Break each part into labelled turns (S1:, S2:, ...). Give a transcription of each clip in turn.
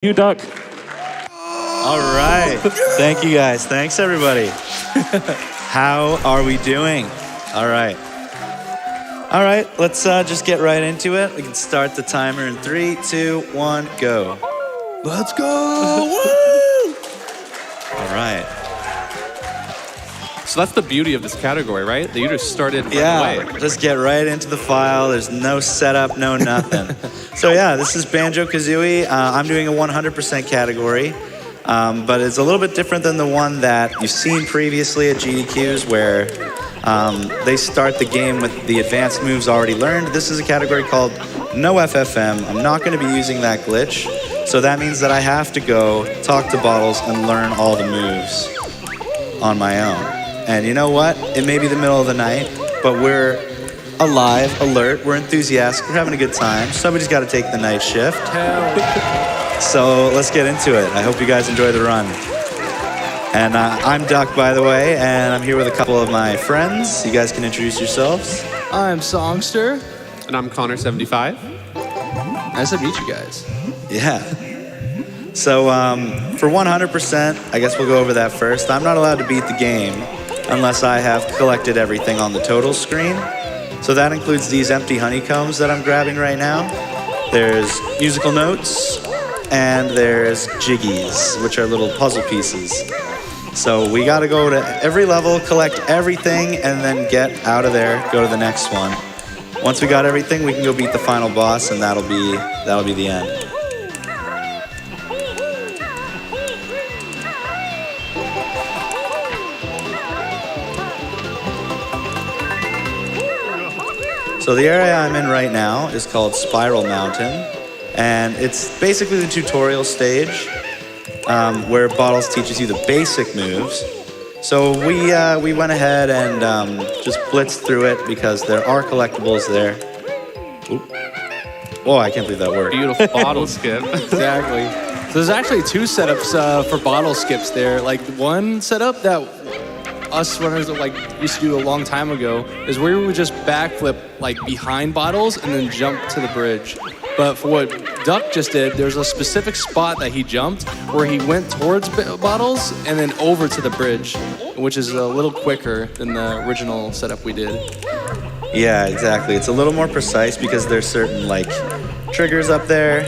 S1: You, Duck.
S2: All right. Thank you, guys. Thanks, everybody. How are we doing? All right. All right, let's just get right into it. We can start the timer in 3, 2, 1, go.
S3: Let's go!
S2: Woo! All right.
S3: So that's the beauty of this category, right? That you just started right away.
S2: Just get right into the file. There's no setup, no nothing. So yeah, this is Banjo-Kazooie. I'm doing a 100% category, but it's a little bit different than the one that you've seen previously at GDQs where they start the game with the advanced moves already learned. This is a category called No FFM. I'm not going to be using that glitch, so that means that I have to go talk to Bottles and learn all the moves on my own. And you know what? It may be the middle of the night, but we're alive, alert, we're enthusiastic, we're having a good time. Somebody's got to take the night shift. So let's get into it. I hope you guys enjoy the run. And I'm Duck, by the way, and I'm here with a couple of my friends. You guys can introduce yourselves.
S4: I'm Songster.
S3: And I'm Connor75.
S4: Nice to meet you guys.
S2: Yeah. So for 100%, I guess we'll go over that first. I'm not allowed to beat the game unless I have collected everything on the total screen. So that includes these empty honeycombs that I'm grabbing right now. There's musical notes, and there's jiggies, which are little puzzle pieces. So we gotta go to every level, collect everything, and then get out of there, go to the next one. Once we got everything, we can go beat the final boss, and that'll be the end. So the area I'm in right now is called Spiral Mountain, and it's basically the tutorial stage where Bottles teaches you the basic moves. So we went ahead and just blitzed through it because there are collectibles there. Oop. Oh, I can't believe that worked.
S3: Beautiful bottle skip.
S4: Exactly. So there's actually two setups for bottle skips there. Like one setup that us runners used to do a long time ago is where we would just backflip behind Bottles and then jump to the bridge. But for what Duck just did, there's a specific spot that he jumped where he went towards Bottles and then over to the bridge, which is a little quicker than the original setup we did.
S2: Yeah, exactly. It's a little more precise because there's certain triggers up there,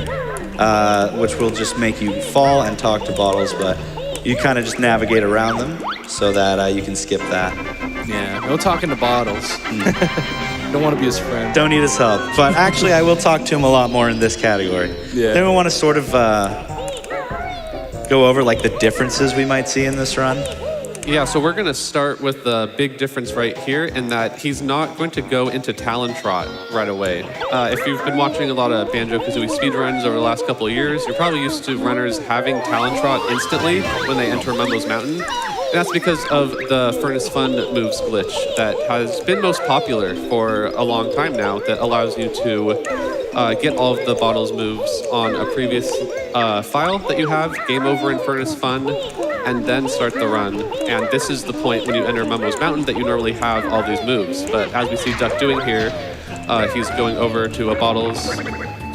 S2: which will just make you fall and talk to Bottles, but you kind of just navigate around them so that you can skip that.
S4: Yeah, no talking to Bottles. Don't want to be his friend.
S2: Don't need his help. But actually, I will talk to him a lot more in this category.
S4: Yeah.
S2: Then we want to sort of go over the differences we might see in this run.
S3: Yeah, so we're going to start with the big difference right here in that he's not going to go into Talon Trot right away. If you've been watching a lot of Banjo-Kazooie speedruns over the last couple of years, you're probably used to runners having Talon Trot instantly when they enter Mumbo's Mountain. And that's because of the Furnace Fun moves glitch that has been most popular for a long time now that allows you to get all of the Bottles moves on a previous file that you have, Game Over in Furnace Fun, and then start the run. And this is the point when you enter Mumbo's Mountain that you normally have all these moves. But as we see Duck doing here, he's going over to a Bottles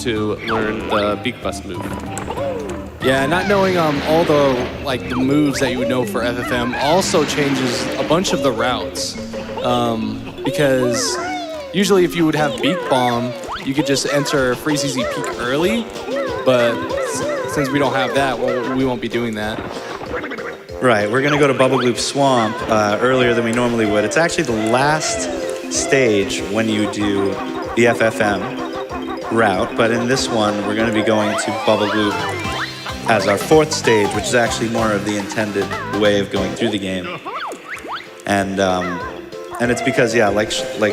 S3: to learn the Beak Bust move.
S4: Yeah, not knowing all the moves that you would know for FFM also changes a bunch of the routes. Because usually if you would have Beak Bomb, you could just enter Freeze Easy Peak early. But since we don't have that, we won't be doing that.
S2: Right, we're going to go to Bubble Gloop Swamp earlier than we normally would. It's actually the last stage when you do the FFM route, but in this one, we're going to be going to Bubble Gloop as our fourth stage, which is actually more of the intended way of going through the game. And it's because, yeah, like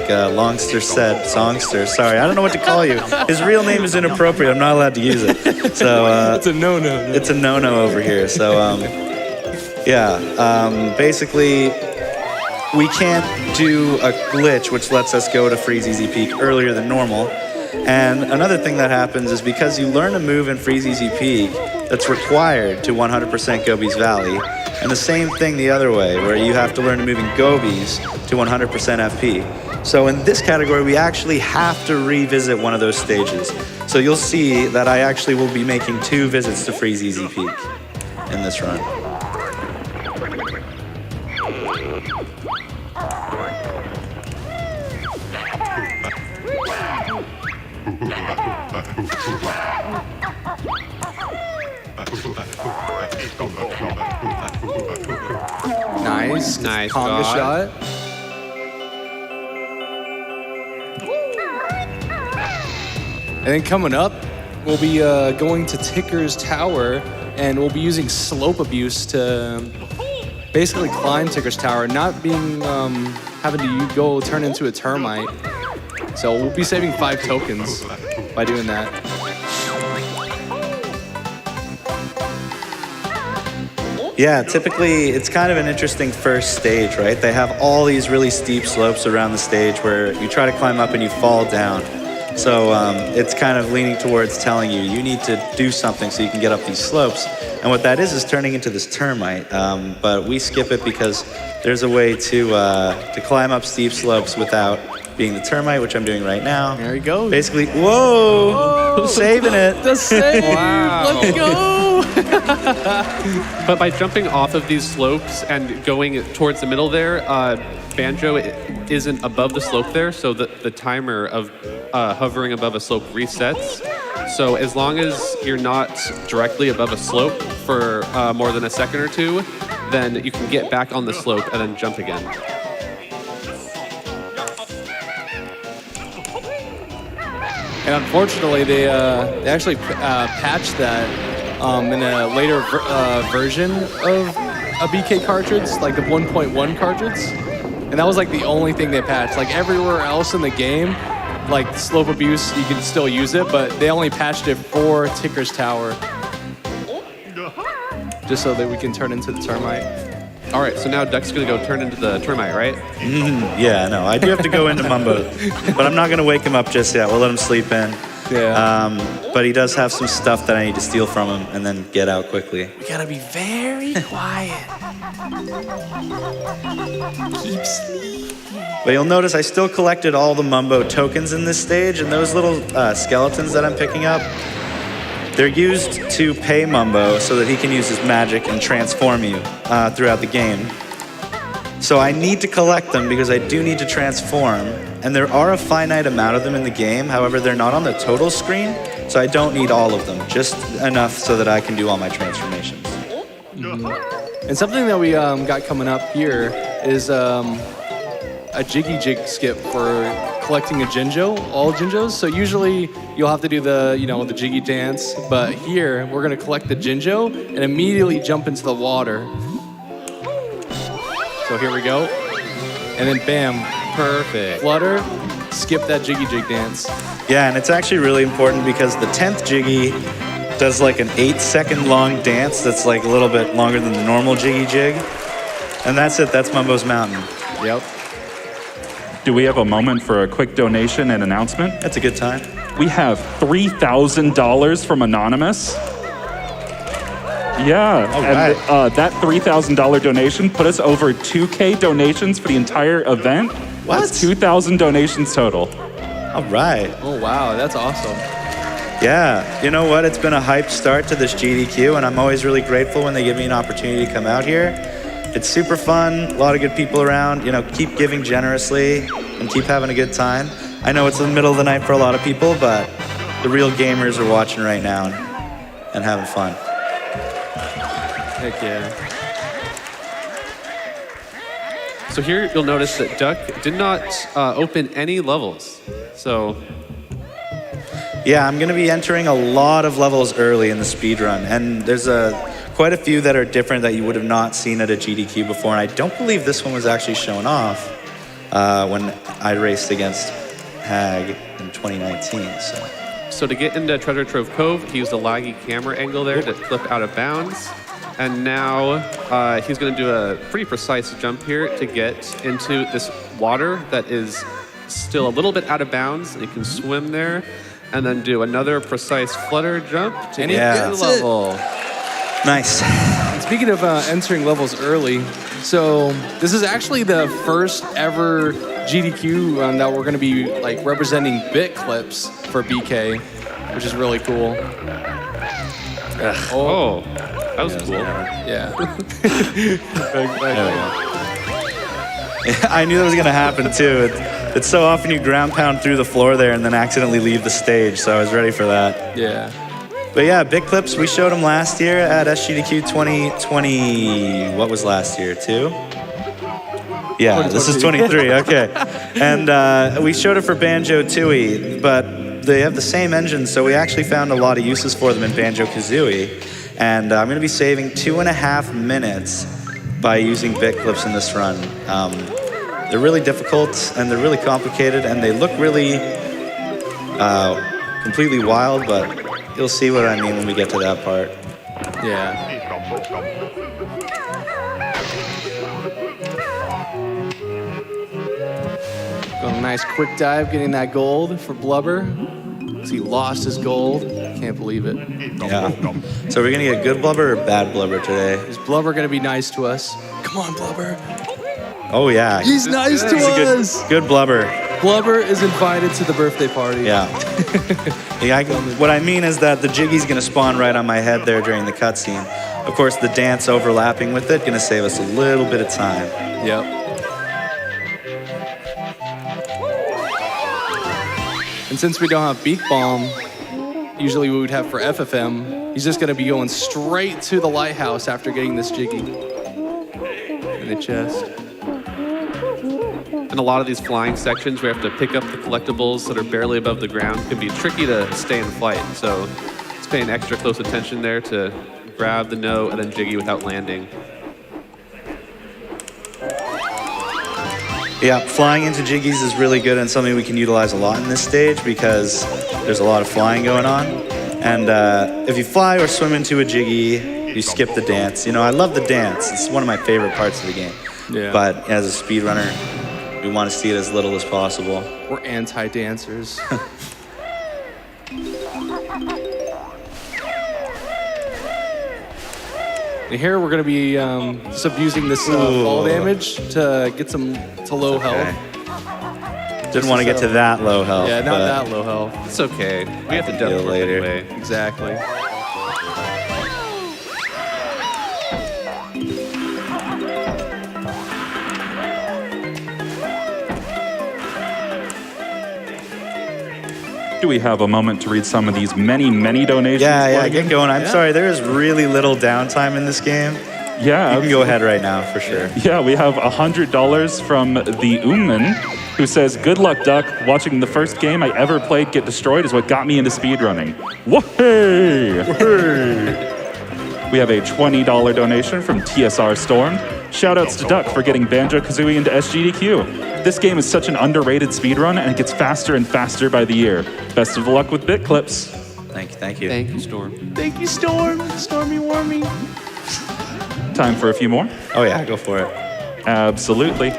S2: Longster said, Songster, sorry, I don't know what to call you. His real name is inappropriate, I'm not allowed to use it. So
S4: it's a no-no.
S2: It's a no-no over here, so basically, we can't do a glitch which lets us go to Freeze Easy Peak earlier than normal. And another thing that happens is because you learn a move in Freeze Easy Peak that's required to 100% Gobies Valley, and the same thing the other way, where you have to learn a move in Gobies to 100% FP. So in this category, we actually have to revisit one of those stages. So you'll see that I actually will be making 2 visits to Freeze Easy Peak in this run.
S4: Nice.
S3: Nice
S4: Conga
S3: shot.
S4: shot. And then coming up, we'll be going to Ticker's Tower, and we'll be using slope abuse to basically climb Ticker's Tower, not being having to go turn into a termite. So we'll be saving 5 tokens by doing that.
S2: Yeah, typically it's kind of an interesting first stage, right? They have all these really steep slopes around the stage where you try to climb up and you fall down. So it's kind of leaning towards telling you, you need to do something so you can get up these slopes. And what that is turning into this termite. But we skip it because there's a way to climb up steep slopes without being the termite, which I'm doing right now.
S4: There you go.
S2: Basically, whoa, saving it.
S4: The save.
S3: Wow.
S4: Let's go.
S3: But by jumping off of these slopes and going towards the middle there, Banjo isn't above the slope there, so the timer of hovering above a slope resets. So as long as you're not directly above a slope for more than a second or 2, then you can get back on the slope and then jump again.
S4: And unfortunately, they actually patched that in a later version of a BK cartridge, like the 1.1 cartridge. And that was like the only thing they patched. Like everywhere else in the game, like slope abuse, you can still use it, but they only patched it for Ticker's Tower. Just so that we can turn into the termite.
S3: All right, so now Duck's gonna go turn into the termite, right?
S2: Yeah, no, I do have to go into Mumbo, but I'm not going to wake him up just yet. We'll let him sleep in.
S4: Yeah.
S2: But he does have some stuff that I need to steal from him and then get out quickly.
S4: We gotta be very quiet. Keep sleeping.
S2: But you'll notice I still collected all the Mumbo tokens in this stage, and those little skeletons that I'm picking up, they're used to pay Mumbo so that he can use his magic and transform you throughout the game. So I need to collect them because I do need to transform, and there are a finite amount of them in the game. However, they're not on the total screen, so I don't need all of them, just enough so that I can do all my transformations.
S4: Mm-hmm. And something that we got coming up here is a jiggy jig skip for collecting a Jinjo, all Jinjos. So usually you'll have to do the, the jiggy dance, but here we're gonna collect the Jinjo and immediately jump into the water. So here we go. And then bam,
S3: Perfect.
S4: flutter, skip that jiggy jig dance.
S2: Yeah, and it's actually really important because the 10th Jiggy does like an 8-second long dance that's like a little bit longer than the normal Jiggy Jig. And that's it, that's Mumbo's Mountain.
S4: Yep.
S1: Do we have a moment for a quick donation and announcement?
S2: That's a good time.
S1: We have $3,000 from Anonymous. Yeah,
S2: right.
S1: and that $3,000 donation put us over 2K donations for the entire event.
S2: What?
S1: That's 2,000 donations total.
S2: All right.
S4: Oh wow, that's awesome.
S2: Yeah, you know what? It's been a hyped start to this GDQ, and I'm always really grateful when they give me an opportunity to come out here. It's super fun, a lot of good people around. Keep giving generously and keep having a good time. I know it's the middle of the night for a lot of people, but the real gamers are watching right now and having fun.
S4: Heck yeah.
S3: So here you'll notice that Duck did not open any levels. So
S2: Yeah, I'm going to be entering a lot of levels early in the speedrun, and there's quite a few that are different that you would have not seen at a GDQ before, and I don't believe this one was actually shown off when I raced against Hag in 2019.
S3: So to get into Treasure Trove Cove, he used a laggy camera angle there to flip out of bounds. And now he's going to do a pretty precise jump here to get into this water that is still a little bit out of bounds. And he can swim there and then do another precise flutter jump to
S4: And he
S3: get
S4: gets
S3: the level.
S2: Nice.
S4: And speaking of entering levels early, so this is actually the first ever GDQ that we're going to be representing bit clips for BK. which is really cool.
S3: Oh, that was cool.
S4: Yeah.
S2: I knew that was gonna happen too. It's so often you ground pound through the floor there and then accidentally leave the stage, so I was ready for that.
S4: Yeah.
S2: But yeah, big clips, we showed them last year at SGDQ 2020. What was last year, 2? Yeah, this is 23, okay. And we showed it for Banjo-Tooie, but they have the same engine, so we actually found a lot of uses for them in Banjo-Kazooie. And I'm gonna be saving 2.5 minutes by using bit clips in this run. They're really difficult and they're really complicated and they look really completely wild, but you'll see what I mean when we get to that part.
S4: Yeah. Got a nice quick dive, getting that gold for Blubber. 'Cause he lost his gold. Can't believe it.
S2: Yeah. So we're gonna get good blubber or bad blubber today?
S4: Is Blubber gonna be nice to us? Come on, Blubber.
S2: Oh yeah.
S4: He's nice to us.
S2: Good blubber.
S4: Blubber is invited to the birthday party.
S2: Yeah. What I mean is that the Jiggy's gonna spawn right on my head there during the cutscene. Of course, the dance overlapping with it gonna save us a little bit of time.
S4: Yep. And since we don't have Beak Bomb, usually we would have for FFM, he's just gonna be going straight to the lighthouse after getting this Jiggy in the chest.
S3: And a lot of these flying sections where you have to pick up the collectibles that are barely above the ground can be tricky to stay in flight. So it's paying extra close attention there to grab the note and then Jiggy without landing.
S2: Yeah, flying into Jiggies is really good and something we can utilize a lot in this stage because there's a lot of flying going on. And if you fly or swim into a Jiggy, you skip the dance. You know, I love the dance. It's one of my favorite parts of the game.
S4: Yeah.
S2: But as a speedrunner, we want to see it as little as possible.
S4: We're anti-dancers. And here we're gonna be just abusing this fall damage to get some to low health.
S2: Didn't want to get to that low health.
S4: Yeah, not
S2: but
S4: that low health.
S3: It's okay. We have to
S2: deal
S3: deal
S2: later.
S3: anyway.
S4: Exactly.
S1: Do we have a moment to read some of these many, many donations?
S2: Yeah,
S1: Logan?
S2: get going. I'm sorry, there is really little downtime in this game.
S1: Yeah.
S2: You can go ahead right now, for sure.
S1: Yeah, we have $100 from the Umman, who says, "Good luck, Duck. Watching the first game I ever played get destroyed is what got me into speedrunning." Whoa-hey! We have a $20 donation from TSR Stormed. Shoutouts to Duck for getting Banjo-Kazooie into SGDQ. This game is such an underrated speedrun, and it gets faster and faster by the year. Best of luck with bit clips.
S2: Thank you, thank you.
S3: Thank you, Storm.
S4: Thank you, Storm. Stormy Warmy.
S1: Time for a few more.
S2: Oh yeah, go for it.
S1: Absolutely.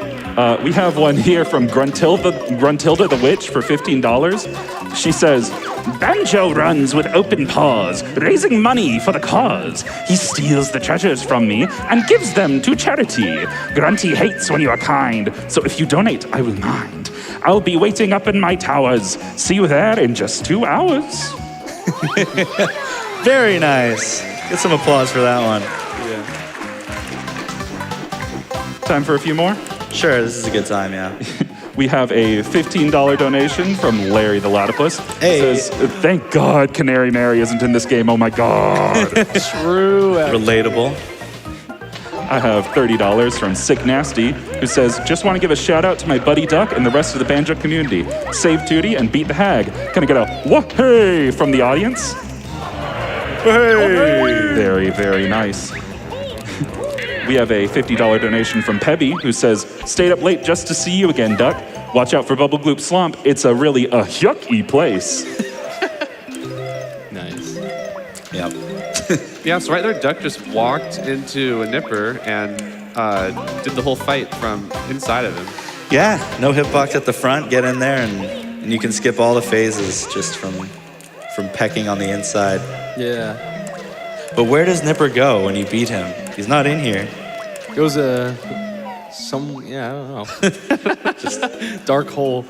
S1: We have one here from Gruntilda the Witch for $15. She says, "Banjo runs with open paws, raising money for the cause. He steals the treasures from me and gives them to charity. Grunty hates when you are kind, so if you donate, I will mind. I'll be waiting up in my towers. See you there in just 2 hours."
S2: Very nice. Get some applause for that one.
S1: Time for a few more.
S2: Sure, this is a good time, yeah.
S1: We have a $15 donation from Larry the Platypus.
S2: Hey.
S1: It says, "Thank God Canary Mary isn't in this game. Oh my God."
S4: True.
S2: Relatable.
S1: I have $30 from Sick Nasty, who says, "Just want to give a shout out to my buddy Duck and the rest of the Banjo community. Save Tootie and beat the hag. Can I get a whoa-hey from the audience?" Hey! Very, very nice. We have a $50 donation from Pebby, who says, "Stayed up late just to see you again, Duck. Watch out for Bubble Gloop Slump. It's a really yucky place."
S4: Nice.
S2: Yep.
S3: Yeah, so right there, Duck just walked into a Nipper and did the whole fight from inside of him.
S2: Yeah, no hitbox at the front. Get in there and you can skip all the phases just from pecking on the inside.
S4: Yeah.
S2: But where does Nipper go when you beat him? He's not in here.
S4: Goes I don't know. Just dark hole.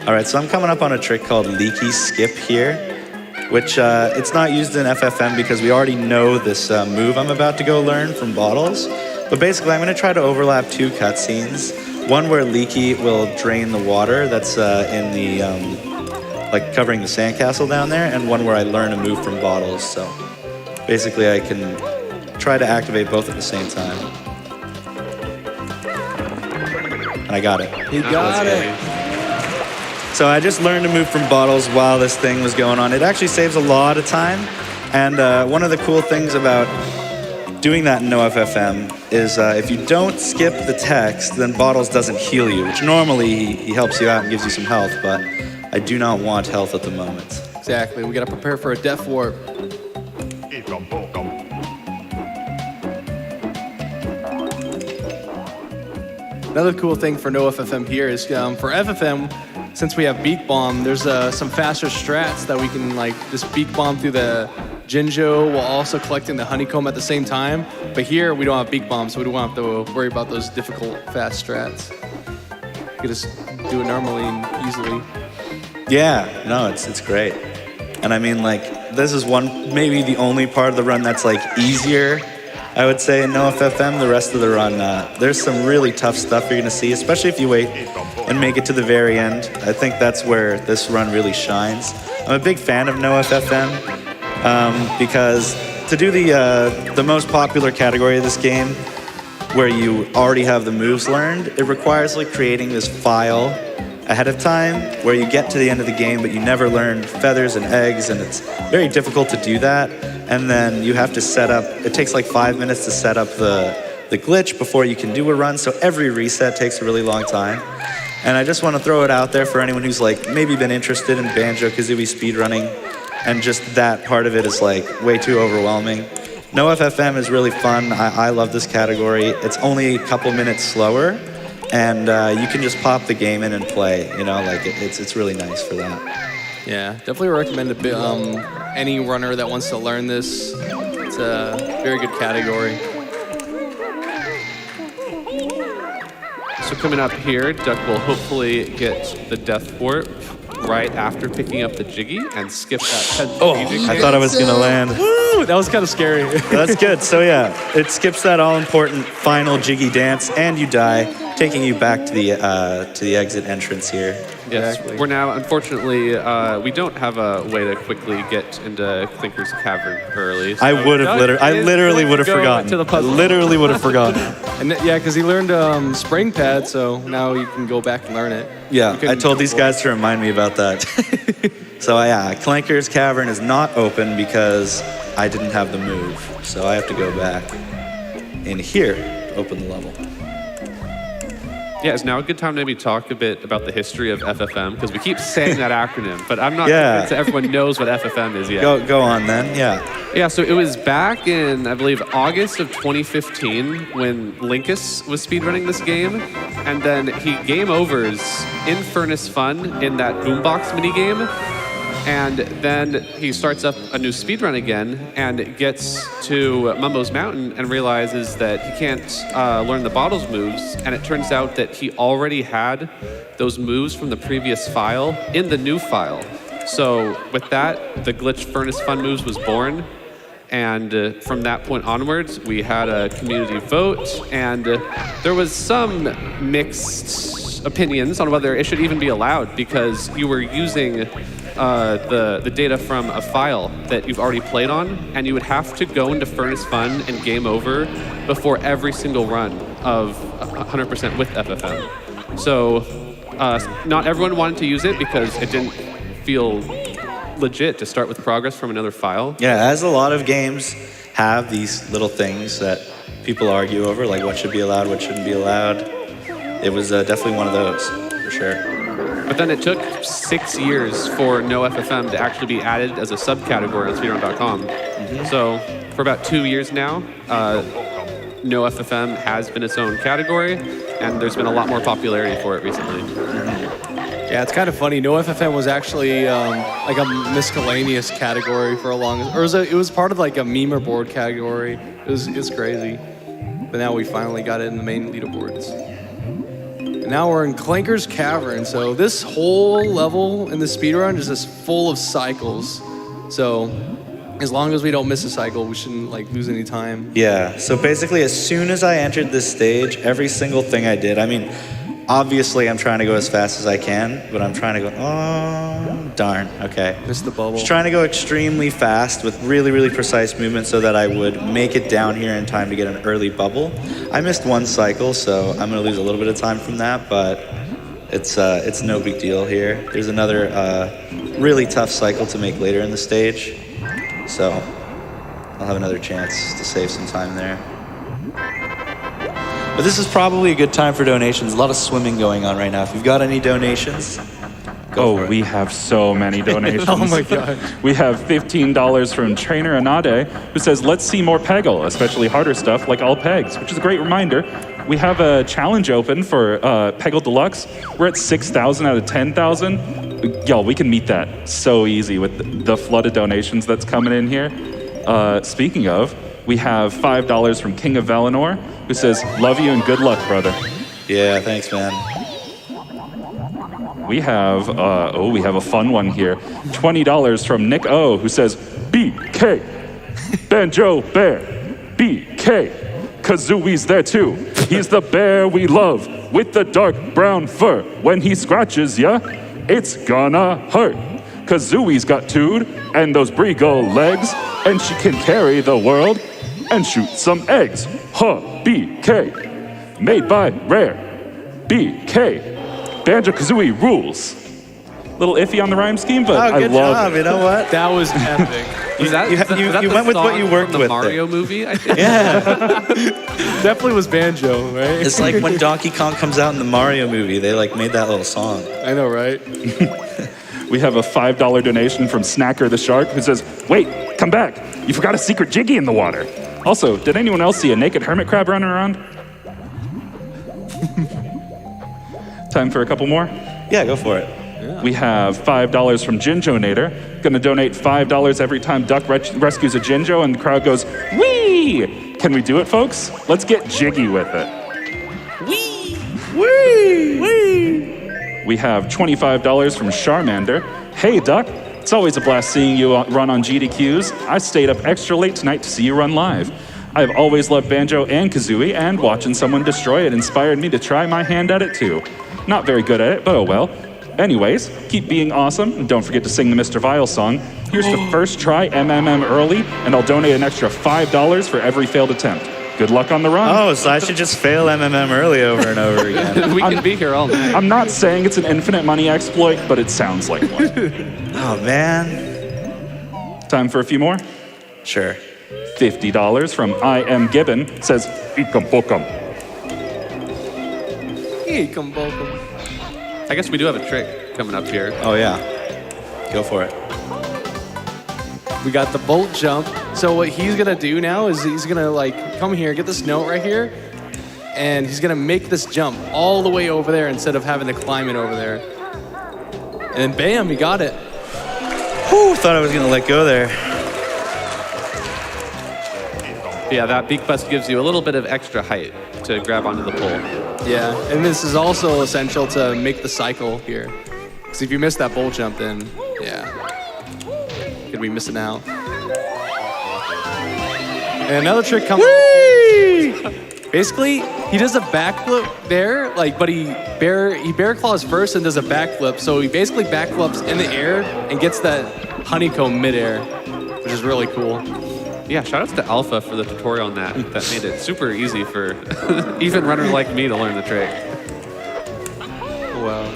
S2: All right, so I'm coming up on a trick called leaky skip here, which it's not used in FFM because we already know this move I'm about to go learn from Bottles. But basically, I'm going to try to overlap 2 cutscenes. One where Leaky will drain the water that's in the, like covering the sandcastle down there, and one where I learn a move from Bottles. So basically, I can try to activate both at the same time. And I got it.
S4: He got it.
S2: So I just learned to move from Bottles while this thing was going on. It actually saves a lot of time. And one of the cool things about doing that in NoFFM is if you don't skip the text, then Bottles doesn't heal you, which normally he helps you out and gives you some health, but I do not want health at the moment.
S4: Exactly. We got to prepare for a death warp. Another cool thing for NoFFM here is for FFM, since we have Beak Bomb, there's some faster strats that we can like just Beak Bomb through the Jinjo while also collecting the honeycomb at the same time. But here we don't have Beak Bomb, so we don't have to worry about those difficult fast strats. You can just do it normally and easily.
S2: Yeah, no, it's great. And I mean, like, this is maybe the only part of the run that's like easier, I would say, in NoFFM. The rest of the run, there's some really tough stuff you're gonna see, especially if you wait and make it to the very end. I think that's where this run really shines. I'm a big fan of NoFFM because to do the most popular category of this game, where you already have the moves learned, it requires like creating this file ahead of time where you get to the end of the game, but you never learned feathers and eggs, and it's very difficult to do that. And then you have to set up, it takes like 5 minutes to set up the glitch before you can do a run, so every reset takes a really long time. And I just want to throw it out there for anyone who's like maybe been interested in Banjo-Kazooie speedrunning, and just that part of it is like way too overwhelming. NoFFM is really fun. I love this category. It's only a couple minutes slower, and you can just pop the game in and play. You know, like it's really nice for that.
S4: Yeah, definitely recommend any runner that wants to learn this. It's a very good category.
S3: So coming up here, Duck will hopefully get the Death Warp right after picking up the Jiggy and skip that 10th Jiggy.
S2: I thought I was gonna land.
S4: Woo, that was kind of scary.
S2: That's good. So yeah, it skips that all-important final Jiggy dance, and you die, taking you back to the exit entrance here.
S3: Yes,
S4: Exactly.
S3: we're now, unfortunately, we don't have a way to quickly get into Clinker's Cavern early. So
S2: I literally would have
S3: go
S2: forgotten.
S3: to the puzzle.
S2: I literally would have forgotten.
S4: And yeah, because he learned Spring Pad, so now you can go back and learn it.
S2: Yeah, I told these guys to remind me about that. So yeah, Clanker's Cavern is not open because I didn't have the move. So I have to go back in here to open the level.
S3: Yeah, is now a good time to maybe talk a bit about the history of FFM? Because we keep saying that acronym, but I'm not
S2: Yeah.
S3: convinced that everyone knows what FFM is yet.
S2: Go on then, yeah.
S3: Yeah, so it was back in, I believe, August of 2015 when Linkus was speedrunning this game. And then he game overs in Furnace Fun in that boombox minigame. And then he starts up a new speedrun again and gets to Mumbo's Mountain and realizes that he can't learn the Bottles moves. And it turns out that he already had those moves from the previous file in the new file. So with that, the glitch Furnace Fun moves was born. And from that point onwards, we had a community vote, and there was some mixed opinions on whether it should even be allowed, because you were using the data from a file that you've already played on, and you would have to go into Furnace Fun and game over before every single run of 100% with FFM. So not everyone wanted to use it because it didn't feel legit to start with progress from another file.
S2: Yeah, as a lot of games have these little things that people argue over, like what should be allowed, what shouldn't be allowed. It was definitely one of those, for sure.
S3: But then it took 6 years for NoFFM to actually be added as a subcategory on speedrun.com. So for about 2 years now, NoFFM has been its own category, and there's been a lot more popularity for it recently.
S4: Yeah, it's kind of funny. NoFFM was actually like a miscellaneous category for a long, or it was part of like a memer board category. It's crazy, but now we finally got it in the main leaderboards. And Now we're in Clanker's Cavern. So this whole level in the speedrun is just full of cycles. So as long as we don't miss a cycle, we shouldn't like lose any time.
S2: Yeah, so basically as soon as I entered this stage, every single thing I did, I mean, obviously I'm trying to go as fast as I can, but I'm trying to go, oh, darn, okay.
S4: Missed the bubble.
S2: Just trying to go extremely fast with really, really precise movement so that I would make it down here in time to get an early bubble. I missed one cycle, so I'm gonna lose a little bit of time from that, but it's no big deal here. There's another really tough cycle to make later in the stage. So I'll have another chance to save some time there. But this is probably a good time for donations. A lot of swimming going on right now. If you've got any donations, go for it.
S1: We have so many donations.
S4: Oh my God.
S1: We have $15 from Trainer Anade, who says, let's see more Peggle, especially harder stuff like all pegs, which is a great reminder. We have a challenge open for Peggle Deluxe. We're at 6,000 out of 10,000. Y'all, we can meet that so easy with the flood of donations that's coming in here. Speaking of, we have $5 from King of Valinor, who says, love you and good luck, brother.
S2: Yeah, thanks, man.
S1: We have a fun one here. $20 from Nick O, who says, BK, Banjo Bear, BK. Kazooie's there too. He's the bear we love with the dark brown fur. When he scratches ya, it's gonna hurt. Kazooie's got tood and those Brigo legs, and she can carry the world and shoot some eggs. Huh, BK. Made by Rare. BK. Banjo-Kazooie rules. Little iffy on the rhyme scheme, but
S2: Oh,
S1: I
S2: good
S1: love
S2: job.
S1: it.
S2: You know what?
S4: That was epic.
S3: Was that,
S2: You-
S3: is that-
S2: you-
S3: was that
S2: you
S3: the
S2: went with what
S3: song
S2: you worked
S3: from the
S2: with
S3: Mario movie, I think?
S4: Definitely was Banjo, right?
S2: It's like when Donkey Kong comes out in the Mario movie, they like made that little song.
S4: I know, right?
S1: We have a $5 donation from Snacker the Shark, who says, wait, come back. You forgot a secret Jiggy in the water. Also, did anyone else see a naked hermit crab running around? Time for a couple more?
S2: Yeah, go for it.
S1: We have $5 from Jinjonator. Gonna donate $5 every time Duck rescues a Jinjo and the crowd goes, wee! Can we do it, folks? Let's get jiggy with it.
S2: Wee! Wee!
S1: We have $25 from Charmander. Hey, Duck. It's always a blast seeing you run on GDQs. I stayed up extra late tonight to see you run live. I've always loved Banjo and Kazooie, and watching someone destroy it inspired me to try my hand at it too. Not very good at it, but oh well. Anyways, keep being awesome, and don't forget to sing the Mr. Vile song. Here's to first try MMM early, and I'll donate an extra $5 for every failed attempt. Good luck on the run.
S2: Oh, so I should just fail MMM early over and over again.
S3: We can be here all night.
S1: I'm not saying it's an infinite money exploit, but it sounds like one.
S2: Oh, man.
S1: Time for a few more?
S2: Sure.
S1: $50 from I Am Gibbon says, Ikam Bokam.
S4: Hey, come welcome.
S3: I guess we do have a trick coming up here.
S2: Oh, yeah. Go for it.
S4: We got the bolt jump. So what he's gonna do now is he's gonna like come here, get this note right here, and he's gonna make this jump all the way over there instead of having to climb it over there. And bam, he got it.
S2: Whew, thought I was going to let go there.
S3: Yeah, that beak bust gives you a little bit of extra height to grab onto the pole.
S4: Yeah, and this is also essential to make the cycle here. Because if you miss that bolt jump, then yeah, you're gonna be missing out. And another trick comes. Basically, he does a backflip there, like, but he bear claws first and does a backflip. So he basically backflips in the air and gets that honeycomb midair, which is really cool.
S3: Yeah, shout outs to Alpha for the tutorial on that. That made it super easy for even runners like me to learn the trick.
S4: Wow.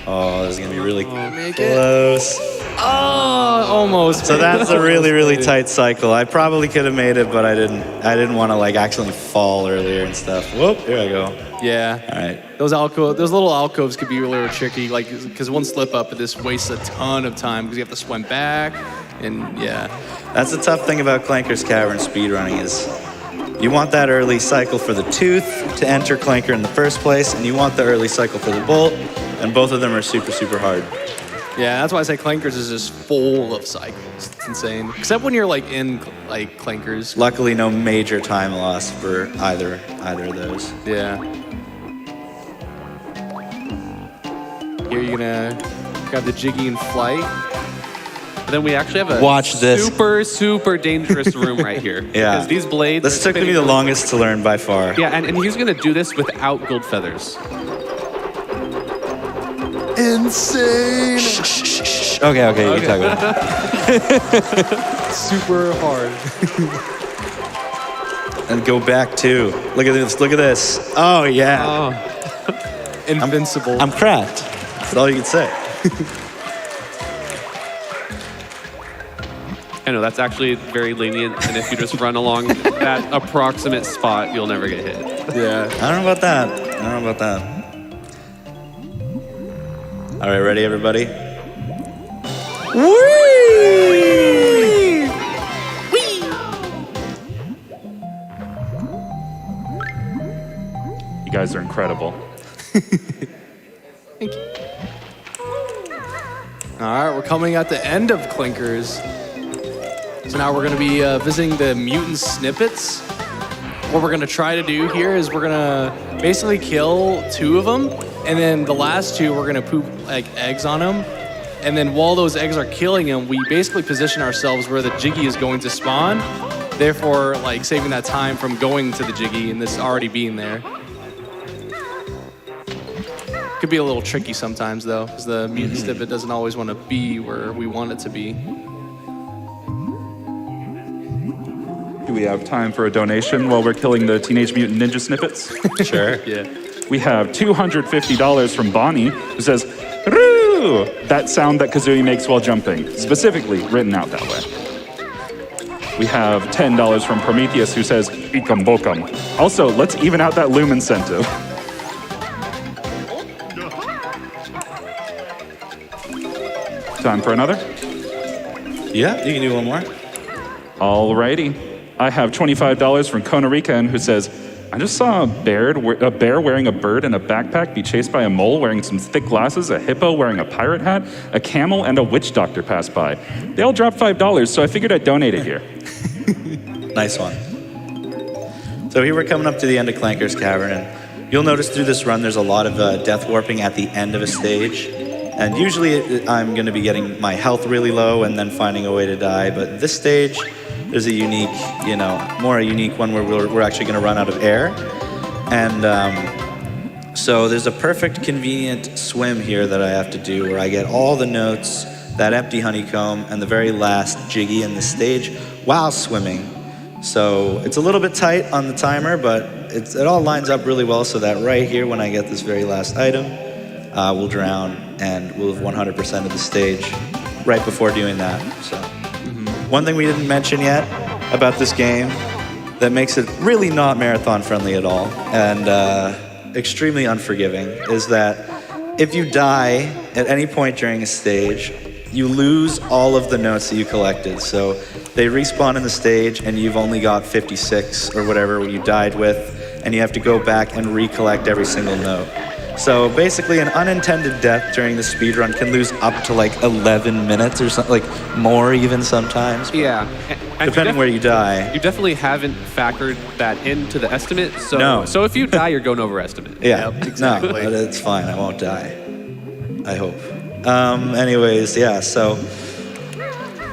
S2: Oh, this is going to be really
S4: Make it.
S2: close.
S4: Oh, almost.
S2: So that's a really, really tight cycle. I probably could have made it, but I didn't want to like accidentally fall earlier and stuff. Whoop, here I go.
S4: Yeah.
S2: All right.
S4: Those little alcoves could be really tricky, like, because one slip up, it just wastes a ton of time because you have to swim back, and yeah.
S2: That's the tough thing about Clanker's Cavern speedrunning is you want that early cycle for the tooth to enter Clanker in the first place, and you want the early cycle for the bolt, and both of them are super, super hard.
S4: Yeah, that's why I say Clankers is just full of cycles. It's insane. Except when you're like in like Clankers.
S2: Luckily, no major time loss for either of those.
S4: Yeah. Here you're gonna grab the Jiggy in flight.
S3: But then we actually have a
S2: Watch this.
S3: super dangerous room right here.
S2: Yeah.
S3: Because these blades.
S2: This
S3: are
S2: took me
S3: spinning
S2: the
S3: really-
S2: longest to learn by far.
S3: Yeah, and he's gonna do this without gold feathers.
S4: Insane!
S2: Okay, you talk about it.
S4: Super hard.
S2: And go back too. Look at this. Oh, yeah.
S3: Oh.
S4: Invincible.
S2: I'm cracked. That's all you can say.
S3: I know, that's actually very lenient, and if you just run along that approximate spot, you'll never get hit.
S4: Yeah.
S2: I don't know about that. All right, ready, everybody?
S1: You guys are incredible.
S4: Thank you. All right, we're coming at the end of Clinkers. So now we're going to be visiting the mutant snippets. What we're going to try to do here is we're going to basically kill 2 of them, and then the last 2 we're going to poop like eggs on them. And then while those eggs are killing them, we basically position ourselves where the Jiggy is going to spawn, therefore like saving that time from going to the Jiggy and this already being there. Could be a little tricky sometimes though, because the mutant snippet doesn't always want to be where we want it to be.
S1: Do we have time for a donation while we're killing the Teenage Mutant Ninja Snippets?
S2: Sure.
S4: Yeah.
S1: We have $250 from Bonnie, who says, "Roo!" That sound that Kazooie makes while jumping, specifically written out that way. We have $10 from Prometheus, who says, "Ikam bokam." Also, let's even out that Loom incentive. Time for another?
S2: Yeah, you can do one more.
S1: Alrighty. I have $25 from Konarikan, who says, "I just saw a bear wearing a bird and a backpack be chased by a mole wearing some thick glasses, a hippo wearing a pirate hat, a camel, and a witch doctor pass by. They all dropped $5, so I figured I'd donate it here."
S2: Nice one. So here we're coming up to the end of Clanker's Cavern, and you'll notice through this run there's a lot of death warping at the end of a stage. And usually I'm going to be getting my health really low and then finding a way to die. But this stage, there's a unique, more a unique one where we're actually going to run out of air. And so there's a perfect convenient swim here that I have to do where I get all the notes, that empty honeycomb, and the very last Jiggy in the stage while swimming. So it's a little bit tight on the timer, but it all lines up really well so that right here when I get this very last item, we'll drown and we'll have 100% of the stage right before doing that. So one thing we didn't mention yet about this game that makes it really not marathon friendly at all and extremely unforgiving is that if you die at any point during a stage, you lose all of the notes that you collected. So they respawn in the stage and you've only got 56 or whatever you died with, and you have to go back and recollect every single note. So basically an unintended death during the speedrun can lose up to like 11 minutes or something, like more even sometimes.
S3: Yeah. And
S2: Depending where you die.
S3: You definitely haven't factored that into the estimate. So,
S2: No.
S3: So if you die, you're going over estimate.
S2: Yeah,
S4: Yep, exactly.
S2: No, but it's fine. I won't die. I hope. Anyways, yeah, so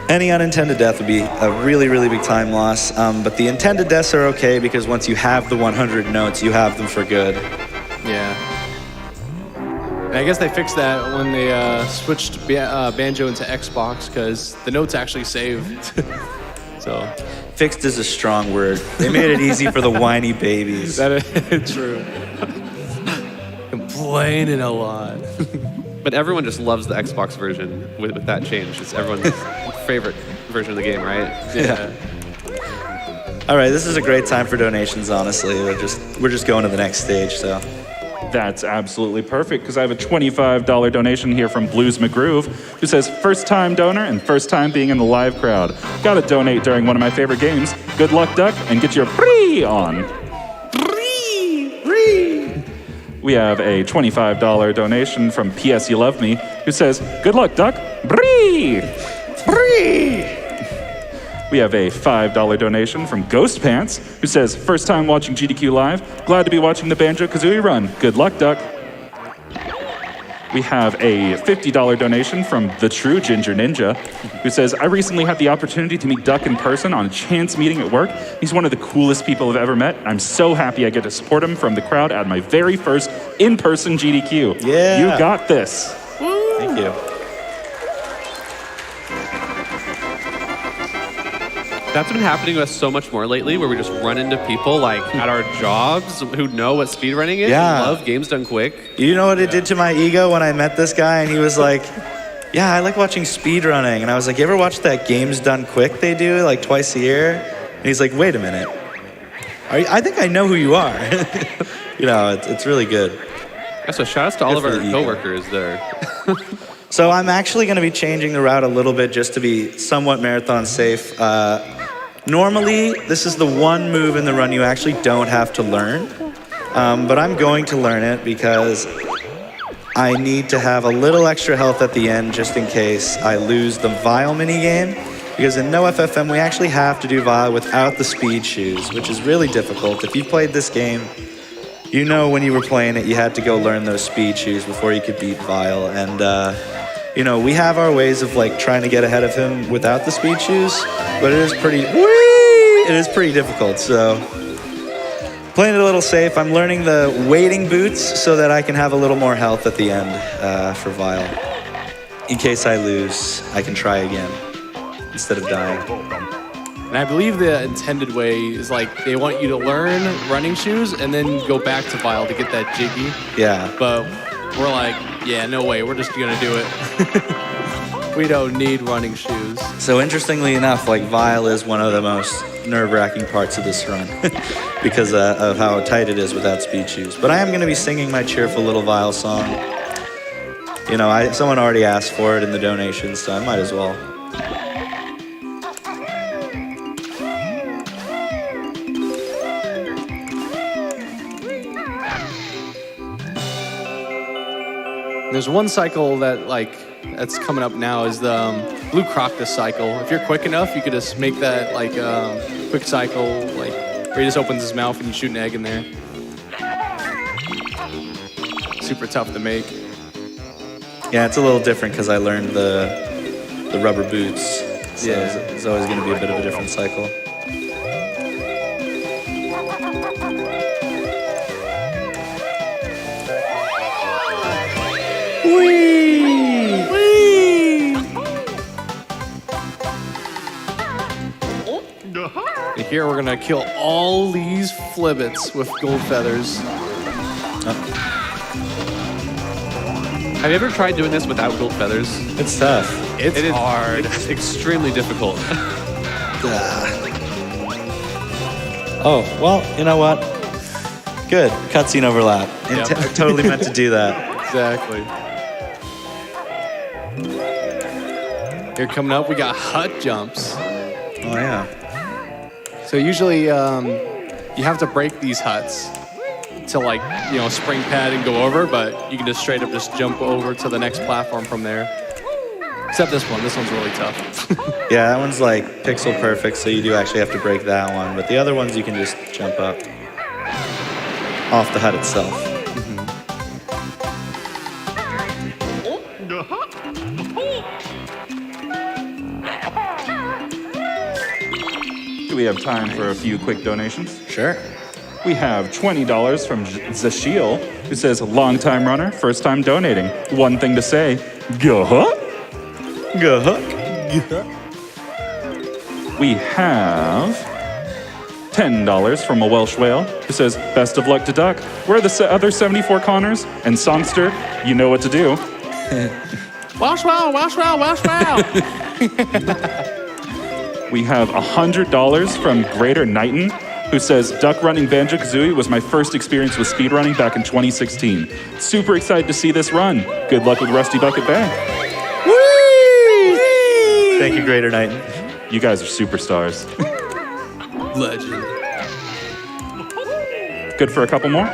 S2: any unintended death would be a really, really big time loss. But the intended deaths are okay because once you have the 100 notes, you have them for good.
S4: Yeah. And I guess they fixed that when they switched Banjo into Xbox because the notes actually saved. So
S2: Fixed is a strong word. They made it easy for the whiny babies.
S4: that is true. Complaining a lot.
S3: But everyone just loves the Xbox version with that change. It's everyone's favorite version of the game, right?
S2: Yeah. All right, this is a great time for donations, honestly. We're just going to the next stage, so.
S1: That's absolutely perfect, because I have a $25 donation here from Blues McGroove, who says, "First time donor and first time being in the live crowd. Gotta donate during one of my favorite games. Good luck, Duck, and get your free on." We have a $25 donation from P.S. You Love Me, who says, good luck, Duck. Bree! Bree! We have a $5 donation from Ghost Pants, who says, first time watching GDQ Live. Glad to be watching the Banjo-Kazooie run. Good luck, Duck. We have a $50 donation from The True Ginger Ninja, who says, I recently had the opportunity to meet Duck in person on a chance meeting at work. He's one of the coolest people I've ever met. I'm so happy I get to support him from the crowd at my very first in-person GDQ.
S2: Yeah.
S1: You got this.
S2: Thank you.
S3: That's been happening to us so much more lately, where we just run into people like at our jobs who know what speedrunning is.
S2: Yeah.
S3: Love games done quick.
S2: You know what it did to my ego when I met this guy and he was like, yeah, I like watching speedrunning. And I was like, you ever watch that Games Done Quick they do like twice a year? And he's like, wait a minute. I think I know who you are. You know, it's really good.
S3: Yeah, so shout outs to all of
S2: Good
S3: our
S2: for the ego.
S3: coworkers there.
S2: So I'm actually going to be changing the route a little bit just to be somewhat marathon safe. Normally, this is the one move in the run you actually don't have to learn. But I'm going to learn it because I need to have a little extra health at the end just in case I lose the Vile minigame. Because in No FFM, we actually have to do Vile without the speed shoes, which is really difficult. If you've played this game, you know when you were playing it, you had to go learn those speed shoes before you could beat Vile. And, you know, we have our ways of like trying to get ahead of him without the speed shoes, but it is pretty difficult. So playing it a little safe. I'm learning the waiting boots so that I can have a little more health at the end for Vile. In case I lose, I can try again instead of dying.
S4: And I believe the intended way is like they want you to learn running shoes and then go back to Vile to get that jiggy.
S2: Yeah.
S4: But we're like, yeah, no way. We're just gonna do it. We don't need running shoes.
S2: So interestingly enough, like Vile is one of the most nerve-wracking parts of this run because of how tight it is without speed shoes. But I am going to be singing my cheerful little Vile song. You know, someone already asked for it in the donations, so I might as well.
S4: There's one cycle that's coming up now is the Blue Croctus cycle. If you're quick enough, you could just make that quick cycle, where he just opens his mouth and you shoot an egg in there. Super tough to make.
S2: Yeah, it's a little different because I learned the rubber boots. So
S4: Yeah.
S2: it's always going to be a bit of a different cycle.
S4: And here we're gonna kill all these flibbits with gold feathers.
S3: Have you ever tried doing this without gold feathers?
S2: It's tough.
S3: It is hard. It's extremely difficult.
S2: Oh, well, you know what? Good. Cutscene overlap.
S4: Yep.
S2: I totally meant to do that.
S4: Exactly. Here coming up, we got hut jumps.
S2: Oh, yeah.
S4: So usually you have to break these huts to spring pad and go over, but you can just straight up just jump over to the next platform from there. Except this one. This one's really tough.
S2: Yeah, that one's like pixel perfect, so you do actually have to break that one. But the other ones, you can just jump up off the hut itself.
S1: Do we have time for a few quick donations?
S2: Sure.
S1: We have $20 from Zashiel, who says, long time runner, first time donating. One thing to say, go Huck.
S2: Go Hook.
S1: We have $10 from a Welsh whale, who says, best of luck to Duck. Where are the other 74 Connors? And Songster, you know what to do.
S4: Wash wow, wash wow, wash wow.
S1: We have $100 from Greater Knighton, who says, duck running Banjo-Kazooie was my first experience with speedrunning back in 2016. Super excited to see this run. Good luck with Rusty Bucket Bay.
S2: Whee! Thank you, Greater Knighton.
S1: You guys are superstars.
S4: Legend.
S1: Good for a couple more?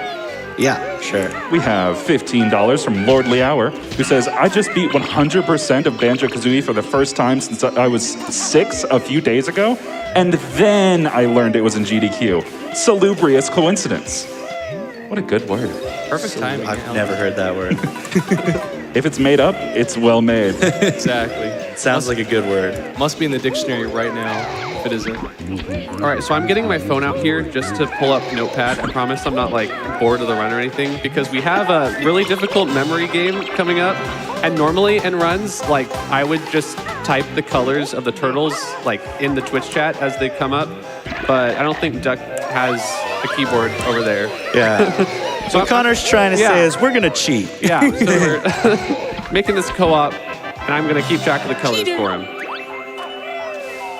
S2: Yeah, sure.
S1: We have $15 from Lordly Hour, who says, I just beat 100% of Banjo-Kazooie for the first time since I was 6 a few days ago, and then I learned it was in GDQ. Salubrious coincidence. What a good word.
S4: Perfect timing.
S2: I've never heard that word.
S1: If it's made up, it's well made.
S4: Exactly.
S2: Sounds like a good word.
S4: Must be in the dictionary right now, if it isn't.
S3: All right, so I'm getting my phone out here just to pull up Notepad. I promise I'm not like bored of the run or anything because we have a really difficult memory game coming up. And normally in runs, like I would just type the colors of the turtles like in the Twitch chat as they come up. But I don't think Duck has a keyboard over there.
S2: Yeah. So what Connor's trying to say is we're going to cheat.
S3: Yeah, so we're making this co-op, and I'm going to keep track of the colors for him.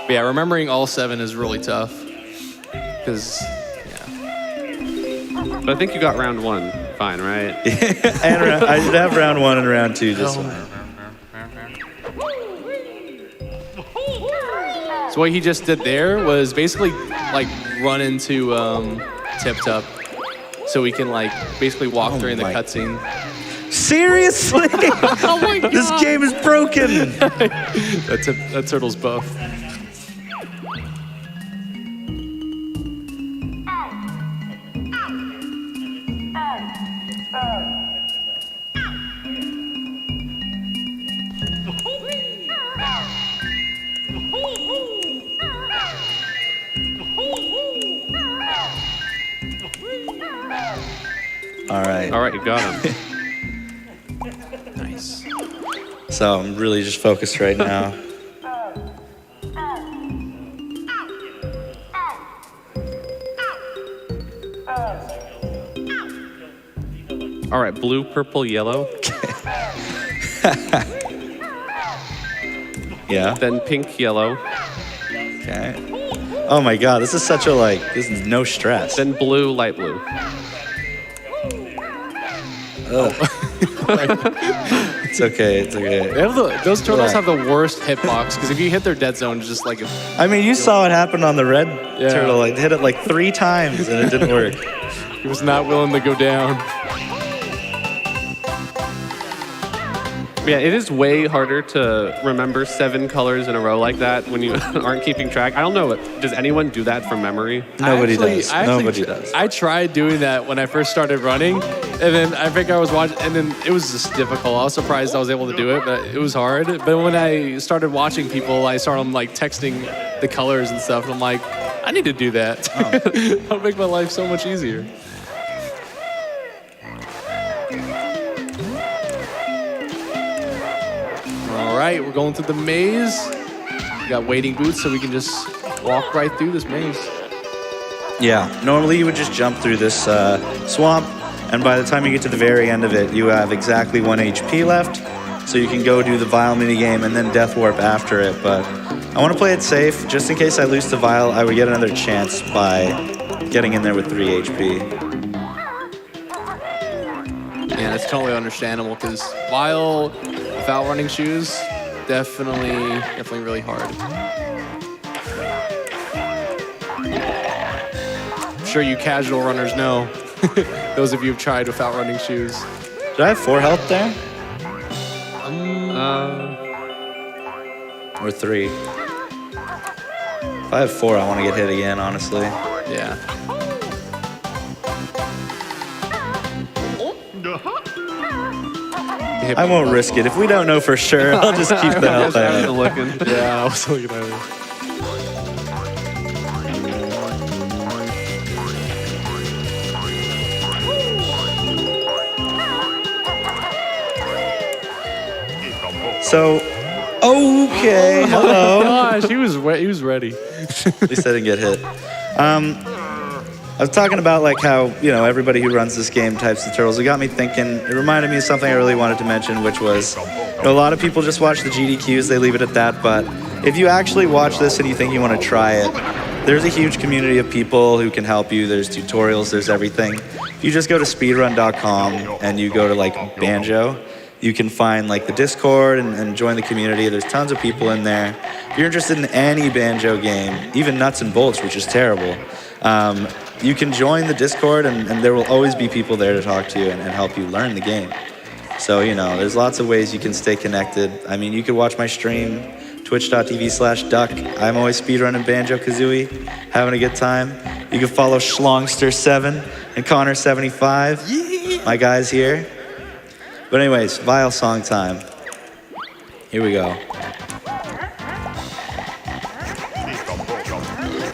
S4: But yeah, remembering all 7 is really tough. Because, yeah.
S3: But I think you got round 1 fine, right?
S2: And I did have round 1 and round 2 just fine.
S4: So what he just did there was basically like run into Tip Tup so we can like basically walk during the cutscene.
S2: Seriously?
S4: Oh my God.
S2: This game is broken.
S4: That turtle's buff.
S2: All
S3: right, you got him.
S4: Nice.
S2: So I'm really just focused right now.
S3: All right, blue, purple, yellow.
S2: Yeah.
S3: Then pink, yellow.
S2: Okay. Oh my God, this is such a this is no stress.
S3: Then blue, light blue.
S2: It's okay, it's okay.
S4: Those turtles have the worst hitbox because if you hit their dead zone, it's just like.
S2: I mean, you saw what happened on the red
S4: Yeah.
S2: turtle. I hit it like 3 times and it didn't work.
S4: He was not willing to go down.
S3: Yeah, it is way harder to remember 7 colors in a row like that when you aren't keeping track. I don't know. Does anyone do that from memory?
S2: Nobody does. Nobody
S4: does.
S2: does.
S4: I tried doing that when I first started running, and then I think I was watching, and then it was just difficult. I was surprised I was able to do it, but it was hard. But when I started watching people, I started like texting the colors and stuff, and I'm like, I need to do that. That'll make my life so much easier. All right, we're going through the maze. We got wading boots, so we can just walk right through this maze.
S2: Yeah, normally you would just jump through this swamp, and by the time you get to the very end of it, you have exactly 1 HP left, so you can go do the Vial minigame and then Death Warp after it, but I want to play it safe. Just in case I lose to Vial, I would get another chance by getting in there with 3 HP.
S4: Yeah, that's totally understandable, because Vial without running shoes, definitely really hard. I'm sure you casual runners know. Those of you who've tried without running shoes.
S2: Did I have 4 health there? Or 3? If I have 4, I want to get hit again, honestly.
S4: Yeah.
S2: I won't risk it. If we don't know for sure, I'll just keep the health I have.
S4: Yeah, I was looking at it.
S2: So, okay, hello.
S4: Gosh, he was ready.
S2: At least I didn't get hit. I was talking about like how, everybody who runs this game types the turtles. It got me thinking. It reminded me of something I really wanted to mention, which was a lot of people just watch the GDQs. They leave it at that. But if you actually watch this and you think you want to try it, there's a huge community of people who can help you. There's tutorials. There's everything. If you just go to speedrun.com and you go to like Banjo, you can find like the Discord and join the community. There's tons of people in there. If you're interested in any Banjo game, even Nuts and Bolts, which is terrible, You can join the Discord, and there will always be people there to talk to you and help you learn the game. So, there's lots of ways you can stay connected. I mean, you could watch my stream, twitch.tv/duck. I'm always speedrunning Banjo-Kazooie, having a good time. You can follow Schlongster7 and Connor75, my guys here. But anyways, Vile song time. Here we go.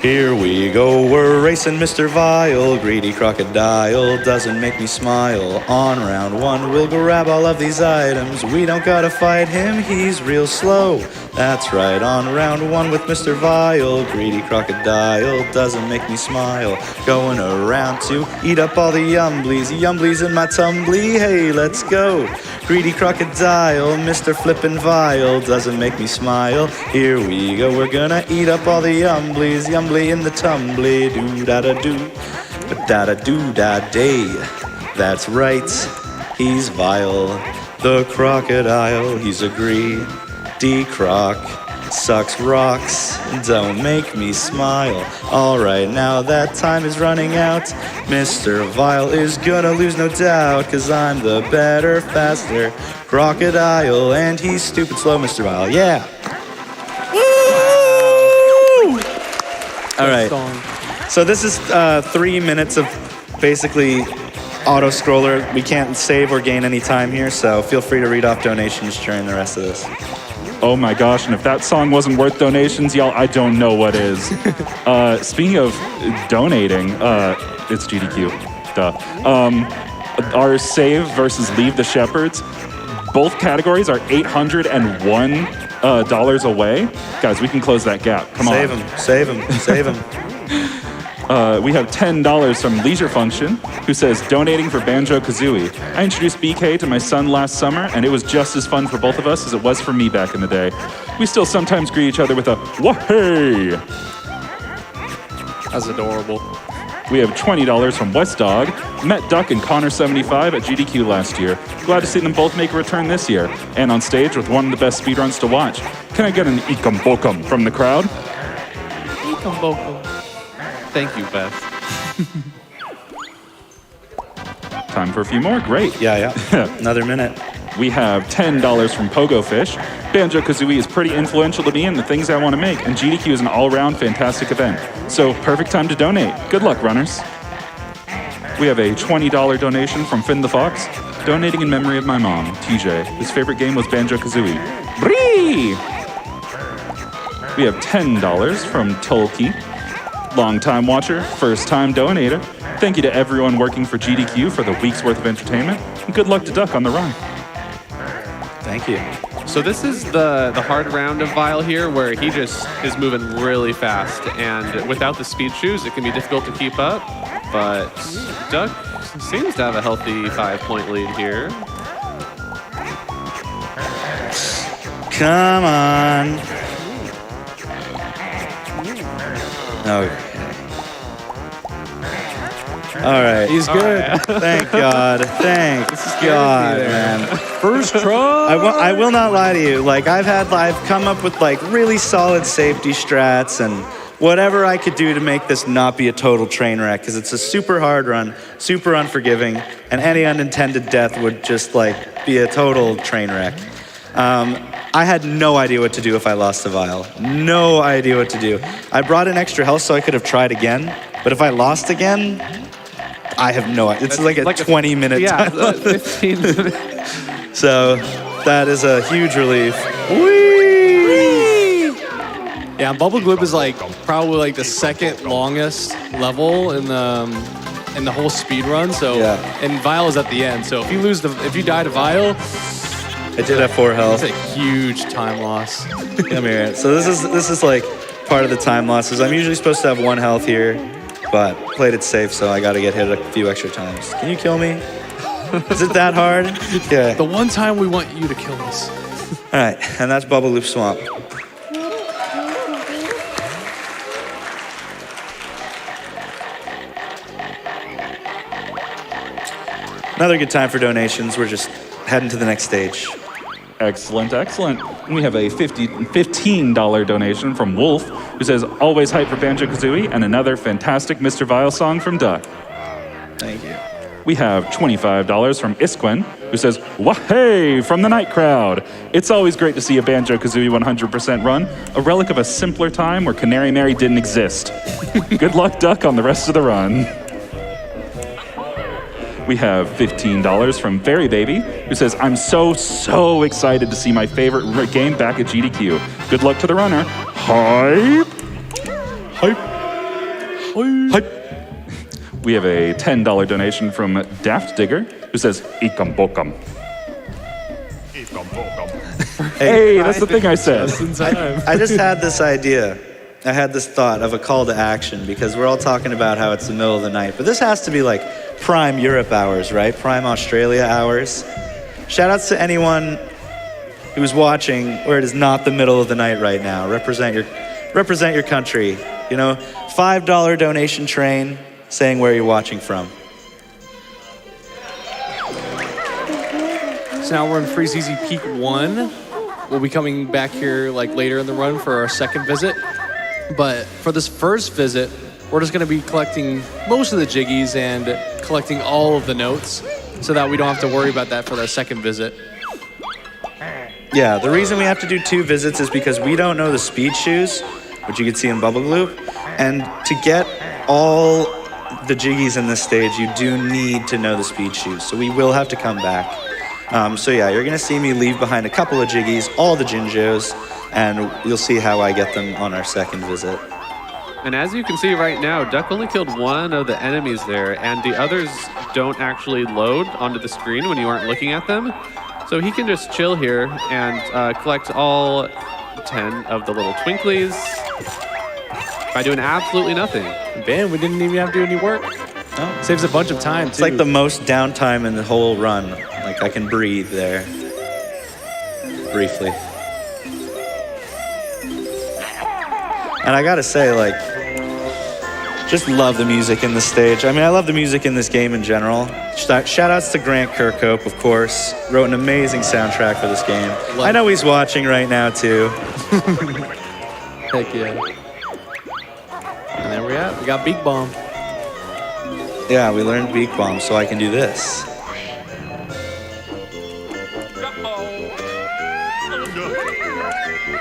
S2: Here we go, we're racing Mr. Vile. Greedy crocodile doesn't make me smile. On round one, we'll grab all of these items. We don't gotta fight him, he's real slow. That's right, on round one with Mr. Vile. Greedy crocodile doesn't make me smile. Going around to eat up all the yumblies in my tumbly. Hey, let's go. Greedy crocodile, Mr. Flippin' Vile doesn't make me smile. Here we go, we're gonna eat up all the yumblies in the tumbly. Do-da-da-do, da-da-do-da-day. That's right, he's Vile, the crocodile. He's a greedy croc, sucks rocks, don't make me smile. Alright, now that time is running out. Mr. Vile is gonna lose, no doubt, 'cause I'm the better, faster crocodile, and he's stupid slow, Mr. Vile. Yeah. Woo! Alright, so this is 3 minutes of basically auto-scroller. We can't save or gain any time here, so feel free to read off donations during the rest of this.
S1: Oh my gosh, and if that song wasn't worth donations, y'all, I don't know what is. Speaking of donating, it's GDQ, duh. Our save versus Leave the Shepherds, both categories are $801 away. Guys, we can close that gap, come on.
S2: Save him.
S1: We have $10 from Leisure Function, who says, donating for Banjo-Kazooie. I introduced BK to my son last summer, and it was just as fun for both of us as it was for me back in the day. We still sometimes greet each other with a, wah-hey!
S3: That's adorable.
S1: We have $20 from West Dog. Met Duck and Connor75 at GDQ last year. Glad to see them both make a return this year, and on stage with one of the best speedruns to watch. Can I get an Ikam Bokum from the crowd?
S3: Ikam Bokum. Thank you, Beth.
S1: Time for a few more. Great.
S2: Yeah. Another minute.
S1: We have $10 from Pogo Fish. Banjo-Kazooie is pretty influential to me in the things I want to make, and GDQ is an all-around fantastic event. So, perfect time to donate. Good luck, runners. We have a $20 donation from Finn the Fox, donating in memory of my mom, TJ. His favorite game was Banjo-Kazooie. Bree! We have $10 from Tolki. Long-time watcher, first-time donator. Thank you to everyone working for GDQ for the week's worth of entertainment, and good luck to Duck on the run.
S2: Thank you.
S3: So this is the hard round of Vile here, where he just is moving really fast, and without the speed shoes, it can be difficult to keep up, but Duck seems to have a healthy 5-point lead here.
S2: Come on. Okay. All right.
S4: He's good.
S2: Thank God. Thank God, man.
S4: First try.
S2: I will not lie to you. Like I've come up with like really solid safety strats and whatever I could do to make this not be a total train wreck, because it's a super hard run, super unforgiving, and any unintended death would just like be a total train wreck. I had no idea what to do if I lost to Vile. No idea what to do. I brought in extra health so I could have tried again, but if I lost again, I have no idea. It's like a 20-minute time.
S3: 15 minutes.
S2: So that is a huge relief. Whee!
S4: Yeah, Bubble Gloop is like probably like the second longest level in the whole speed run. So and Vile is at the end. So if you die to Vile,
S2: I did have 4 health.
S4: that's a huge time loss.
S2: Come here. So this is like part of the time losses. I'm usually supposed to have 1 health here, but played it safe, so I got to get hit a few extra times. Can you kill me? Is it that hard? Yeah.
S4: The one time we want you to kill us.
S2: All right, and that's Bubble Loop Swamp. Another good time for donations. We're just heading to the next stage.
S1: Excellent, excellent. And we have a $15 donation from Wolf, who says, always hype for Banjo-Kazooie, and another fantastic Mr. Vile song from Duck.
S2: Thank you.
S1: We have $25 from Isquen, who says, wah-hey, from the night crowd. It's always great to see a Banjo-Kazooie 100% run, a relic of a simpler time where Canary Mary didn't exist. Good luck, Duck, on the rest of the run. We have $15 from Fairy Baby, who says, I'm so excited to see my favorite game back at GDQ. Good luck to the runner. Hype! Hype! Hype! We have a $10 donation from Daft Digger, who says, Ikam Bokam. Hey, that's the thing I said.
S2: I just had this idea. I had this thought of a call to action because we're all talking about how it's the middle of the night. But this has to be like prime Europe hours, right? Prime Australia hours. Shout outs to anyone who's watching where it is not the middle of the night right now. Represent your country. You know, $5 donation train saying where you're watching from.
S4: So now we're in Freeze Easy Peak 1. We'll be coming back here like later in the run for our second visit. But for this first visit, we're just gonna be collecting most of the jiggies and collecting all of the notes so that we don't have to worry about that for the second visit.
S2: Yeah, the reason we have to do 2 visits is because we don't know the speed shoes, which you can see in Bubble Gloop. And to get all the jiggies in this stage, you do need to know the speed shoes. So we will have to come back. So yeah, you're gonna see me leave behind a couple of jiggies, all the Jinjos, and you'll see how I get them on our second visit.
S3: And as you can see right now, Duck only killed one of the enemies there, and the others don't actually load onto the screen when you aren't looking at them. So he can just chill here and collect all 10 of the little twinklies by doing absolutely nothing.
S4: Bam, we didn't even have to do any work.
S2: Oh.
S4: Saves a bunch of time, too.
S2: It's like the most downtime in the whole run. Like I can breathe there. Briefly. And I gotta say, like, just love the music in this stage. I mean, I love the music in this game in general. Shout outs to Grant Kirkhope, of course. Wrote an amazing soundtrack for this game. I know he's watching right now, too.
S4: Heck yeah. And there we are. We got Beak Bomb.
S2: Yeah, we learned Beak Bomb, so I can do this.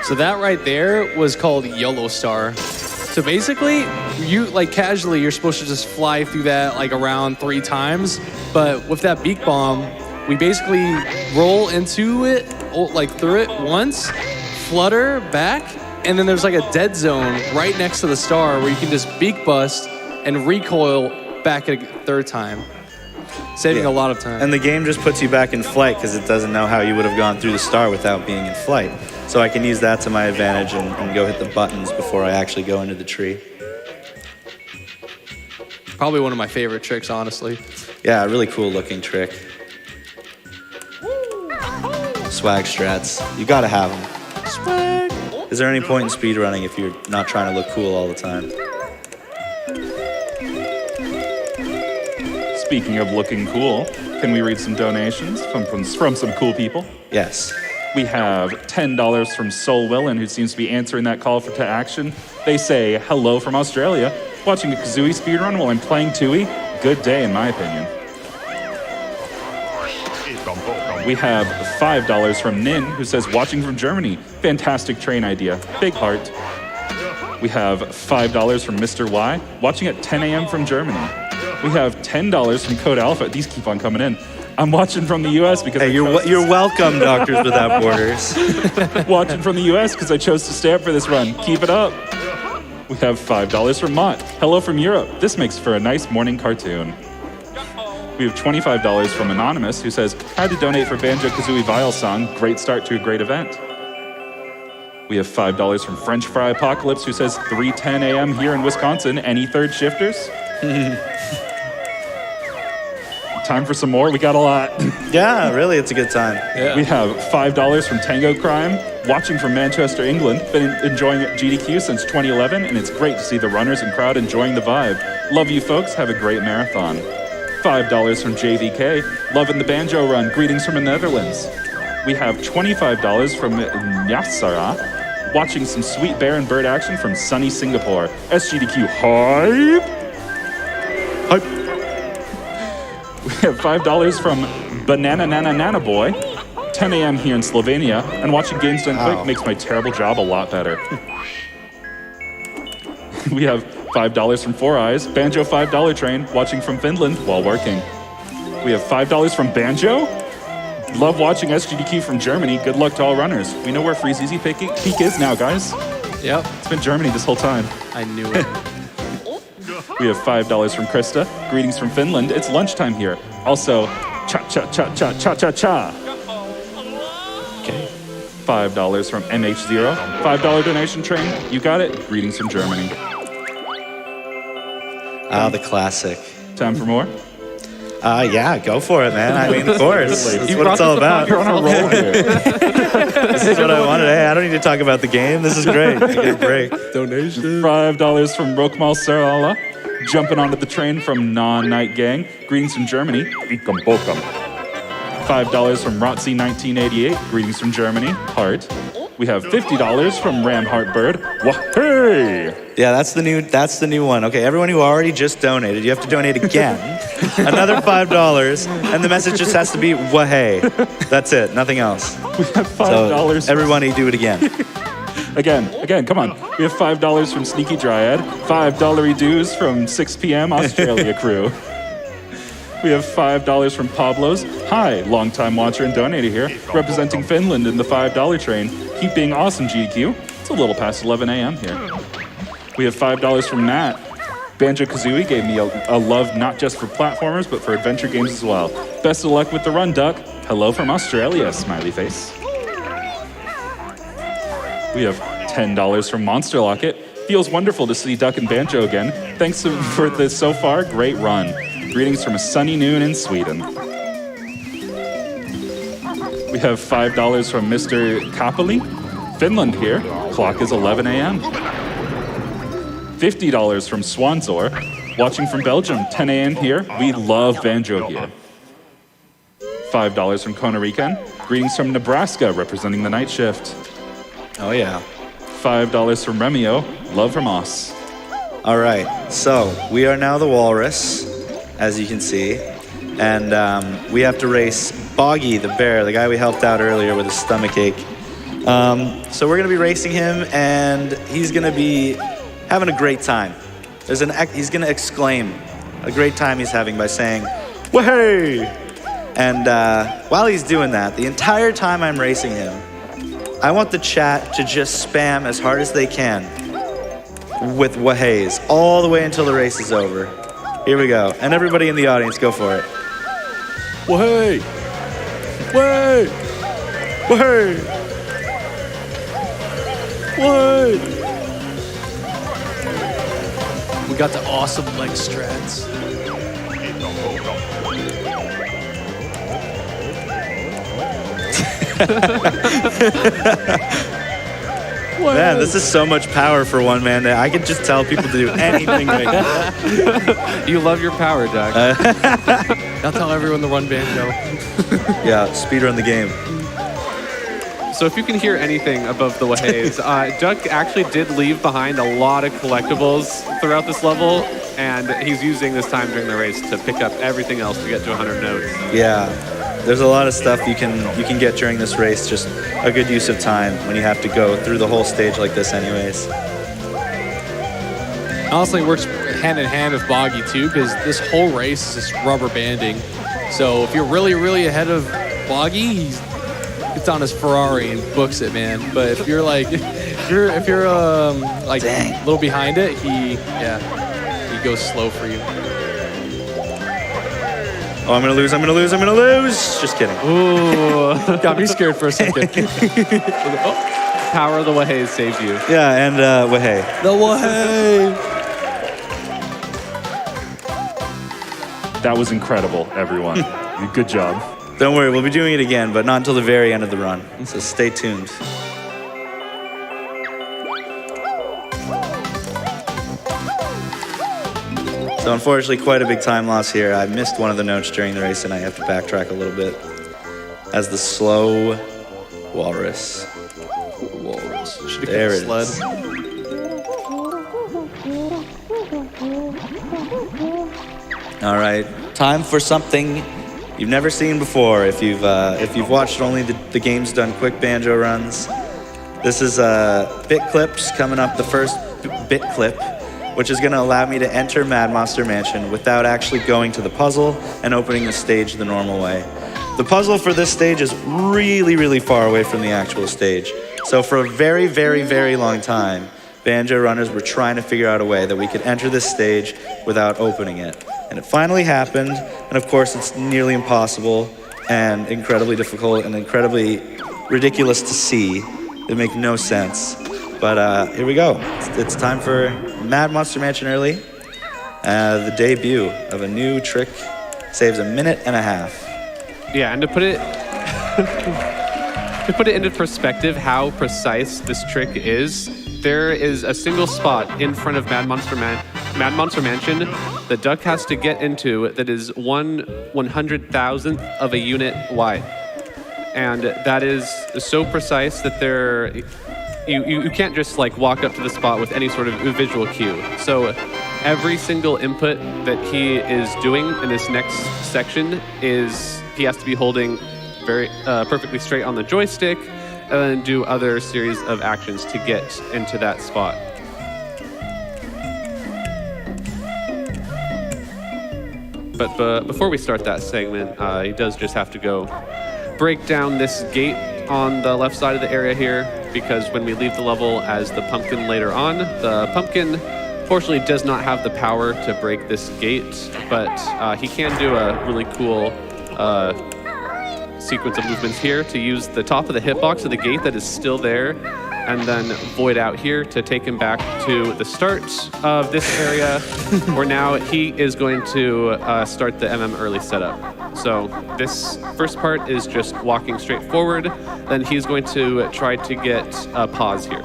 S4: So that right there was called Yellow Star. So basically, you like casually, you're supposed to just fly through that like around 3 times. But with that Beak Bomb, we basically roll into it, like through it once, flutter back, and then there's like a dead zone right next to the star where you can just beak bust and recoil back a 3rd time, saving a lot of time.
S2: And the game just puts you back in flight because it doesn't know how you would have gone through the star without being in flight. So I can use that to my advantage and go hit the buttons before I actually go into the tree.
S4: Probably one of my favorite tricks, honestly.
S2: Yeah, really cool looking trick. Swag strats. You gotta have them.
S4: Swag.
S2: Is there any point in speedrunning if you're not trying to look cool all the time?
S1: Speaking of looking cool, can we read some donations from some cool people?
S2: Yes.
S1: We have $10 from Soul Willen, who seems to be answering that call to action. They say, hello from Australia. Watching a Kazooie speedrun while I'm playing Tui. Good day, in my opinion. We have $5 from Nin, who says, watching from Germany. Fantastic train idea. Big heart. We have $5 from Mr. Y, watching at 10 a.m. from Germany. We have $10 from Code Alpha. These keep on coming in. I'm watching from the U.S. because
S2: Hey, you're welcome, Doctors Without Borders.
S1: watching from the U.S. because I chose to stay up for this run. Keep it up. We have $5 from Mott. Hello from Europe. This makes for a nice morning cartoon. We have $25 from Anonymous, who says, had to donate for Banjo-Kazooie Vile song. Great start to a great event. We have $5 from French Fry Apocalypse, who says, 3:10 a.m. here in Wisconsin. Any third shifters? Time for some more? We got a lot.
S2: Yeah, really, it's a good time.
S4: Yeah.
S1: We have $5 from Tango Crime, watching from Manchester, England. Been enjoying GDQ since 2011, and it's great to see the runners and crowd enjoying the vibe. Love you folks, have a great marathon. $5 from JVK, loving the banjo run, greetings from the Netherlands. We have $25 from Nyasara, watching some sweet bear and bird action from sunny Singapore. SGDQ hype! Hype! We have $5 from Banana Nana Nana Boy, 10 a.m. here in Slovenia, and watching games done quick makes my terrible job a lot better. We have $5 from Four Eyes, Banjo $5 train, watching from Finland while working. We have $5 from Banjo. Love watching SGDQ from Germany. Good luck to all runners. We know where Freeze Easy Peak is now, guys.
S4: Yep.
S1: It's been Germany this whole time.
S4: I knew it.
S1: We have $5 from Krista. Greetings from Finland. It's lunchtime here. Also, cha-cha-cha-cha-cha-cha-cha.
S4: Okay.
S1: $5 from MH0. $5 donation train. You got it. Greetings from Germany.
S2: Ah, the classic.
S1: Time for more?
S2: Yeah, go for it, man. I mean, of course. That's
S1: You
S2: what it's all about.
S1: You're on a roll here.
S2: This is what I wanted. Hey, I don't need to talk about the game. This is great. I get a break.
S4: Donation.
S1: $5 from Rokmal Sarala. Jumping onto the train from Non-Night Gang. Greetings from Germany. Ikam Bokam. $5 from Rotzi 1988. Greetings from Germany. Heart. We have $50 from Ram Heartbird. Wahey!
S2: Yeah, that's the new one. Okay, everyone who already just donated, you have to donate again. Another $5, and the message just has to be wahey. That's it, nothing else.
S1: We have $5.
S2: So everybody do it again.
S1: Again, come on. We have $5 from Sneaky Dryad. $5 dues from 6 p.m. Australia crew. We have $5 from Pablo's. Hi, longtime watcher and donator here, representing Finland in the $5 train. Keep being awesome, GQ. It's a little past 11 a.m. here. We have $5 from Matt. Banjo-Kazooie gave me a love not just for platformers, but for adventure games as well. Best of luck with the run, Duck. Hello from Australia, smiley face. We have $10 from Monster Locket. Feels wonderful to see Duck and Banjo again. Thanks for the so far great run. Greetings from a sunny noon in Sweden. We have $5 from Mr. Kapali. Finland here. Clock is 11 a.m. $50 from Swanzor. Watching from Belgium. 10 a.m. here. We love Banjo here. $5 from Kona Rican. Greetings from Nebraska, representing the night shift.
S2: Oh, yeah.
S1: $5 from Remio. Love from us.
S2: All right, so we are now the Walrus, as you can see. And we have to race Boggy, the bear, the guy we helped out earlier with his stomach ache. So we're going to be racing him, and he's going to be having a great time. He's going to exclaim a great time he's having by saying, "Wahey!" And while he's doing that, the entire time I'm racing him, I want the chat to just spam as hard as they can with waheys all the way until the race is over. Here we go. And everybody in the audience, go for it.
S4: Wahey! Wahey!
S2: Wahey!
S4: Wahey! We got the awesome leg strats.
S2: Man, this is so much power for one man. I could just tell people to do anything right now.
S3: You love your power, Doug.
S4: Now tell everyone to run Banjo.
S2: Yeah, speedrun the game.
S3: So if you can hear anything above the waheys, Doug actually did leave behind a lot of collectibles throughout this level, and he's using this time during the race to pick up everything else to get to 100 notes.
S2: Yeah, there's a lot of stuff you can get during this race. Just a good use of time when you have to go through the whole stage like this anyways.
S4: Honestly, it works hand in hand with Boggy too, because this whole race is just rubber banding. So if you're really, really ahead of Boggy, he gets on his Ferrari and books it, man. But if you're like, if you're like a little behind it, he goes slow for you.
S2: Oh, I'm gonna lose, I'm gonna lose, I'm gonna lose! Just kidding.
S4: Ooh, got me scared for a second.
S3: Power of the waheys saved you.
S2: Yeah, and wahey.
S4: The Wahey!
S1: That was incredible, everyone. Good job.
S2: Don't worry, we'll be doing it again, but not until the very end of the run. So stay tuned. So unfortunately, quite a big time loss here. I missed one of the notes during the race, and I have to backtrack a little bit as the slow Walrus.
S4: Walrus. Should
S2: There
S4: have
S2: it
S4: kept
S2: is.
S4: sled.
S2: All right, time for something you've never seen before. If you've watched only the games done quick banjo runs, this is bit clips coming up. The first bit clip, which is going to allow me to enter Mad Monster Mansion without actually going to the puzzle and opening the stage the normal way. The puzzle for this stage is really, really far away from the actual stage. So for a very, very, very long time, banjo runners were trying to figure out a way that we could enter this stage without opening it. And it finally happened, and of course it's nearly impossible and incredibly difficult and incredibly ridiculous to see. It makes no sense. But here we go. It's time for Mad Monster Mansion Early. The debut of a new trick saves a minute and a half.
S3: Yeah, and to put it to put it into perspective, how precise this trick is, there is a single spot in front of Mad Monster Mansion that Duck has to get into that is 1/100,000th of a unit wide, and that is so precise that you can't just like walk up to the spot with any sort of visual cue. So every single input that he is doing in this next section is he has to be holding very perfectly straight on the joystick and then do other series of actions to get into that spot. But before we start that segment, he does just have to go break down this gate on the left side of the area here, because when we leave the level as the pumpkin later on, the pumpkin fortunately does not have the power to break this gate, but he can do a really cool sequence of movements here to use the top of the hitbox of the gate that is still there, and then void out here to take him back to the start of this area, where now he is going to start the early setup. So this first part is just walking straight forward, then he's going to try to get a pause here.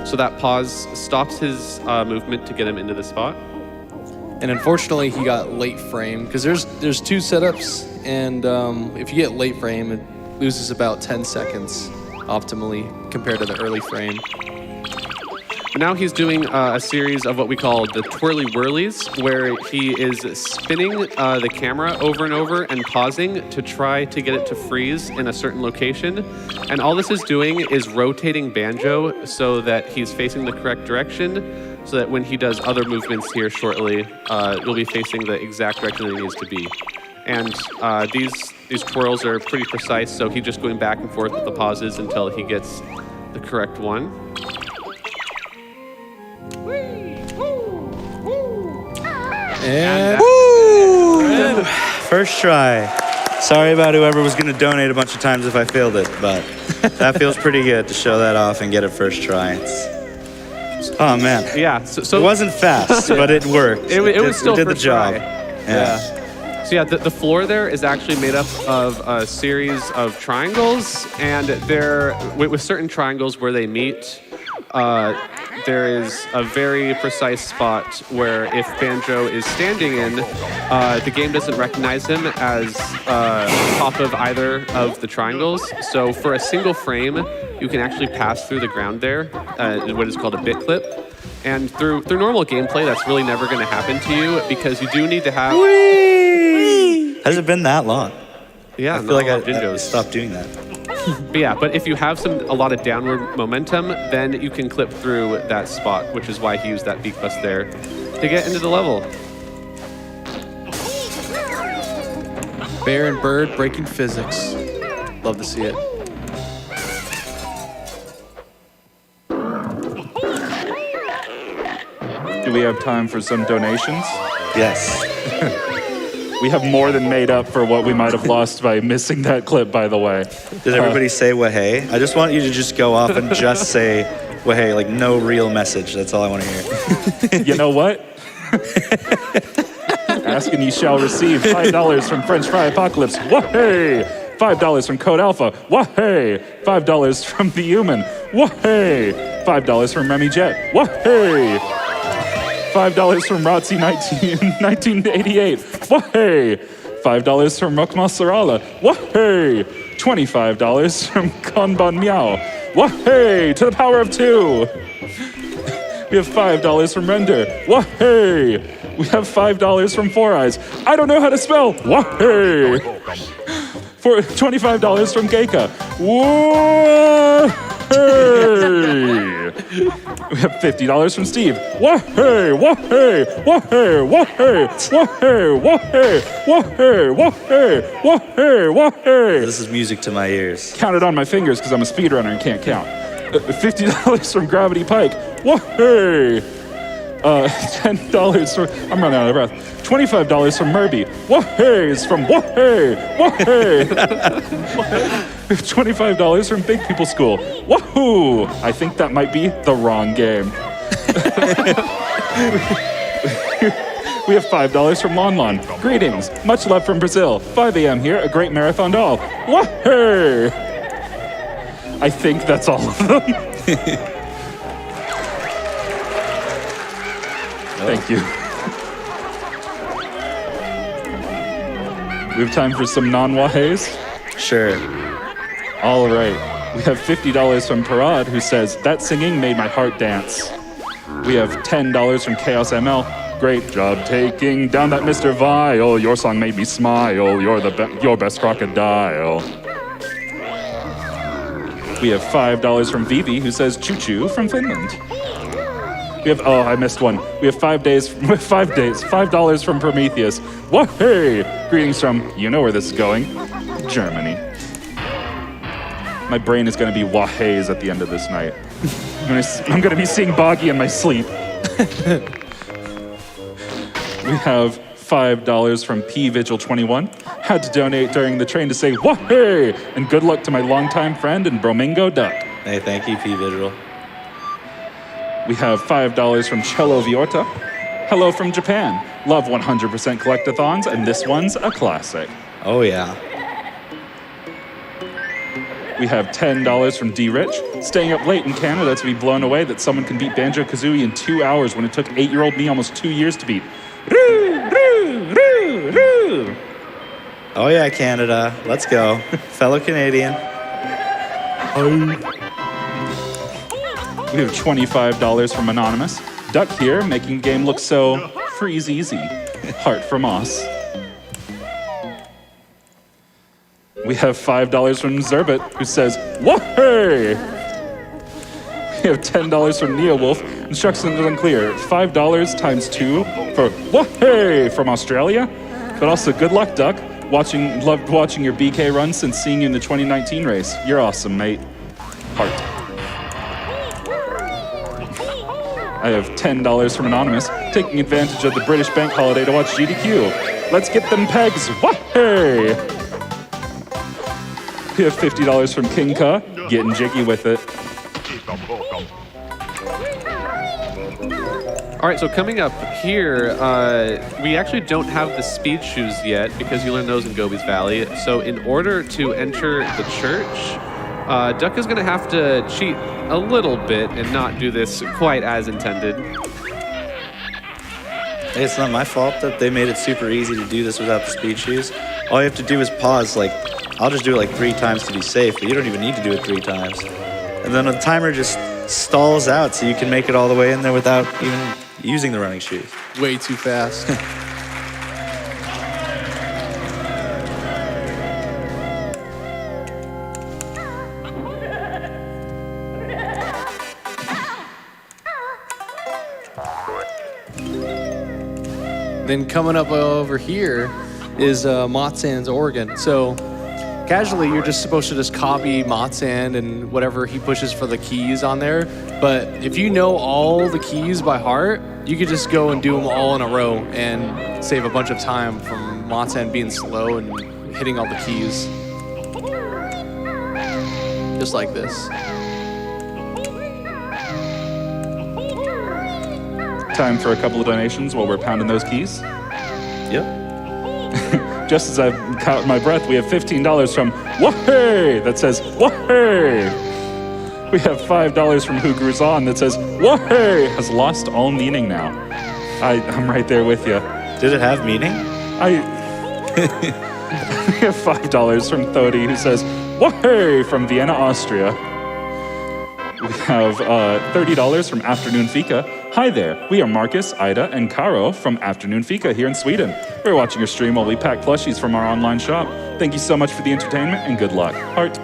S3: So that pause stops his movement to get him into the spot.
S4: And unfortunately, he got late frame because there's two setups, and if you get late frame, it loses about 10 seconds optimally compared to the early frame.
S3: But now he's doing a series of what we call the twirly whirlies, where he is spinning the camera over and over and pausing to try to get it to freeze in a certain location. And all this is doing is rotating Banjo so that he's facing the correct direction, so that when he does other movements here shortly, you'll be facing the exact direction that he needs to be. And these twirls are pretty precise, so he's just going back and forth with the pauses until he gets the correct one.
S4: And
S2: Woo! First try. Sorry about whoever was going to donate a bunch of times if I failed it, but that feels pretty good to show that off and get it first try. Oh man.
S3: Yeah, so
S2: It wasn't fast, but it worked.
S3: It was still
S2: did the
S3: first
S2: job.
S3: try.
S2: Yeah.
S3: So yeah, the floor there is actually made up of a series of triangles, and there, with certain triangles where they meet, there is a very precise spot where if Banjo is standing in, the game doesn't recognize him as top of either of the triangles. So for a single frame, you can actually pass through the ground there, what is called a bit clip. And through normal gameplay, that's really never going to happen to you, because you do need to have...
S2: Has it been that long?
S3: Yeah,
S2: I feel like I
S3: Jinjos.
S2: stopped doing that.
S3: But yeah, but if you have a lot of downward momentum, then you can clip through that spot, which is why he used that beak bus there to get into the level.
S4: Bear and bird breaking physics. Love to see it.
S1: Do we have time for some donations?
S2: Yes.
S1: We have more than made up for what we might have lost by missing that clip, by the way.
S2: Did everybody say wahey? I just want you to just go off and just say wahey, like no real message. That's all I want to hear.
S1: You know what? Ask and ye shall receive. $5 from French Fry Apocalypse. Wahey! $5 from Code Alpha. Wahey! $5 from The Human. Wahey! $5 from Remy Jet. Wahey! $5 from Rotzi 1988. Wahey! $5 from Rokmal Sarala. Wahey! $25 from Kanban Miao. Wahey! To the power of 2. We have $5 from Render. Wahey! We have $5 from Four Eyes. I don't know how to spell. Wahey! For $25 from Geika. Wahey! We have $50 from Steve. Wahey! Wahey! Wahey! Wahey! Wahey! Wahey! Wahey! Wahey! Wahey! Wahey!
S2: This is music to my ears.
S1: Count it on my fingers because I'm a speedrunner and can't count. $50 from Gravity Pike. Wahey! $10 from... I'm running out of breath. $25 from Murby. Wahey's from Wahey! Wahey! $25 from Big People School. Wahoo! I think that might be the wrong game. We have $5 from Lon Lon. Greetings. Much love from Brazil. 5 a.m. here, a great marathon doll. Wahey! I think that's all of them. Thank you. We have time for some non-wahays?
S2: Sure.
S1: All right. We have $50 from Parad, who says, that singing made my heart dance. We have $10 from Chaos ML. Great job taking down that Mr. Vile. Your song made me smile. You're your best crocodile. We have $5 from Vivi, who says, choo choo from Finland. We have, oh, I missed one. We have $5 from Prometheus. Wahey! Greetings from, you know where this is going, Germany. My brain is going to be wahays at the end of this night. I'm going to be seeing Boggy in my sleep. We have $5 from P Vigil 21. Had to donate during the train to say wahey! And good luck to my longtime friend and Bromingo Duck.
S2: Hey, thank you, P Visual.
S1: We have $5 from Cello Viorta. Hello from Japan. Love 100% collectathons, and this one's a classic.
S2: Oh, yeah.
S1: We have $10 from D Rich. Staying up late in Canada to be blown away that someone can beat Banjo-Kazooie in 2 hours when it took 8-year-old me almost 2 years to beat. Roo, roo, roo, roo.
S2: Oh, yeah, Canada. Let's go. Fellow Canadian.
S1: We have $25 from Anonymous. Duck here, making the game look so freeze easy. Heart from Moss. We have $5 from Zerbit, who says, wahey! We have $10 from Neowolf. Instructions are unclear. $5 times 2 for wahey from Australia. But also, good luck, Duck. Loved watching your BK run since seeing you in the 2019 race. You're awesome, mate. Heart. I have $10 from Anonymous, taking advantage of the British bank holiday to watch GDQ. Let's get them pegs. Wahey! We have $50 from King Ka, getting jiggy with it.
S3: All right, so coming up here, we actually don't have the speed shoes yet because you learn those in Gobi's Valley. So in order to enter the church, Duck is going to have to cheat a little bit and not do this quite as intended.
S2: Hey, it's not my fault that they made it super easy to do this without the speed shoes. All you have to do is pause, I'll just do it 3 times to be safe, but you don't even need to do it 3 times. And then the timer just stalls out so you can make it all the way in there without even using the running shoes.
S4: Way too fast. Then coming up over here is Matsan's organ. So casually, you're just supposed to just copy Matsan and whatever he pushes for the keys on there. But if you know all the keys by heart, you could just go and do them all in a row and save a bunch of time from Matsan being slow and hitting all the keys. Just like this.
S1: Time for a couple of donations while we're pounding those keys.
S2: Yep.
S1: Just as I've caught my breath, we have $15 from Wahey that says Wahey. We have $5 from Who Grews On that says Wahey has lost all meaning now. I'm right there with you.
S2: Did it have meaning?
S1: We have $5 from Thodi, who says, "Wahey!" from Vienna, Austria. We have $30 from Afternoon Fika. "Hi there, we are Marcus, Ida, and Caro from Afternoon Fika here in Sweden. We're watching your stream while we pack plushies from our online shop. Thank you so much for the entertainment and good luck. Heart."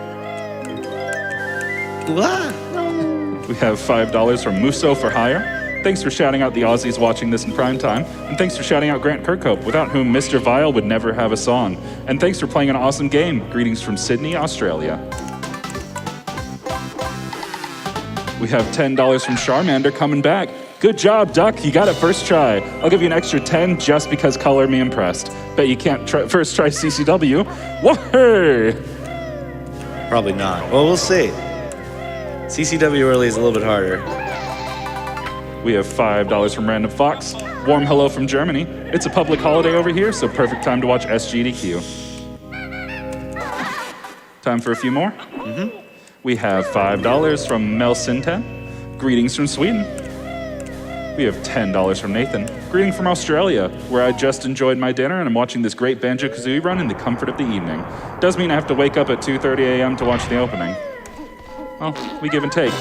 S1: We have $5 from Muso for Hire. "Thanks for shouting out the Aussies watching this in prime time, and thanks for shouting out Grant Kirkhope, without whom Mr. Vile would never have a song. And thanks for playing an awesome game. Greetings from Sydney, Australia." We have $10 from Charmander coming back. "Good job, Duck. You got it first try. I'll give you an extra 10 just because Color me impressed. Bet you can't first try CCW. Wahey!"
S2: Probably not. Well, we'll see. CCW early is a little bit harder.
S1: We have $5 from Random Fox. "Warm hello from Germany. It's a public holiday over here, so perfect time to watch SGDQ." Time for a few more? We have $5 from Mel Sinten. "Greetings from Sweden." We have $10 from Nathan. "Greeting from Australia, where I just enjoyed my dinner and I'm watching this great Banjo-Kazooie run in the comfort of the evening. Does mean I have to wake up at 2:30 a.m. to watch the opening." Well, we give and take.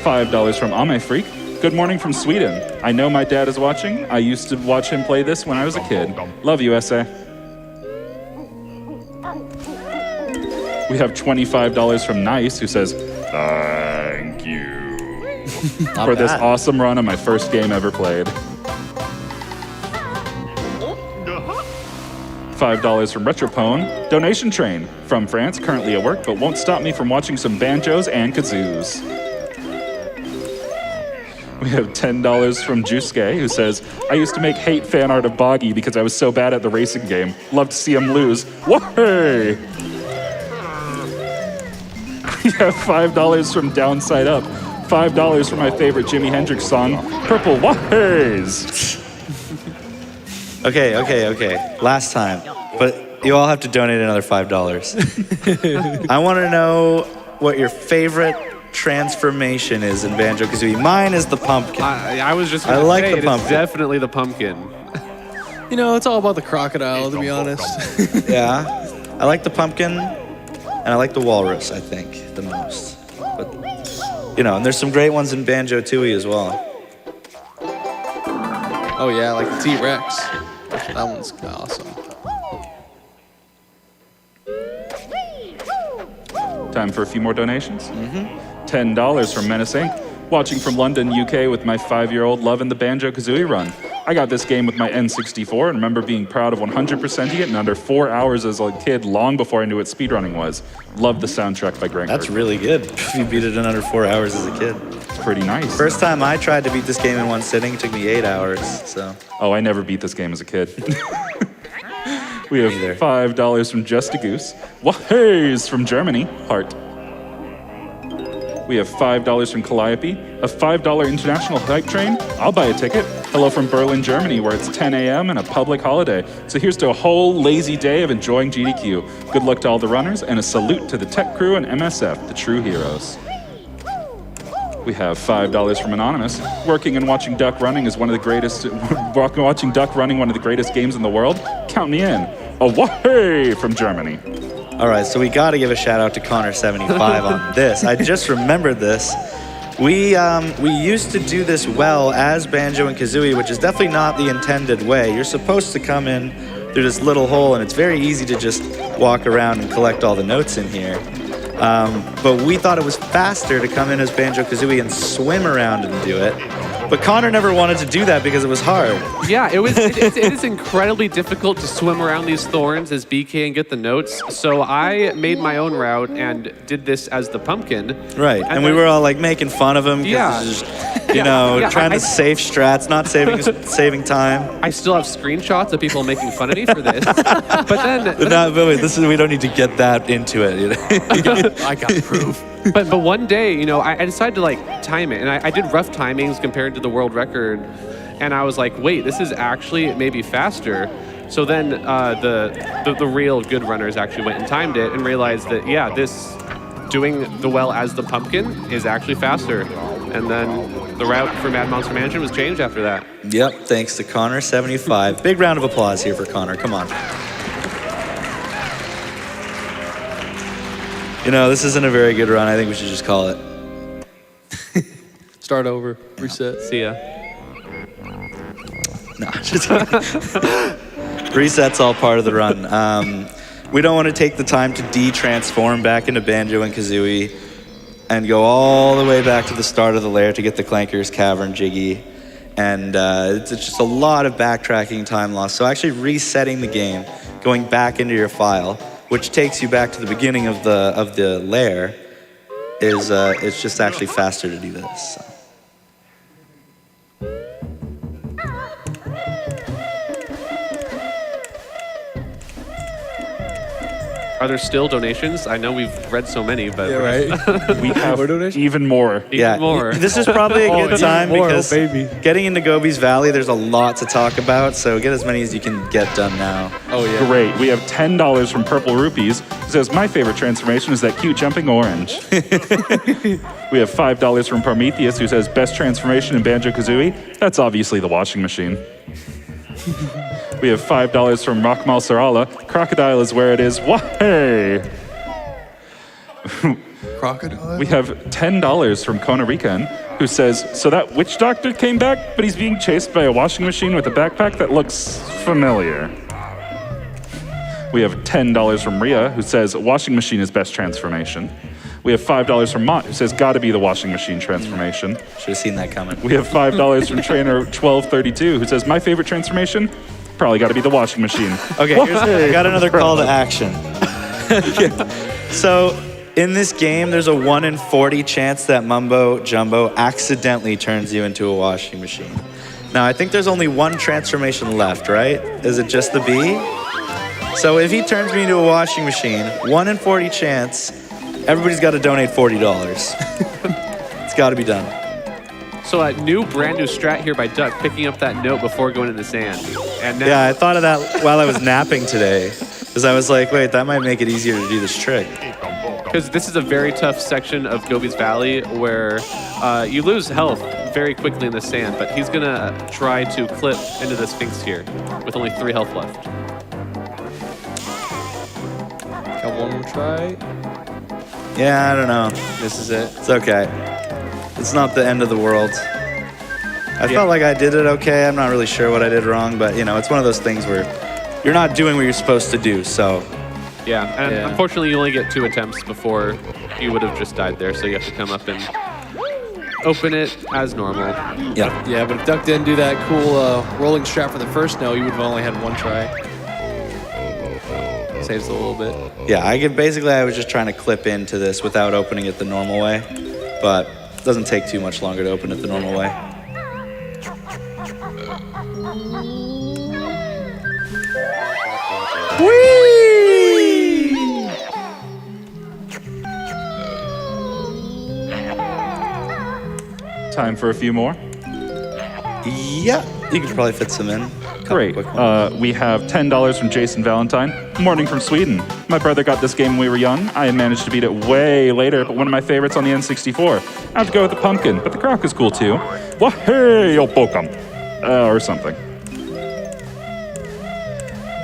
S1: $5 from Ame Freak. "Good morning from Sweden. I know my dad is watching. I used to watch him play this when I was a kid. Love you, SA." We have $25 from Nice, who says, "Thank you for this awesome run on my first game ever played." $5 from Retropone. "Donation train from France, currently at work, but won't stop me from watching some banjos and kazoos." We have $10 from Jusuke, who says, "I used to make hate fan art of Boggy because I was so bad at the racing game. Love to see him lose. Wahey!" We have $5 from Downside Up. $5 for my favorite Jimi Hendrix song, Purple Wahays.
S2: Okay. Last time. But you all have to donate another $5. I want to know what your favorite transformation is in Banjo-Kazooie. Mine is the pumpkin.
S3: I was just going to
S2: like
S3: say,
S2: the
S3: it is
S2: pumpkin.
S3: definitely the pumpkin.
S4: You know, it's all about the crocodile, to be honest.
S2: Yeah. I like the pumpkin, and I like the walrus, I think, the most. But, you know, and there's some great ones in Banjo-Tooie as well.
S4: Oh yeah, like the T-Rex. That one's awesome.
S1: Time for a few more donations. $10 from Menace Inc. "Watching from London, UK with my 5-year-old loving the Banjo-Kazooie run. I got this game with my N64 and remember being proud of 100%ing it in under 4 hours as a kid, long before I knew what speedrunning was. Love the soundtrack by Grant
S2: That's
S1: Kirkhope."
S2: really good. You beat it in under 4 hours as a kid.
S1: It's pretty nice.
S2: First time I tried to beat this game in one sitting, it took me 8 hours, so.
S1: Oh, I never beat this game as a kid. We have
S2: Neither.
S1: $5 from Just a Goose. Wahays from Germany, Heart. We have $5 from Calliope. A $5 international hype train? I'll buy a ticket. Hello from Berlin, Germany, where it's 10 a.m. and a public holiday. So here's to a whole lazy day of enjoying GDQ. Good luck to all the runners, and a salute to the tech crew and MSF, the true heroes. We have $5 from Anonymous. Working and watching Duck Running is one of the greatest. Watching Duck Running, one of the greatest games in the world. Count me in. A wahey from Germany.
S2: All right, so we got to give a shout out to Connor75 on this. I just remembered this. We used to do this well as Banjo and Kazooie, which is definitely not the intended way. You're supposed to come in through this little hole, and it's very easy to just walk around and collect all the notes in here. But we thought it was faster to come in as Banjo-Kazooie and swim around and do it. But Connor never wanted to do that because it was hard.
S3: Yeah, it is incredibly difficult to swim around these thorns as BK and get the notes. So I made my own route and did this as the pumpkin.
S2: Right, and we were all like making fun of him because, trying to save strats, not saving time.
S3: I still have screenshots of people making fun of me for this. But then...
S2: we don't need to get that into it. You know?
S3: I got proof. But one day, I decided to time it, and I did rough timings compared to the world record, and I was like, wait, this is actually maybe faster. So then the real good runners actually went and timed it and realized that this doing the well as the pumpkin is actually faster. And then the route for Mad Monster Mansion was changed after that.
S2: Yep, thanks to Connor75. Big round of applause here for Connor. Come on. You know, this isn't a very good run. I think we should just call it.
S4: Start over, reset.
S3: See ya.
S2: No, just reset's all part of the run. We don't want to take the time to de-transform back into Banjo and Kazooie and go all the way back to the start of the lair to get the Clanker's Cavern Jiggy. And it's just a lot of backtracking time loss. So actually resetting the game, going back into your file, which takes you back to the beginning of the lair, is it's just actually faster to do this. So.
S3: Are there still donations? I know we've read so many, but
S4: Yeah, right.
S1: We have even more.
S3: even more.
S2: This is probably a good
S4: even
S2: time
S4: more,
S2: because
S4: baby.
S2: getting into Gobi's Valley, there's a lot to talk about. So get as many as you can get done now.
S4: Oh, yeah.
S1: Great. We have $10 from Purple Rupees, who says, my favorite transformation is that cute jumping orange. We have $5 from Prometheus, who says, best transformation in Banjo-Kazooie? That's obviously the washing machine. We have $5 from Rockmal Sarala. Crocodile is where it is. Why?
S4: Crocodile?
S1: We have $10 from Kona Rican, who says, so that witch doctor came back, but he's being chased by a washing machine with a backpack that looks familiar. We have $10 from Ria, who says, washing machine is best transformation. We have $5 from Mott, who says, gotta be the washing machine transformation.
S2: Should have seen that coming.
S1: We have $5 from Trainer 1232, who says, my favorite transformation? Probably gotta be the washing machine.
S2: Okay, I got another call to action. So in this game, there's a 1 in 40 chance that Mumbo Jumbo accidentally turns you into a washing machine. Now, I think there's only one transformation left, right? Is it just the bee? So if he turns me into a washing machine, 1 in 40 chance, everybody's got to donate $40. It's got to be done.
S3: So a brand new strat here by Duck, picking up that note before going in the sand. And now,
S2: Yeah, I thought of that while I was napping today, because I was like, wait, that might make it easier to do this trick.
S3: because this is a very tough section of Gobi's Valley where you lose health very quickly in the sand, but he's gonna try to clip into the Sphinx here with only 3 health left.
S4: Got one more try.
S2: Yeah, I don't know.
S4: This is it.
S2: It's okay. It's not the end of the world. I felt like I did it okay. I'm not really sure what I did wrong, but you know, it's one of those things where you're not doing what you're supposed to do, so.
S3: Yeah, and
S4: Yeah.
S3: unfortunately you only get 2 attempts before you would have just died there, so you have to come up and open it as normal.
S2: Yeah.
S4: Yeah, but if Duck didn't do that cool rolling strap for the first no, you would have only had 1 try. Saves a little bit.
S2: Yeah, I was just trying to clip into this without opening it the normal way, but it doesn't take too much longer to open it the normal way.
S1: Time for a few more.
S2: Yeah, you could probably fit some in.
S1: Great.
S2: Quick ones.
S1: We have $10 from Jason Valentine. Morning from Sweden. My brother got this game when we were young. I managed to beat it way later, but one of my favorites on the N64. I have to go with the pumpkin, but the croc is cool too. Wahey, yo pokum. Or something.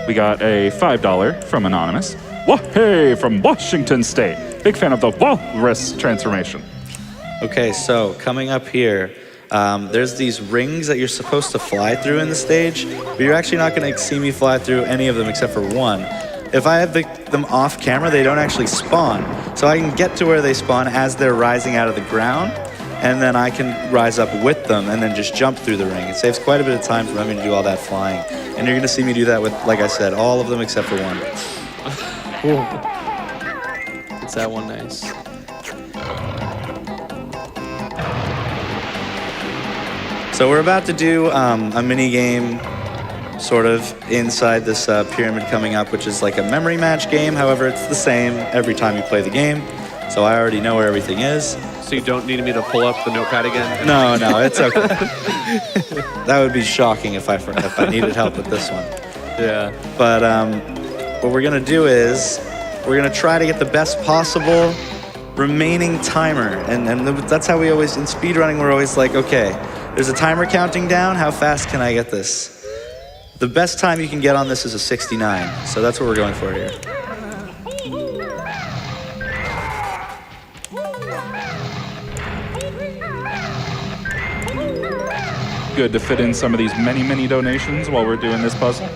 S1: We got a $5 from Anonymous. Wahey, from Washington State. Big fan of the walrus transformation.
S2: Okay, so coming up here, there's these rings that you're supposed to fly through in the stage, but you're actually not going to see me fly through any of them except for one. If I have them off camera, they don't actually spawn. So I can get to where they spawn as they're rising out of the ground, and then I can rise up with them and then just jump through the ring. It saves quite a bit of time from having to do all that flying. And you're going to see me do that with, like I said, all of them except for one.
S4: It's that one nice.
S2: So we're about to do a mini game sort of inside this pyramid coming up, which is like a memory match game. However, it's the same every time you play the game. So I already know where everything is.
S3: So you don't need me to pull up the notepad again?
S2: No, it's okay. That would be shocking if I needed help with this one.
S4: Yeah.
S2: But what we're gonna do is we're gonna try to get the best possible remaining timer. And that's how we always, in speedrunning, we're always like, okay, there's a timer counting down. How fast can I get this? The best time you can get on this is a 69. So that's what we're going for here.
S1: Good to fit in some of these many donations while we're doing this puzzle.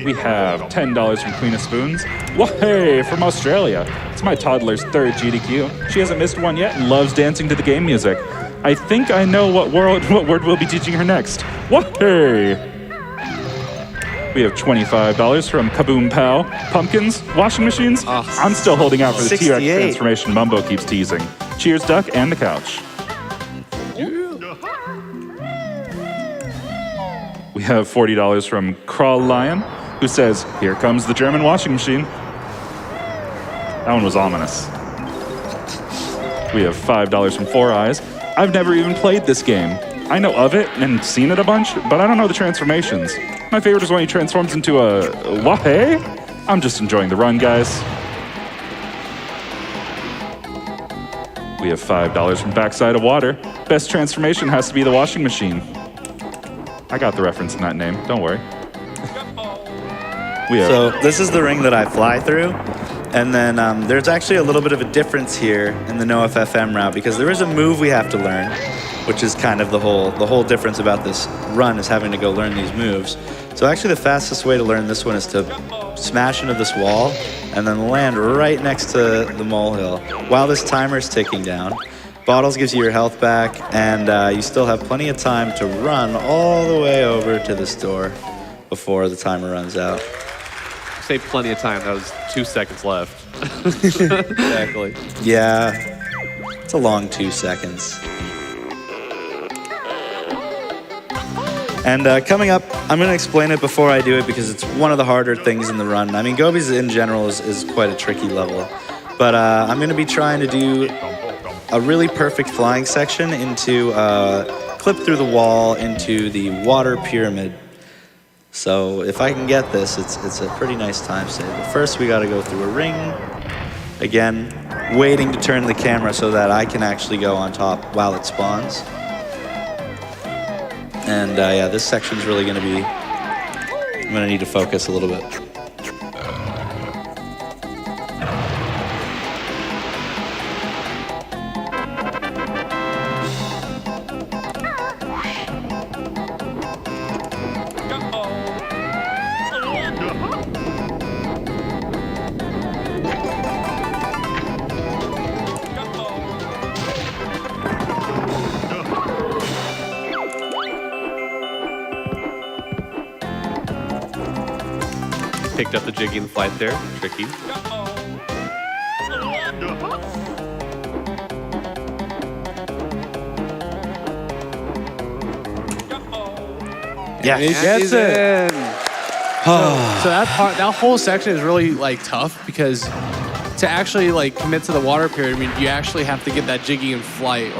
S1: We have $10 from Queen of Spoons. Whoa, from Australia. It's my toddler's third GDQ. She hasn't missed one yet and loves dancing to the game music. I think I know what word we'll be teaching her next. Whoa. We have $25 from Kaboom Pow. Pumpkins, washing machines. I'm still holding out for the T-Rex
S2: 68.
S1: transformation Mumbo keeps teasing. Cheers, Duck, and the couch. We have $40 from Crawl Lion, who says, "Here comes the German washing machine." That one was ominous. We have $5 from Four Eyes. I've never even played this game. I know of it and seen it a bunch, but I don't know the transformations. My favorite is when he transforms into a wahe. I'm just enjoying the run, guys. We have $5 from Backside of Water. Best transformation has to be the washing machine. I got the reference in that name, don't worry.
S2: So this is the ring that I fly through. And then there's actually a little bit of a difference here in the NoFFM route because there is a move we have to learn, which is kind of the whole difference about this run is having to go learn these moves. So actually the fastest way to learn this one is to smash into this wall and then land right next to the molehill while this timer is ticking down. Bottles gives you your health back, and you still have plenty of time to run all the way over to this door before the timer runs out.
S3: Say plenty of time. That was 2 seconds left.
S4: Exactly.
S2: Yeah, it's a long 2 seconds. And coming up, I'm going to explain it before I do it because it's one of the harder things in the run. I mean, Gobi's in general is quite a tricky level. But I'm going to be trying to do a really perfect flying section into clip through the wall into the water pyramid. So if I can get this, it's a pretty nice time save. But first we got to go through a ring. Again, waiting to turn the camera so that I can actually go on top while it spawns. And yeah, this section's really going to be, I'm going to need to focus a little bit.
S3: Picked up the jiggy in flight there. Tricky.
S2: Yeah,
S4: It gets it. So that whole section is really like tough because to actually like commit to the water pyramid, I mean, you actually have to get that jiggy in flight,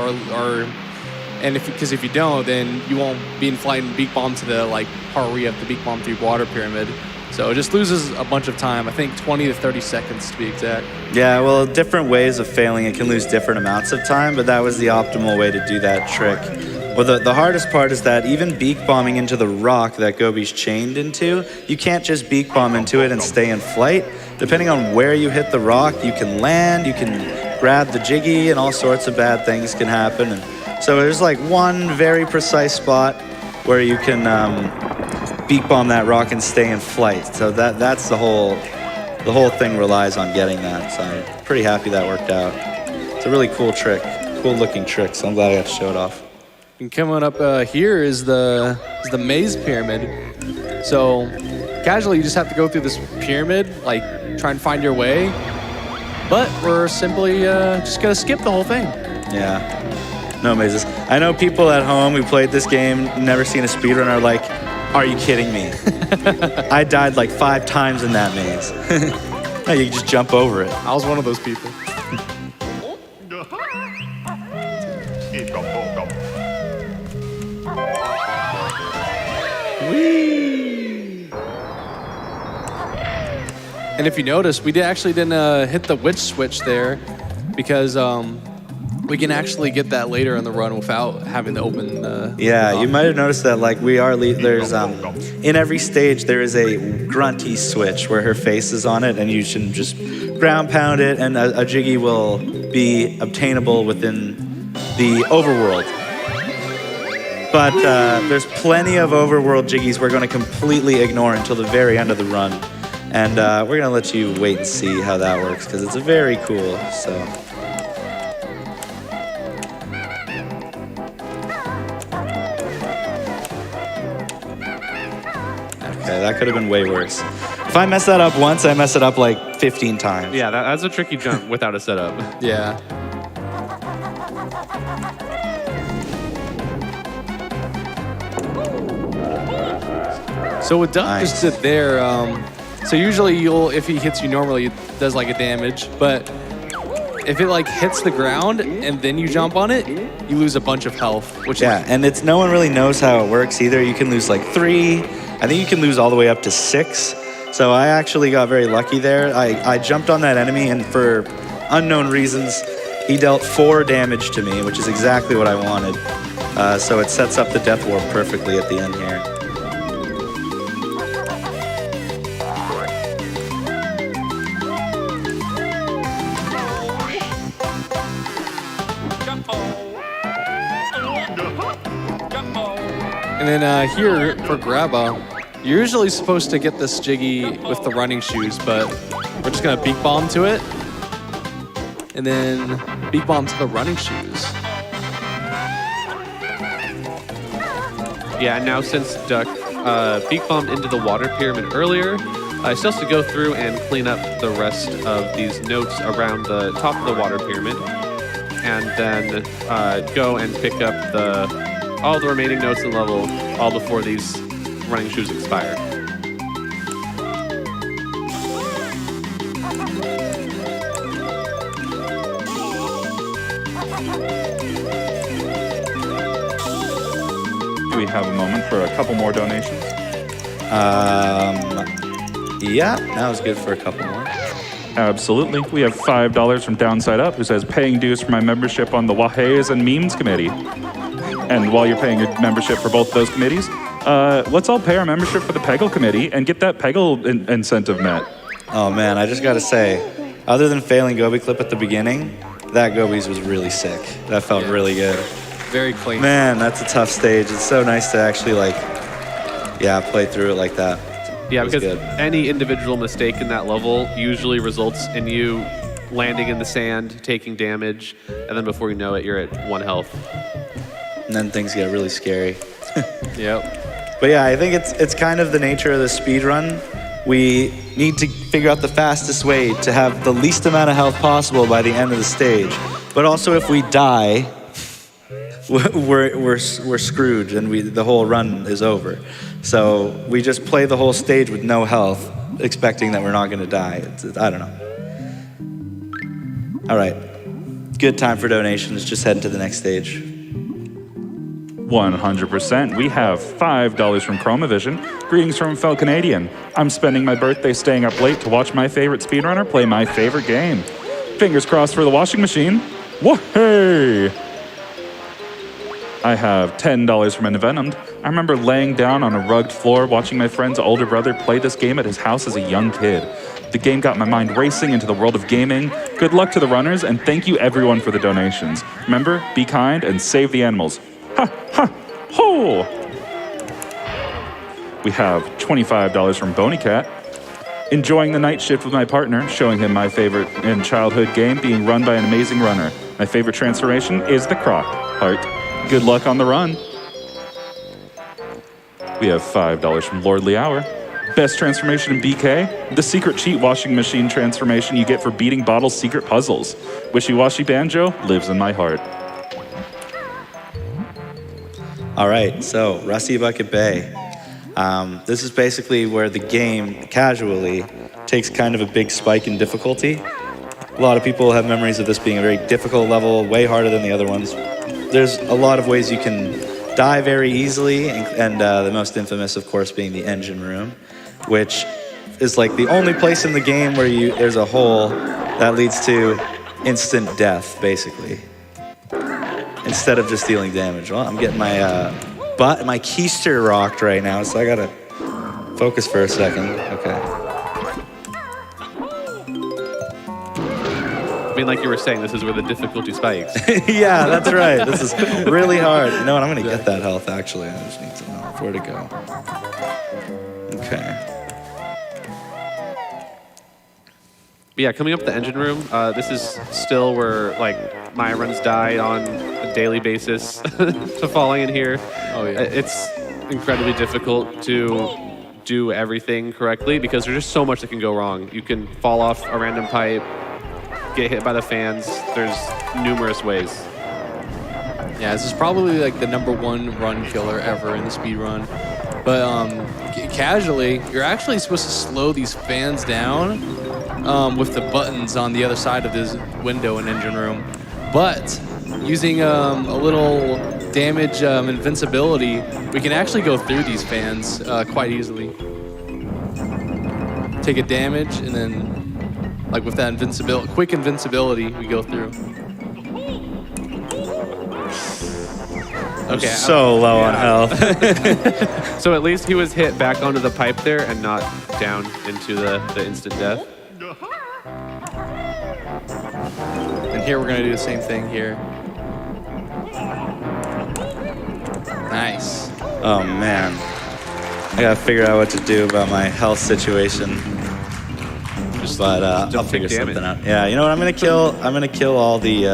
S4: and because if you don't, then you won't be in flight and beak bomb to the like part where you have to beak bomb through water pyramid. So it just loses a bunch of time. I think 20 to 30 seconds to be exact.
S2: Yeah, well, different ways of failing it can lose different amounts of time, but that was the optimal way to do that trick. Well, the hardest part is that even beak bombing into the rock that Gobi's chained into, you can't just beak bomb into it and stay in flight. Depending on where you hit the rock, you can land, you can grab the jiggy, and all sorts of bad things can happen. And so there's like one very precise spot where you can beak bomb that rock and stay in flight. So that's the whole thing relies on getting that. So I'm pretty happy that worked out. It's a really cool trick, cool looking trick. So I'm glad I got to show it off.
S4: And coming up here is the maze pyramid. So casually, you just have to go through this pyramid, like try and find your way. But we're simply just gonna skip the whole thing.
S2: Yeah, no mazes. I know people at home who played this game, never seen a speedrun, are like, "Are you kidding me?" I died like 5 times in that maze. No, you can just jump over it.
S4: I was one of those people. And if you notice, we actually didn't hit the witch switch there because we can actually get that later in the run without having to open the...
S2: Yeah, you might have noticed that like there's in every stage there is a grunty switch where her face is on it, and you should just ground pound it, and a Jiggy will be obtainable within the overworld. But there's plenty of overworld Jiggies we're going to completely ignore until the very end of the run. And we're going to let you wait and see how that works, because it's very cool, so... Okay, that could have been way worse. If I mess that up once, I mess it up like 15 times.
S3: Yeah, that's a tricky jump without a setup.
S4: Yeah. So what Duck
S2: Nice.
S4: just did there, so usually if he hits you normally, it does like a damage, but if it like hits the ground and then you jump on it, you lose a bunch of health, which
S2: Yeah, and it's no one really knows how it works either. You can lose like 3. I think you can lose all the way up to 6. So I actually got very lucky there. I jumped on that enemy, and for unknown reasons, he dealt 4 damage to me, which is exactly what I wanted. So it sets up the death warp perfectly at the end here.
S4: And then here for Grabba, you're usually supposed to get this Jiggy with the running shoes, but we're just gonna beak bomb to it, and then beak bomb to the running shoes.
S3: Yeah, and now since Duck beak bombed into the water pyramid earlier, he still has to go through and clean up the rest of these notes around the top of the water pyramid, and then go and pick up all the remaining notes in the level all before these running shoes expire.
S1: Do we have a moment for a couple more donations?
S2: Yeah, that was good for a couple more.
S1: Absolutely. We have $5 from Downside Up, who says, paying dues for my membership on the Wahays and Memes Committee. And while you're paying your membership for both those committees, let's all pay our membership for the Peggle Committee and get that Peggle incentive met.
S2: Oh man, I just gotta say, other than failing Gobi Clip at the beginning, that Gobi's was really sick. That felt really good.
S4: Very clean.
S2: Man, that's a tough stage. It's so nice to actually play through it like that.
S3: Yeah,
S2: It was
S3: because
S2: good.
S3: any individual mistake in that level usually results in you landing in the sand, taking damage, and then before you know it, you're at 1 health.
S2: And then things get really scary.
S4: Yep.
S2: But yeah, I think it's kind of the nature of the speed run. We need to figure out the fastest way to have the least amount of health possible by the end of the stage. But also, if we die, we're screwed, and the whole run is over. So we just play the whole stage with no health, expecting that we're not going to die. I don't know. All right, good time for donations. Just heading to the next stage.
S1: 100%. We have $5 from Chromavision. Greetings from Fel Canadian. I'm spending my birthday staying up late to watch my favorite speedrunner play my favorite game. Fingers crossed for the washing machine. Whoa-hey! I have $10 from Envenomed. I remember laying down on a rugged floor watching my friend's older brother play this game at his house as a young kid. The game got my mind racing into the world of gaming. Good luck to the runners, and thank you everyone for the donations. Remember, be kind and save the animals. Ha, ha, ho! We have $25 from Bonycat. Enjoying the night shift with my partner, showing him my favorite in childhood game being run by an amazing runner. My favorite transformation is the Croc. Heart. Good luck on the run. We have $5 from Lordly Hour. Best transformation in BK? The secret cheat washing machine transformation you get for beating Bottle's secret puzzles. Wishy Washy Banjo lives in my heart.
S2: All right, so Rusty Bucket Bay. This is basically where the game casually takes kind of a big spike in difficulty. A lot of people have memories of this being a very difficult level, way harder than the other ones. There's a lot of ways you can die very easily, and the most infamous, of course, being the engine room, which is like the only place in the game where there's a hole that leads to instant death, basically. Instead of just dealing damage. Well, I'm getting my my keister rocked right now, so I gotta focus for a second. Okay.
S3: I mean, like you were saying, this is where the difficulty spikes.
S2: Yeah, that's right. This is really hard. You know what? I'm gonna get that health actually. I just need to know where to go. Okay.
S3: But yeah, coming up the engine room, this is still where like my runs die on a daily basis to falling in here.
S4: Oh yeah.
S3: It's incredibly difficult to do everything correctly because there's just so much that can go wrong. You can fall off a random pipe, get hit by the fans. There's numerous ways.
S4: Yeah, this is probably like the #1 run killer ever in the speed run. But casually, you're actually supposed to slow these fans down with the buttons on the other side of this window in engine room. But using a little damage invincibility, we can actually go through these fans quite easily. Take a damage and then, like with that quick invincibility, we go through. Okay.
S2: So low on health.
S3: So at least he was hit back onto the pipe there and not down into the instant death.
S4: And here we're gonna do the same thing here. Nice.
S2: Oh man. I gotta figure out what to do about my health situation. But I'll figure something out. Yeah, you know what? I'm gonna kill all the.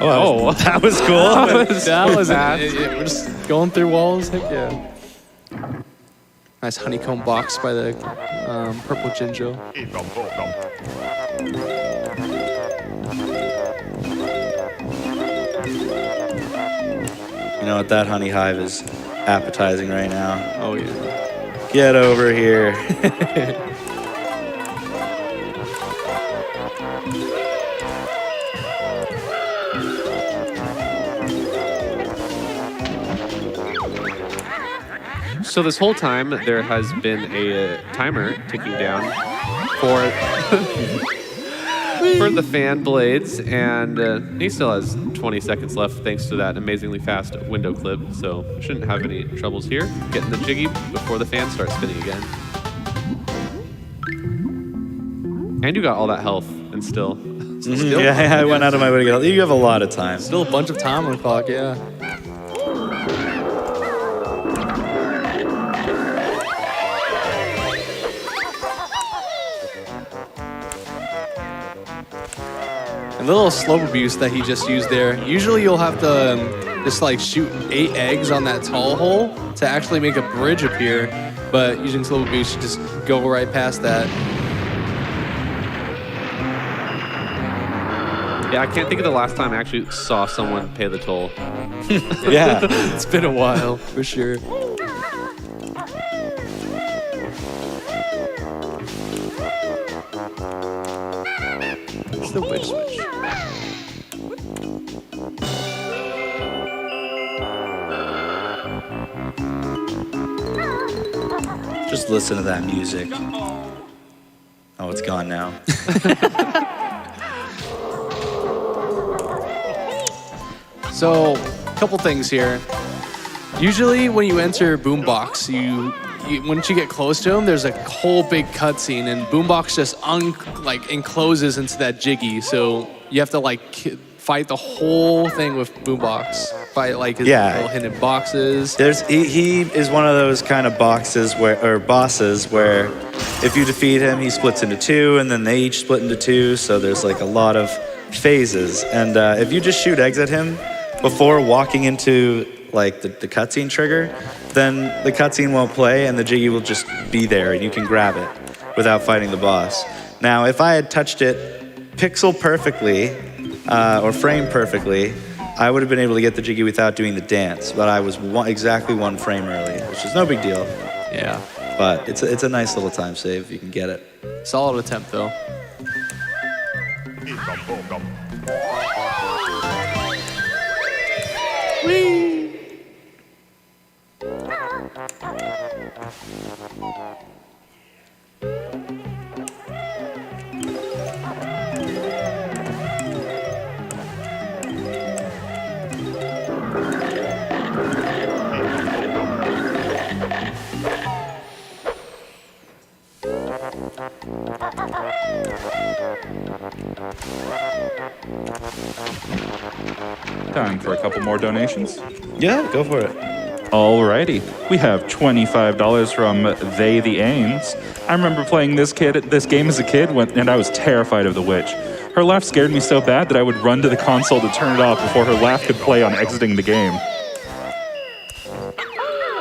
S2: Oh, that was cool.
S4: That was we're just going through walls. Heck yeah. Nice honeycomb box by the purple Jinjo.
S2: You know what? That honey hive is appetizing right now.
S4: Oh yeah.
S2: Get over here.
S3: So this whole time, there has been a timer ticking down for for the fan blades, and he still has 20 seconds left thanks to that amazingly fast window clip, so shouldn't have any troubles here. Getting the jiggy before the fan starts spinning again. And you got all that health, and still.
S2: Yeah, I went out of my way to get. You have a lot of time.
S4: Still a bunch of time on the clock, yeah. And the little slope boost that he just used there, usually you'll have to just like shoot 8 eggs on that tall hole to actually make a bridge appear, but using slope boost, you just go right past that.
S3: Yeah, I can't think of the last time I actually saw someone pay the toll.
S2: Yeah.
S4: It's been a while, for sure. It's the witch switch.
S2: Just listen to that music. Oh, it's gone now.
S4: So, a couple things here. Usually, when you enter Boombox, once you get close to him, there's a whole big cutscene, and Boombox just encloses into that jiggy. So you have to fight the whole thing with Boombox. Fight his little hidden boxes.
S2: He is one of those kind of bosses where if you defeat him, he splits into 2, and then they each split into 2. So there's a lot of phases, and if you just shoot eggs at him before walking into the cutscene trigger, then the cutscene won't play and the jiggy will just be there and you can grab it without fighting the boss. Now, if I had touched it pixel perfectly or frame perfectly, I would have been able to get the jiggy without doing the dance, but I was exactly 1 frame early, which is no big deal.
S4: Yeah.
S2: But it's a nice little time save if you can get it.
S4: Solid attempt, though.
S1: Time for a couple more donations.
S2: Yeah, go for it.
S1: Alrighty, we have $25 from They the Ains. I remember playing this game as a kid, and I was terrified of the witch. Her laugh scared me so bad that I would run to the console to turn it off before her laugh could play on exiting the game.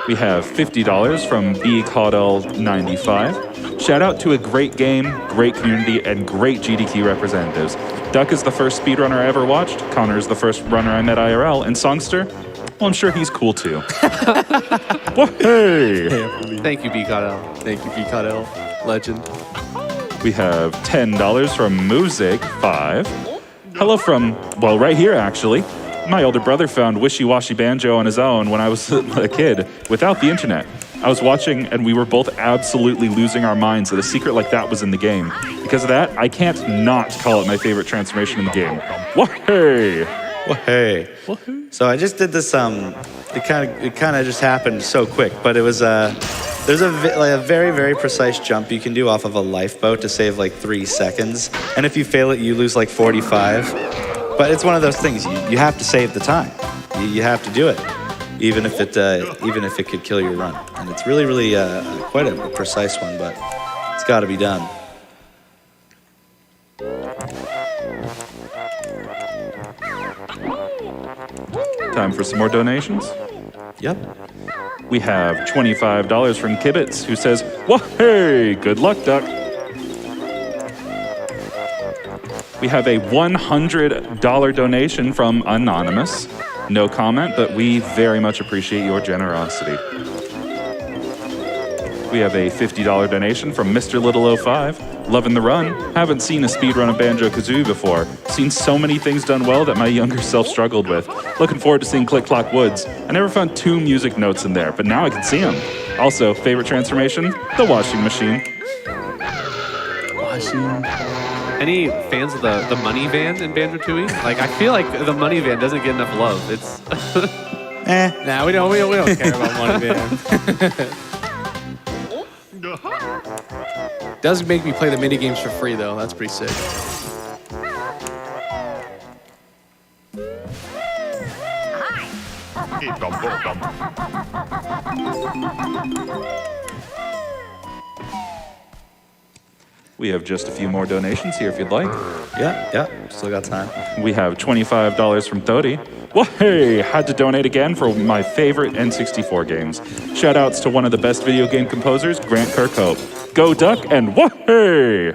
S1: We have $50 from B Caudell 95. Shout out to a great game, great community, and great GDQ representatives. Duck is the first speedrunner I ever watched, Connor is the first runner I met IRL, and Songster, well, I'm sure he's cool too. Well, hey!
S3: Thank you, B. Caudell.
S4: Thank you, B. Caudell. Legend.
S1: We have $10 from Music5. Hello from, well, right here actually. My older brother found Wishy Washy Banjo on his own when I was a kid, without the internet. I was watching and we were both absolutely losing our minds that a secret like that was in the game. Because of that, I can't not call it my favorite transformation in the game. Whoa-hey!
S2: Well, hey. So I just did this. It kind of just happened so quick, but it was there's a very, very precise jump you can do off of a lifeboat to save like 3 seconds, and if you fail it, you lose like 45. But it's one of those things you have to save the time. You have to do it, even if it could kill your run. And it's really, really quite a precise one, but it's got to be done.
S1: Time for some more donations.
S2: Yep.
S1: We have $25 from Kibitz, who says, "Whoa, hey, good luck, Duck." We have a $100 donation from Anonymous. No comment, but we very much appreciate your generosity. We have a $50 donation from Mr. Little 05. Loving the run. Haven't seen a speedrun of Banjo-Kazooie before. Seen so many things done well that my younger self struggled with. Looking forward to seeing Click Clock Woods. I never found 2 music notes in there, but now I can see them. Also, favorite transformation? The washing machine.
S3: Any fans of the money van in Banjo-Tooie? Like, I feel like the money van doesn't get enough love. It's
S4: Nah, we don't care about money, man. Does make me play the mini games for free though. That's pretty sick.
S1: We have just a few more donations here if you'd like.
S2: Yeah. Still got time.
S1: We have $25 from Thodi. Well, hey, had to donate again for my favorite N64 games. Shoutouts to one of the best video game composers, Grant Kirkhope. Go Duck and whoa-hey!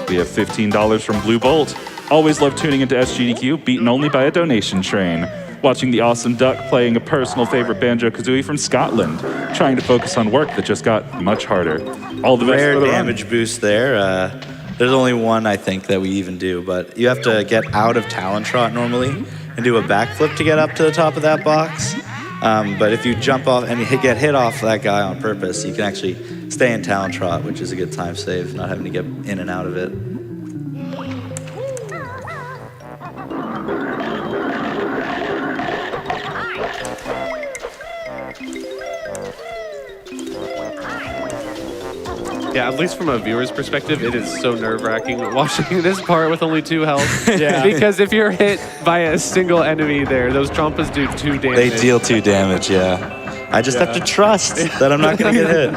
S1: We have $15 from Blue Bolt. Always love tuning into SGDQ, beaten only by a donation train. Watching the awesome Duck playing a personal favorite Banjo-Kazooie from Scotland. Trying to focus on work that just got much harder. All the best
S2: Rare
S1: for the
S2: damage
S1: run.
S2: boost there. There's only one, I think, that we even do, but you have to get out of Talon Trot normally and do a backflip to get up to the top of that box. But if you jump off and you get hit off that guy on purpose, you can actually stay in Talon Trot, which is a good time save, not having to get in and out of it.
S3: Yeah, at least from a viewer's perspective, it is so nerve-wracking watching this part with only 2 health.
S4: Yeah.
S3: Because if you're hit by a single enemy there, those trompas do 2 damage.
S2: They deal 2 damage, yeah. I just have to trust that I'm not going to get hit.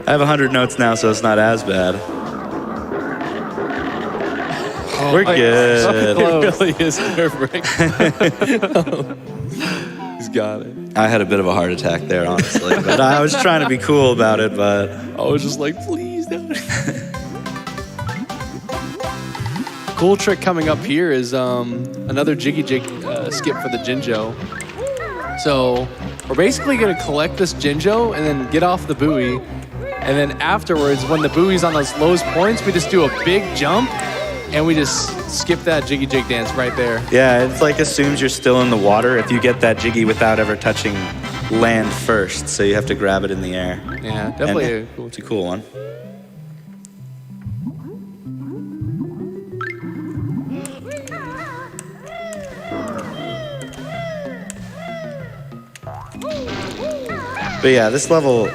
S2: I have 100 notes now, so it's not as bad. We're good.
S4: It really is nerve-wracking. He's got it.
S2: I had a bit of a heart attack there, honestly. But I was trying to be cool about it, but...
S4: I was just like, please don't. Cool trick coming up here is another Jiggy Jig skip for the Jinjo. So we're basically going to collect this Jinjo and then get off the buoy. And then afterwards, when the buoy's on those lowest points, we just do a big jump and we just skip that Jiggy Jig dance right there.
S2: Yeah, it's like assumes you're still in the water if you get that Jiggy without ever touching land first. So you have to grab it in the air.
S4: Yeah, definitely.
S2: It's a cool one. But yeah, this level,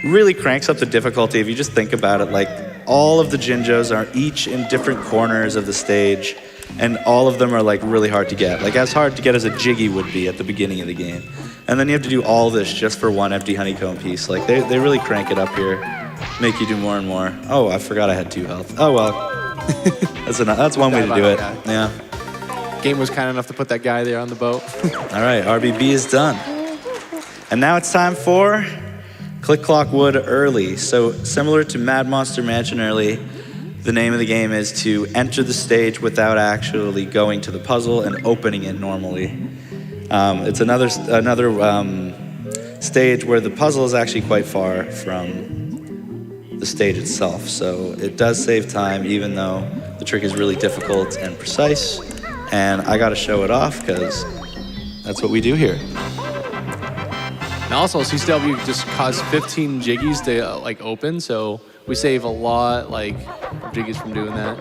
S2: really cranks up the difficulty. If you just think about it, like all of the Jinjos are each in different corners of the stage, and all of them are like really hard to get. Like as hard to get as a Jiggy would be at the beginning of the game. And then you have to do all this just for one empty honeycomb piece. Like they really crank it up here, make you do more and more. Oh, I forgot I had 2 health. Oh well, that's one way to do it. Yeah.
S4: Game was kind enough to put that guy there on the boat.
S2: All right, RBB is done. And now it's time for Click Clock Wood Early. So similar to Mad Monster Mansion Early, the name of the game is to enter the stage without actually going to the puzzle and opening it normally. It's another stage where the puzzle is actually quite far from the stage itself. So it does save time, even though the trick is really difficult and precise. And I got to show it off because that's what we do here.
S4: And also, CCW just caused 15 Jiggies to like open, so we save a lot like of Jiggies from doing that.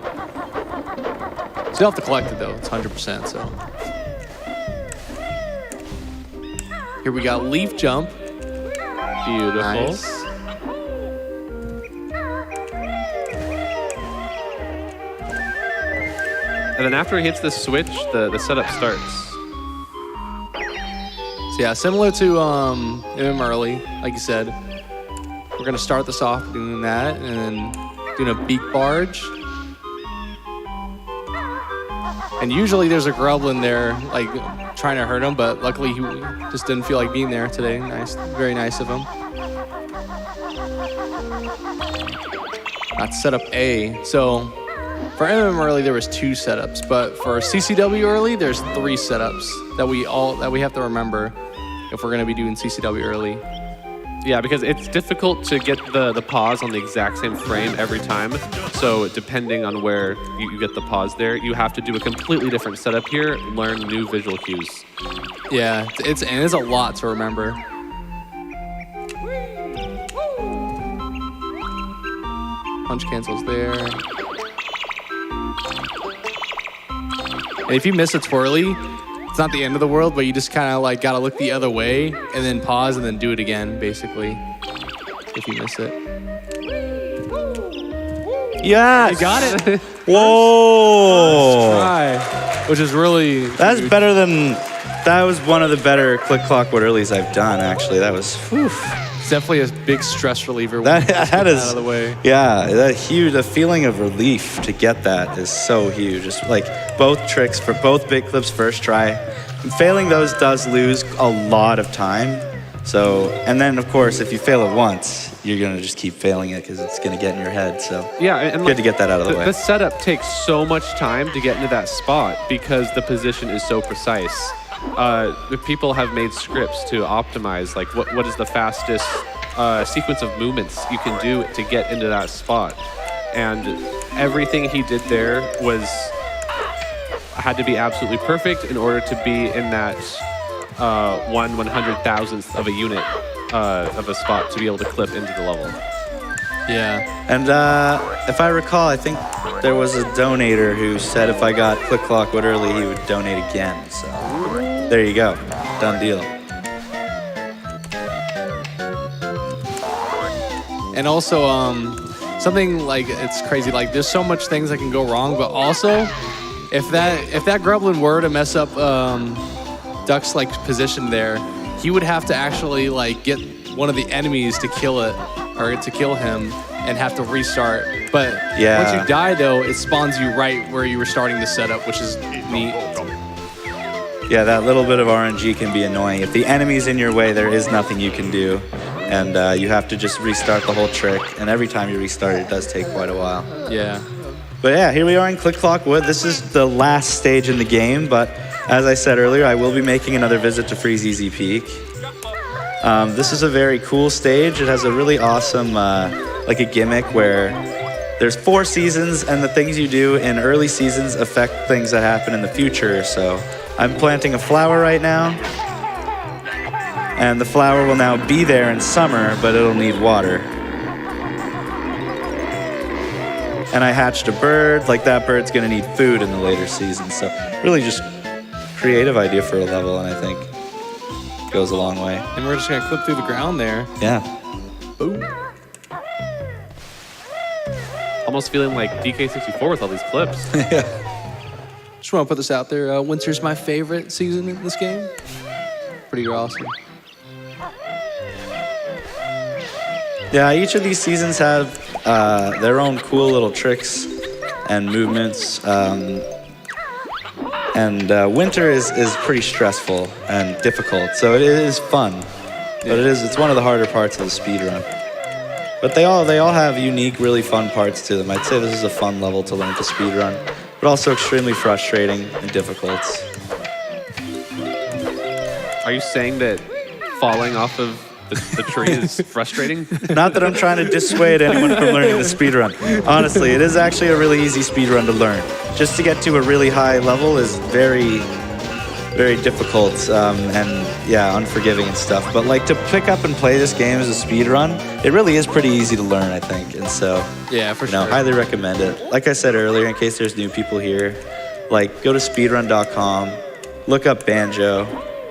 S4: Still have to collect it though; it's 100%. So here we got Leaf Jump.
S3: Beautiful.
S4: Nice.
S3: And then after he hits the switch, the setup starts.
S4: So yeah, similar to MM Early, like you said, we're gonna start this off doing that, and then doing a beak barge. And usually there's a Grublin there, like trying to hurt him, but luckily he just didn't feel like being there today. Nice, very nice of him. That's setup A. So for MM Early there was 2 setups, but for CCW Early there's 3 setups that we have to remember if we're gonna be doing CCW Early.
S3: Yeah, because it's difficult to get the pause on the exact same frame every time. So depending on where you get the pause there, you have to do a completely different setup here, learn new visual cues.
S4: Yeah, it's a lot to remember. Punch cancels there. And if you miss a twirly, it's not the end of the world, but you just kind of like gotta look the other way and then pause and then do it again, basically, if you miss it.
S2: Yeah,
S4: You got it.
S2: Whoa!
S4: Try, which is really
S2: That's better than. That was one of the better Click Clock Wood Earlys I've done. Actually, that was. Whew.
S4: It's definitely a big stress reliever.
S2: That is
S4: out of the way.
S2: Yeah, that huge. The feeling of relief to get that is so huge. It's like both tricks for both big clips first try. And failing those does lose a lot of time. So, and then of course, if you fail it once, you're gonna just keep failing it because it's gonna get in your head. So
S3: Yeah, and
S2: good to get that out of the way.
S3: The setup takes so much time to get into that spot because the position is so precise. The people have made scripts to optimize like what is the fastest sequence of movements you can do to get into that spot, and everything he did there had to be absolutely perfect in order to be in that 1/100,000th of a unit of a spot to be able to clip into the level.
S4: Yeah.
S2: And if I recall, I think there was a donator who said if I got Click Clock Wood Early, he would donate again. So there you go, done deal.
S4: And also, something like it's crazy. Like there's so much things that can go wrong, but also, if that Grublin were to mess up Duck's like position there, he would have to actually like get one of the enemies to kill it or to kill him and have to restart. But
S2: Yeah.
S4: once you die though, it spawns you right where you were starting the setup, which is neat.
S2: Yeah, that little bit of RNG can be annoying. If the enemy's in your way, there is nothing you can do. And you have to just restart the whole trick. And every time you restart, it does take quite a while.
S4: Yeah.
S2: But yeah, here we are in Click Clock Wood. This is the last stage in the game, but as I said earlier, I will be making another visit to Freeze Easy Peak. This is a very cool stage. It has a really awesome, like a gimmick where there's 4 seasons and the things you do in early seasons affect things that happen in the future. So I'm planting a flower right now, and the flower will now be there in summer, but it'll need water. And I hatched a bird, like that bird's gonna need food in the later seasons. So really just creative idea for a level, and I think goes a long way.
S4: And we're just gonna clip through the ground there.
S2: Yeah.
S4: Boom.
S3: Almost feeling like DK64 with all these clips.
S4: Just want to put this out there. Winter's my favorite season in this game. Pretty awesome.
S2: Yeah, each of these seasons have their own cool little tricks and movements. Winter is pretty stressful and difficult, so it is fun. But it's one of the harder parts of the speedrun. But they all have unique, really fun parts to them. I'd say this is a fun level to learn to speedrun, but also extremely frustrating and difficult.
S3: Are you saying that falling off of the tree is frustrating?
S2: Not that I'm trying to dissuade anyone from learning the speedrun. Honestly, it is actually a really easy speedrun to learn. Just to get to a really high level is very, very difficult and yeah, unforgiving and stuff. But like to pick up and play this game as a speedrun, it really is pretty easy to learn, I think. And so,
S4: Yeah, for sure.
S2: highly recommend it. Like I said earlier, in case there's new people here, like go to speedrun.com, look up Banjo,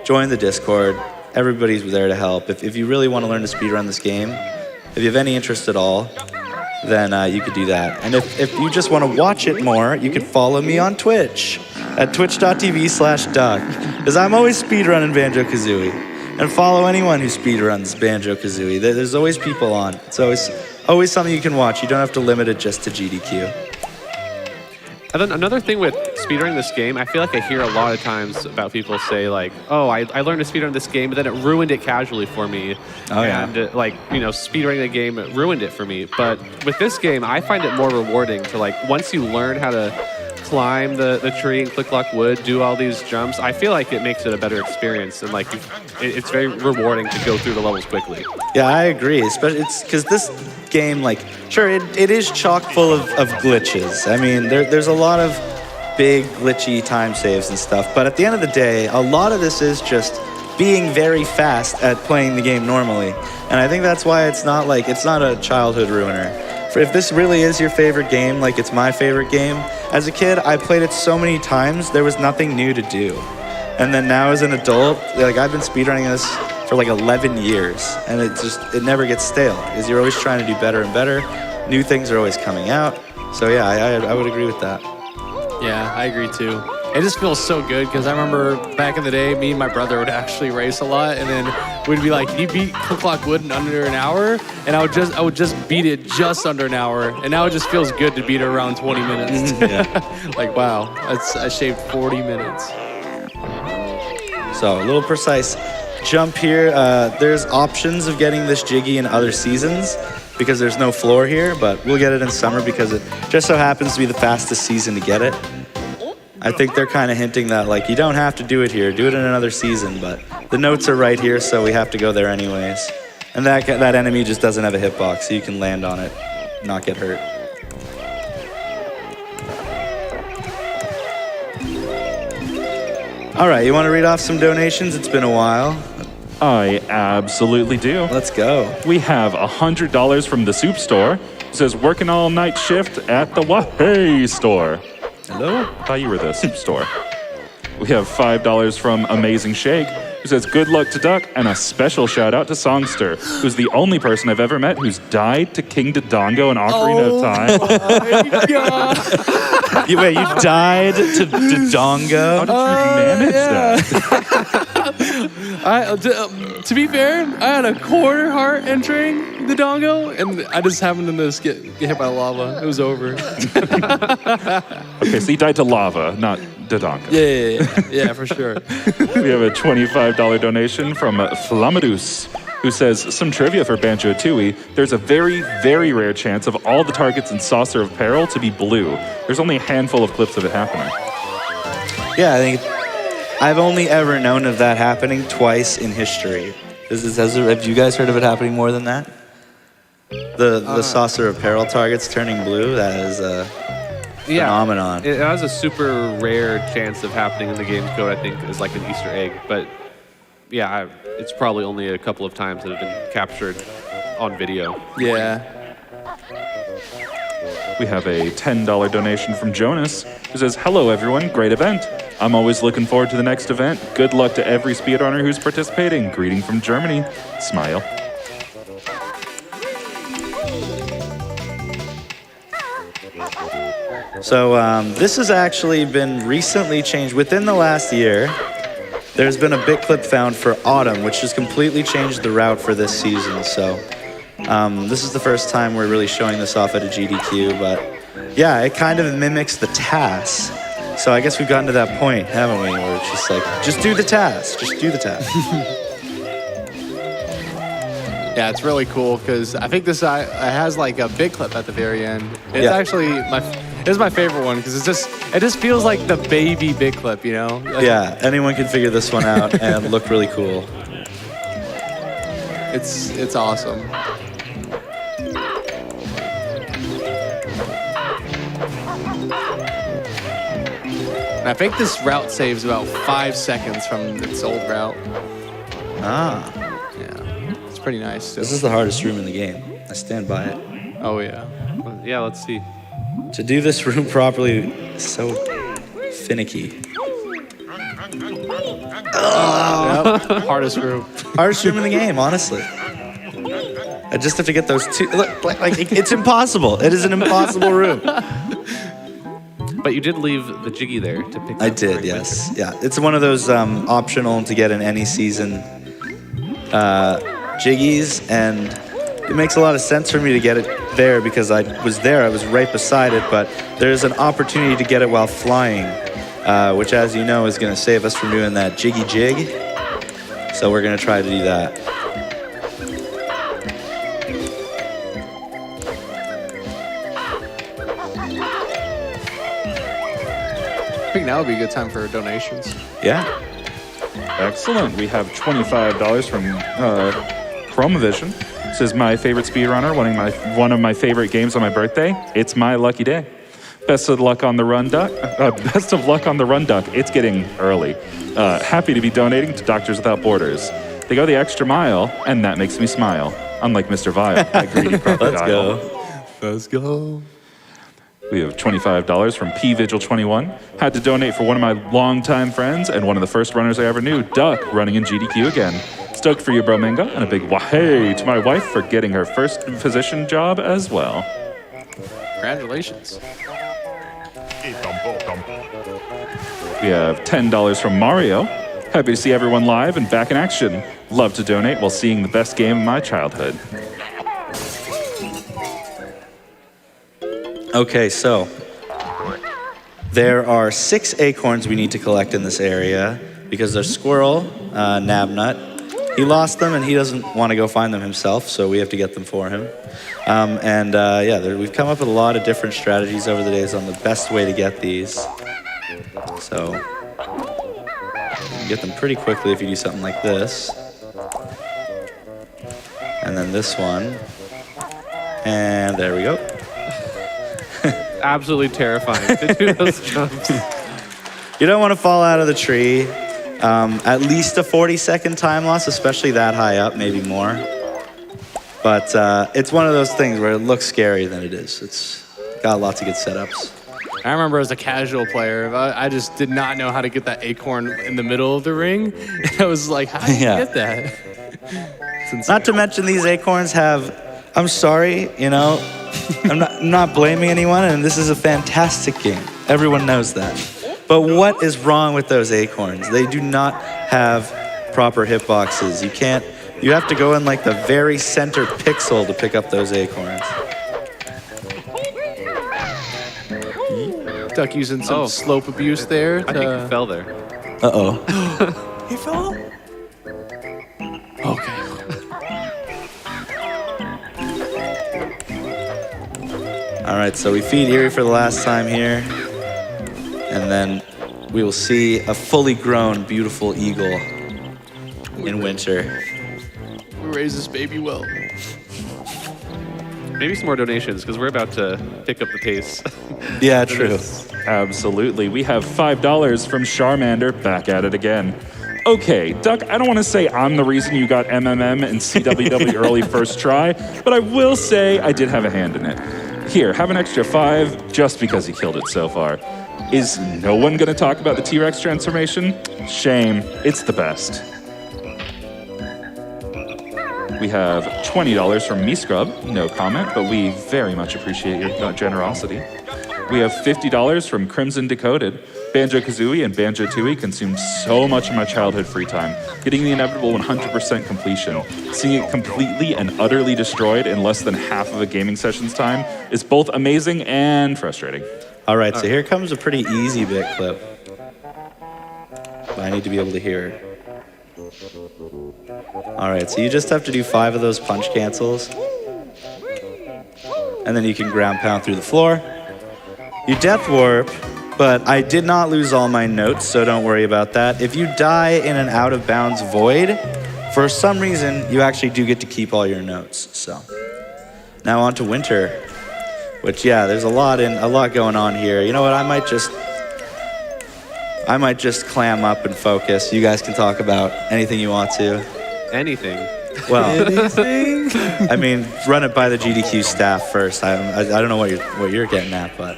S2: join the Discord. Everybody's there to help. If you really want to learn to speedrun this game, if you have any interest at all, then you could do that. And if you just want to watch it more, you can follow me on Twitch at twitch.tv/duck, because I'm always speedrunning Banjo-Kazooie. And follow anyone who speedruns Banjo-Kazooie. There's always people on. It's always something you can watch. You don't have to limit it just to GDQ.
S3: And then another thing with speedrunning this game, I feel like I hear a lot of times about people say like, oh, I learned to speedrun this game, but then it ruined it casually for me.
S2: Oh, yeah.
S3: And speedrunning the game ruined it for me. But with this game, I find it more rewarding to like, once you learn how to climb the tree and click lock wood, do all these jumps, I feel like it makes it a better experience. And like, it's very rewarding to go through the levels quickly.
S2: Yeah, I agree. Especially it's because this game, like, sure, it is chock full of glitches. I mean, there's a lot of big glitchy time saves and stuff. But at the end of the day, a lot of this is just being very fast at playing the game normally. And I think that's why it's not a childhood ruiner. If this really is your favorite game, like it's my favorite game, as a kid, I played it so many times, there was nothing new to do. And then now as an adult, like I've been speedrunning this for like 11 years, and it never gets stale, because you're always trying to do better and better. New things are always coming out. So yeah, I would agree with that.
S4: Yeah, I agree too. It just feels so good because I remember back in the day, me and my brother would actually race a lot, and then we'd be like, "Can you beat Click Clock Wood in under an hour?" And I would just beat it just under an hour, and now it just feels good to beat it around 20 minutes. Like wow, I shaved 40 minutes.
S2: So a little precise jump here. There's options of getting this jiggy in other seasons because there's no floor here, but we'll get it in summer because it just so happens to be the fastest season to get it. I think they're kind of hinting that, like, you don't have to do it here. Do it in another season, but the notes are right here, so we have to go there anyways. And that enemy just doesn't have a hitbox, so you can land on it, not get hurt. All right, you want to read off some donations? It's been a while.
S1: I absolutely do.
S2: Let's go.
S1: We have $100 from the Soup Store. It says, working all night shift at the Wahey Store.
S2: Hello?
S1: I thought you were the Soup Store. We have $5 from Amazing Shake, who says, good luck to Duck, and a special shout out to Songster, who's the only person I've ever met who's died to King Dodongo in Ocarina of Time.
S2: Wait, you died to Dodongo?
S1: How did you manage that?
S4: To be fair, I had a quarter heart entering the dongo, and I just happened to just get hit by lava. It was over.
S1: Okay, so you died to lava, not Dodongo.
S4: Yeah, for sure.
S1: We have a $25 donation from Flamadus, who says, some trivia for Banjo-Tooie. There's a very, very rare chance of all the targets in Saucer of Peril to be blue. There's only a handful of clips of it happening.
S2: Yeah, I think I've only ever known of that happening twice in history. Have you guys heard of it happening more than that? The Saucer of Peril targets turning blue? That is a phenomenon.
S3: It has a super rare chance of happening in the game's code, I think, is like an Easter egg. But yeah, it's probably only a couple of times that have been captured on video.
S4: Yeah.
S1: We have a $10 donation from Jonas, who says, hello everyone, great event. I'm always looking forward to the next event. Good luck to every speedrunner who's participating. Greeting from Germany. Smile.
S2: So this has actually been recently changed. Within the last year, there's been a bit clip found for autumn, which has completely changed the route for this season. So this is the first time we're really showing this off at a GDQ, but yeah, it kind of mimics the task. So I guess we've gotten to that point, haven't we? Where it's just like, just do the task, just do the task.
S4: Yeah, it's really cool because I think this it has like a big clip at the very end. It's actually my favorite one because it just feels like the baby big clip, you know? Like,
S2: Yeah, anyone can figure this one out and look really cool.
S4: it's awesome. And I think this route saves about 5 seconds from its old route.
S2: Ah,
S4: Yeah, it's pretty nice. Still.
S2: this is the hardest room in the game. I stand by it.
S4: Oh yeah.
S3: Yeah, let's see.
S2: To do this room properly is so finicky.
S4: Yep. Hardest room.
S2: Hardest room in the game, honestly. I just have to get those two. Look, like it's impossible. It is an impossible room.
S3: But you did leave the jiggy there to pick
S2: I
S3: up
S2: did,
S3: right
S2: yes. Yeah, it's one of those optional to get in any season jiggies, and it makes a lot of sense for me to get it there because I was there. I was right beside it, but there's an opportunity to get it while flying, which, as you know, is going to save us from doing that jiggy jig. So we're going to try to do that.
S4: I think now would be a good time for donations.
S2: Yeah.
S1: Excellent. We have $25 from Chromavision. This is my favorite speedrunner, one of my favorite games on my birthday. It's my lucky day. Best of luck on the run, Duck. Best of luck on the run, Duck. It's getting early. Happy to be donating to Doctors Without Borders. They go the extra mile, and that makes me smile. Unlike Mr. Vile, I greedy crocodile.
S2: Let's go.
S1: We have $25 from PVigil21. Had to donate for one of my longtime friends and one of the first runners I ever knew, Duck, running in GDQ again. Stoked for you, Bromingo, and a big wahey to my wife for getting her first physician job as well.
S4: Congratulations.
S1: We have $10 from Mario. Happy to see everyone live and back in action. Love to donate while seeing the best game of my childhood.
S2: Okay, so there are 6 acorns we need to collect in this area because there's squirrel, Nabnut. He lost them and he doesn't want to go find them himself, so we have to get them for him. We've come up with a lot of different strategies over the days on the best way to get these. So you get them pretty quickly if you do something like this. And then this one. And there we go.
S3: Absolutely terrifying to do those jumps.
S2: You don't want to fall out of the tree. At least a 40-second time loss, especially that high up, maybe more. But it's one of those things where it looks scarier than it is. It's got lots of good setups.
S4: I remember as a casual player, I just did not know how to get that acorn in the middle of the ring. I was like, how did you get that? It's insane.
S2: Not to mention these acorns have, I'm sorry, you know, I'm not blaming anyone, and this is a fantastic game. Everyone knows that. But what is wrong with those acorns? They do not have proper hitboxes. You have to go in like the very center pixel to pick up those acorns.
S4: Duck using some slope abuse there.
S3: I think he fell there.
S2: Uh-oh.
S4: He fell? Okay.
S2: All right, so we feed Erie for the last time here. And then we will see a fully grown, beautiful eagle in winter.
S4: We raise this baby well.
S3: Maybe some more donations because we're about to pick up the pace.
S2: Yeah, true.
S1: Absolutely. We have $5 from Charmander, back at it again. Okay, Duck, I don't want to say I'm the reason you got MMM and CWW early first try, but I will say I did have a hand in it. Here, have an extra 5 just because he killed it so far. Is no one going to talk about the T-Rex transformation? Shame. It's the best. We have $20 from Me Scrub, no comment, but we very much appreciate your generosity. We have $50 from Crimson Decoded. Banjo-Kazooie and Banjo-Tooie consumed so much of my childhood free time. Getting the inevitable 100% completion, seeing it completely and utterly destroyed in less than half of a gaming session's time is both amazing and frustrating.
S2: All right, so here comes a pretty easy bit clip. But I need to be able to hear it. All right, so you just have to do 5 of those punch cancels. And then you can ground pound through the floor. You death warp, but I did not lose all my notes, so don't worry about that. If you die in an out of bounds void, for some reason, you actually do get to keep all your notes, so. Now on to Winter, which yeah, there's a lot going on here. You know what, I might just clam up and focus. You guys can talk about anything you want to.
S3: Anything.
S2: Well, I mean, run it by the GDQ staff first. I don't know what you're getting at, but.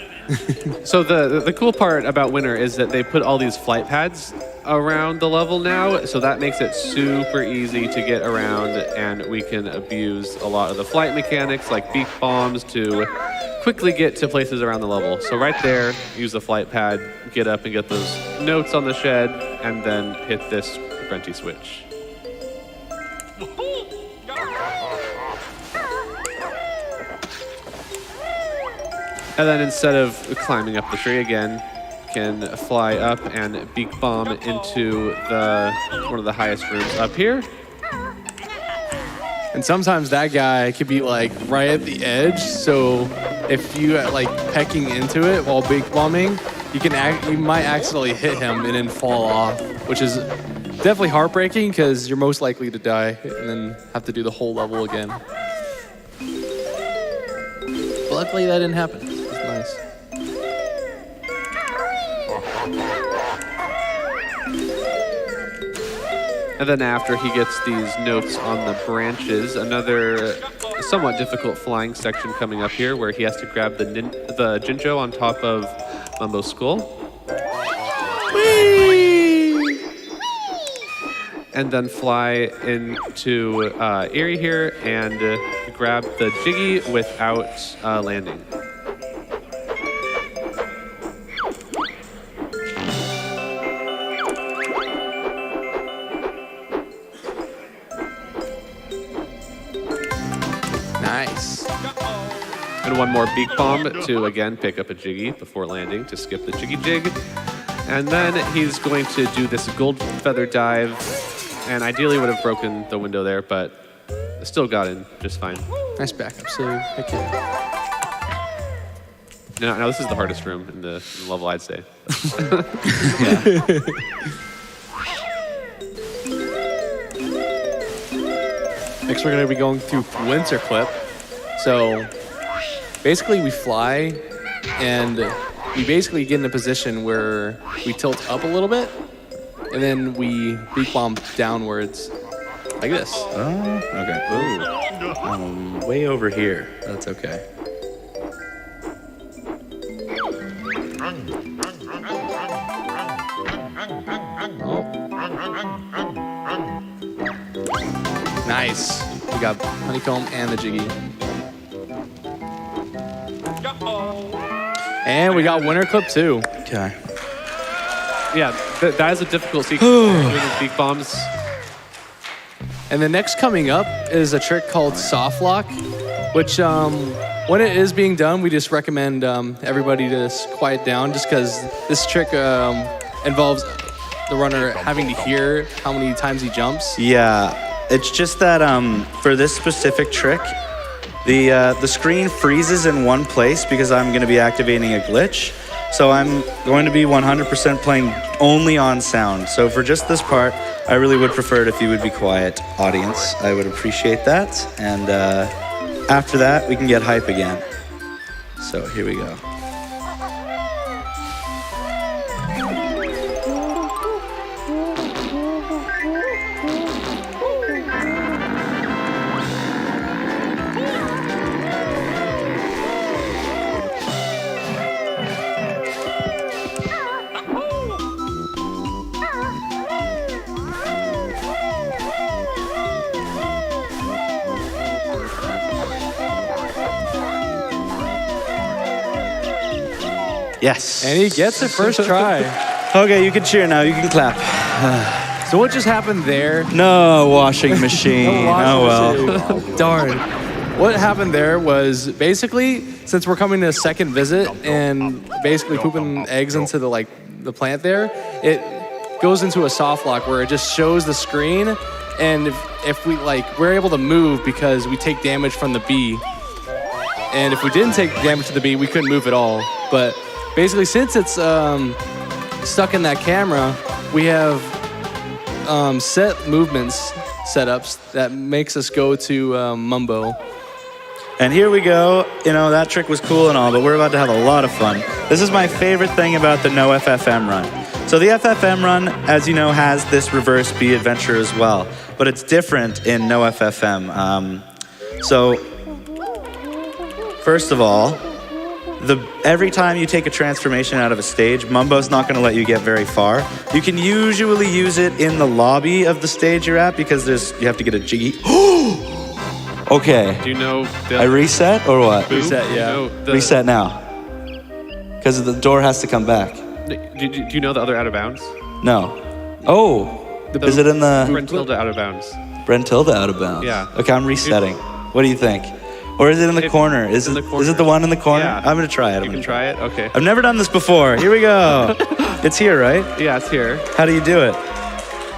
S3: So the cool part about Winter is that they put all these flight pads around the level now, so that makes it super easy to get around, and we can abuse a lot of the flight mechanics like beak bombs to quickly get to places around the level. So right there, use the flight pad, get up and get those notes on the shed, and then hit this Brenti switch. And then instead of climbing up the tree again, can fly up and beak bomb into one of the highest rooms up here.
S4: And sometimes that guy could be like right at the edge, so if you like pecking into it while beak bombing, you might accidentally hit him and then fall off, which is definitely heartbreaking because you're most likely to die and then have to do the whole level again. But luckily that didn't happen. It's nice.
S3: And then after he gets these notes on the branches, another somewhat difficult flying section coming up here where he has to grab the Jinjo on top of Mumbo's skull. Whee! And then fly into Eerie here and grab the Jiggy without landing.
S4: Nice.
S3: And one more beak bomb to again pick up a Jiggy before landing to skip the Jiggy Jig. And then he's going to do this gold feather dive, and ideally would have broken the window there, but still got in just fine.
S4: Nice backup save. Heck yeah.
S3: No, this is the hardest room in the level, I'd say.
S4: Next, we're going to be going through Winter Clip. So basically we fly and we basically get in a position where we tilt up a little bit and then we beak bomb downwards like this.
S2: Oh, okay. Ooh. I'm way over here. That's okay.
S4: Oh. Nice. We got Honeycomb and the Jiggy. And we got Winter Clip too.
S2: Okay.
S3: Yeah, that is a difficult sequence with these beak bombs.
S4: And the next coming up is a trick called Soft Lock, which when it is being done, we just recommend everybody to just quiet down just because this trick involves the runner having to hear how many times he jumps.
S2: Yeah, it's just that for this specific trick, the screen freezes in one place because I'm going to be activating a glitch. So I'm going to be 100% playing only on sound. So for just this part, I really would prefer it if you would be quiet, audience. I would appreciate that. And after that, we can get hype again. So here we go. Yes.
S4: And he gets it first try.
S2: Okay, you can cheer now. You can clap.
S4: So what just happened there?
S2: No washing machine. Oh, well.
S4: Darn. What happened there was basically, since we're coming to a second visit and basically pooping eggs into the plant there, it goes into a soft lock where it just shows the screen, and if we're able to move because we take damage from the bee. And if we didn't take damage to the bee, we couldn't move at all. But basically, since it's stuck in that camera, we have set movements setups that makes us go to Mumbo.
S2: And here we go. You know, that trick was cool and all, but we're about to have a lot of fun. This is my favorite thing about the no FFM run. So the FFM run, as you know, has this reverse B adventure as well, but it's different in no FFM. So first of all, every time you take a transformation out of a stage, Mumbo's not going to let you get very far. You can usually use it in the lobby of the stage you're at because you have to get a jiggy. Okay.
S3: Do you know the
S2: I reset or what?
S3: boom?
S4: Reset, yeah.
S3: Do you know the,
S2: Reset now. Because the door has to come back.
S3: Do you know the other out of bounds?
S2: No. Oh. Is it in the
S3: Brentilda out of bounds.
S2: Brentilda out of bounds?
S3: Yeah.
S2: Okay, I'm resetting. What do you think? Or is it in the corner? Is
S3: in
S2: it
S3: the corner.
S2: Is it the one in the corner?
S3: Yeah.
S2: I'm going to try it.
S3: You can try it? Okay.
S2: I've never done this before. Here we go. It's here, right?
S3: Yeah, it's here.
S2: How do you do it?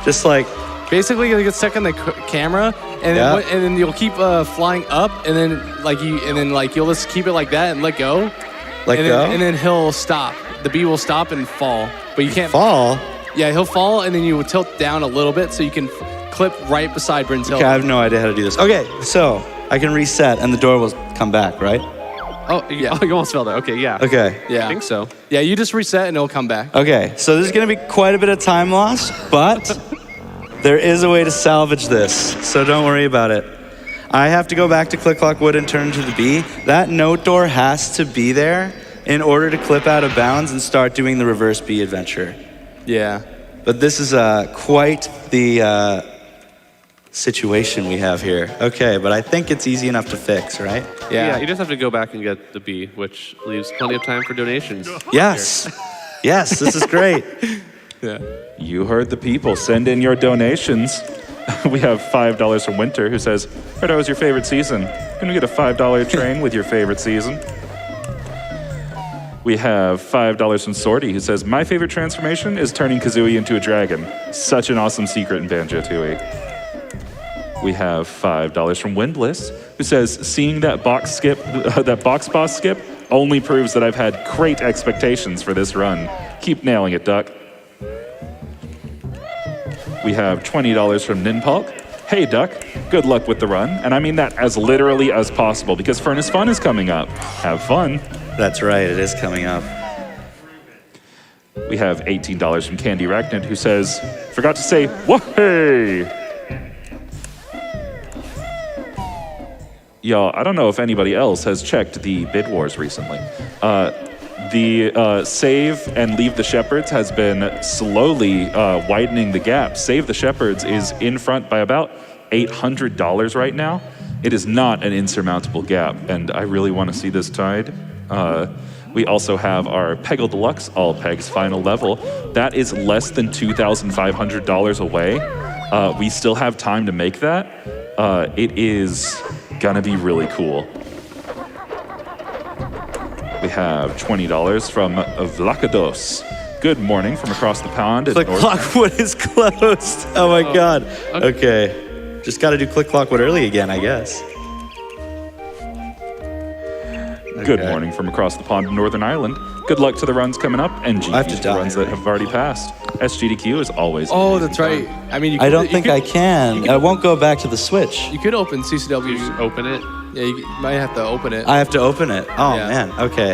S2: Just like,
S4: Basically, you'll get stuck in the camera, and
S2: Yeah.
S4: then you'll keep flying up, and then you'll just keep it like that and let go.
S2: let
S4: and
S2: go?
S4: Then, and then he'll stop. The bee will stop and fall, but you can't
S2: Fall?
S4: Yeah, he'll fall, and then you will tilt down a little bit so you can clip right beside Brentilda.
S2: Okay, I have no idea how to do this. Okay, so I can reset and the door will come back, right?
S3: Oh, you almost fell there. Okay, yeah.
S2: Okay.
S4: Yeah.
S3: I think so.
S4: Yeah, you just reset and it'll come back.
S2: Okay, so there's gonna be quite a bit of time loss, but there is a way to salvage this, so don't worry about it. I have to go back to Click Clock Wood and turn to the bee. That note door has to be there in order to clip out of bounds and start doing the reverse bee adventure.
S4: Yeah.
S2: But this is quite the situation we have here. Okay, but I think it's easy enough to fix, right?
S3: Yeah, you just have to go back and get the B, which leaves plenty of time for donations.
S2: Yes. Yes, this is great.
S4: Yeah.
S1: You heard the people. Send in your donations. We have $5 from Winter, who says, heard how was your favorite season? Can we get a $5 train with your favorite season? We have $5 from Sorty, who says, my favorite transformation is turning Kazooie into a dragon. Such an awesome secret in Banjo-Tooie. We have $5 from Windless, who says, seeing that box boss skip only proves that I've had great expectations for this run. Keep nailing it, Duck. We have $20 from Ninpulk. Hey, Duck, good luck with the run. And I mean that as literally as possible because Furnace Fun is coming up. Have fun.
S2: That's right, it is coming up.
S1: We have $18 from Candy Ragnid, who says, forgot to say, whoa-hey! Y'all, I don't know if anybody else has checked the bid wars recently. The Save and Leave the Shepherds has been slowly widening the gap. Save the Shepherds is in front by about $800 right now. It is not an insurmountable gap, and I really want to see this tied. We also have our Peggle Deluxe All Pegs final level. That is less than $2,500 away. We still have time to make that. It is gonna be really cool. We have $20 from Vlakados. Good morning from across the pond.
S2: Click Clock Wood is closed. Oh my God. Okay. Just got to do Click Clock Wood early again, I guess.
S1: Good
S2: Okay.
S1: morning from across the pond in Northern Ireland. Good luck to the runs coming up and
S2: I have to
S1: GP to
S2: die.
S1: the runs that have already passed. SGDQ is always.
S4: Oh,
S1: amazing
S4: that's right.
S1: fun.
S4: I mean, you
S2: I
S4: could,
S2: don't
S4: you
S2: think
S4: could-
S2: I can. I won't go back to the Switch.
S4: You could open
S3: You just
S4: CCW.
S3: open it.
S4: Yeah, you might have to open it.
S2: I have to open it. Oh,
S4: Yeah.
S2: man. Okay.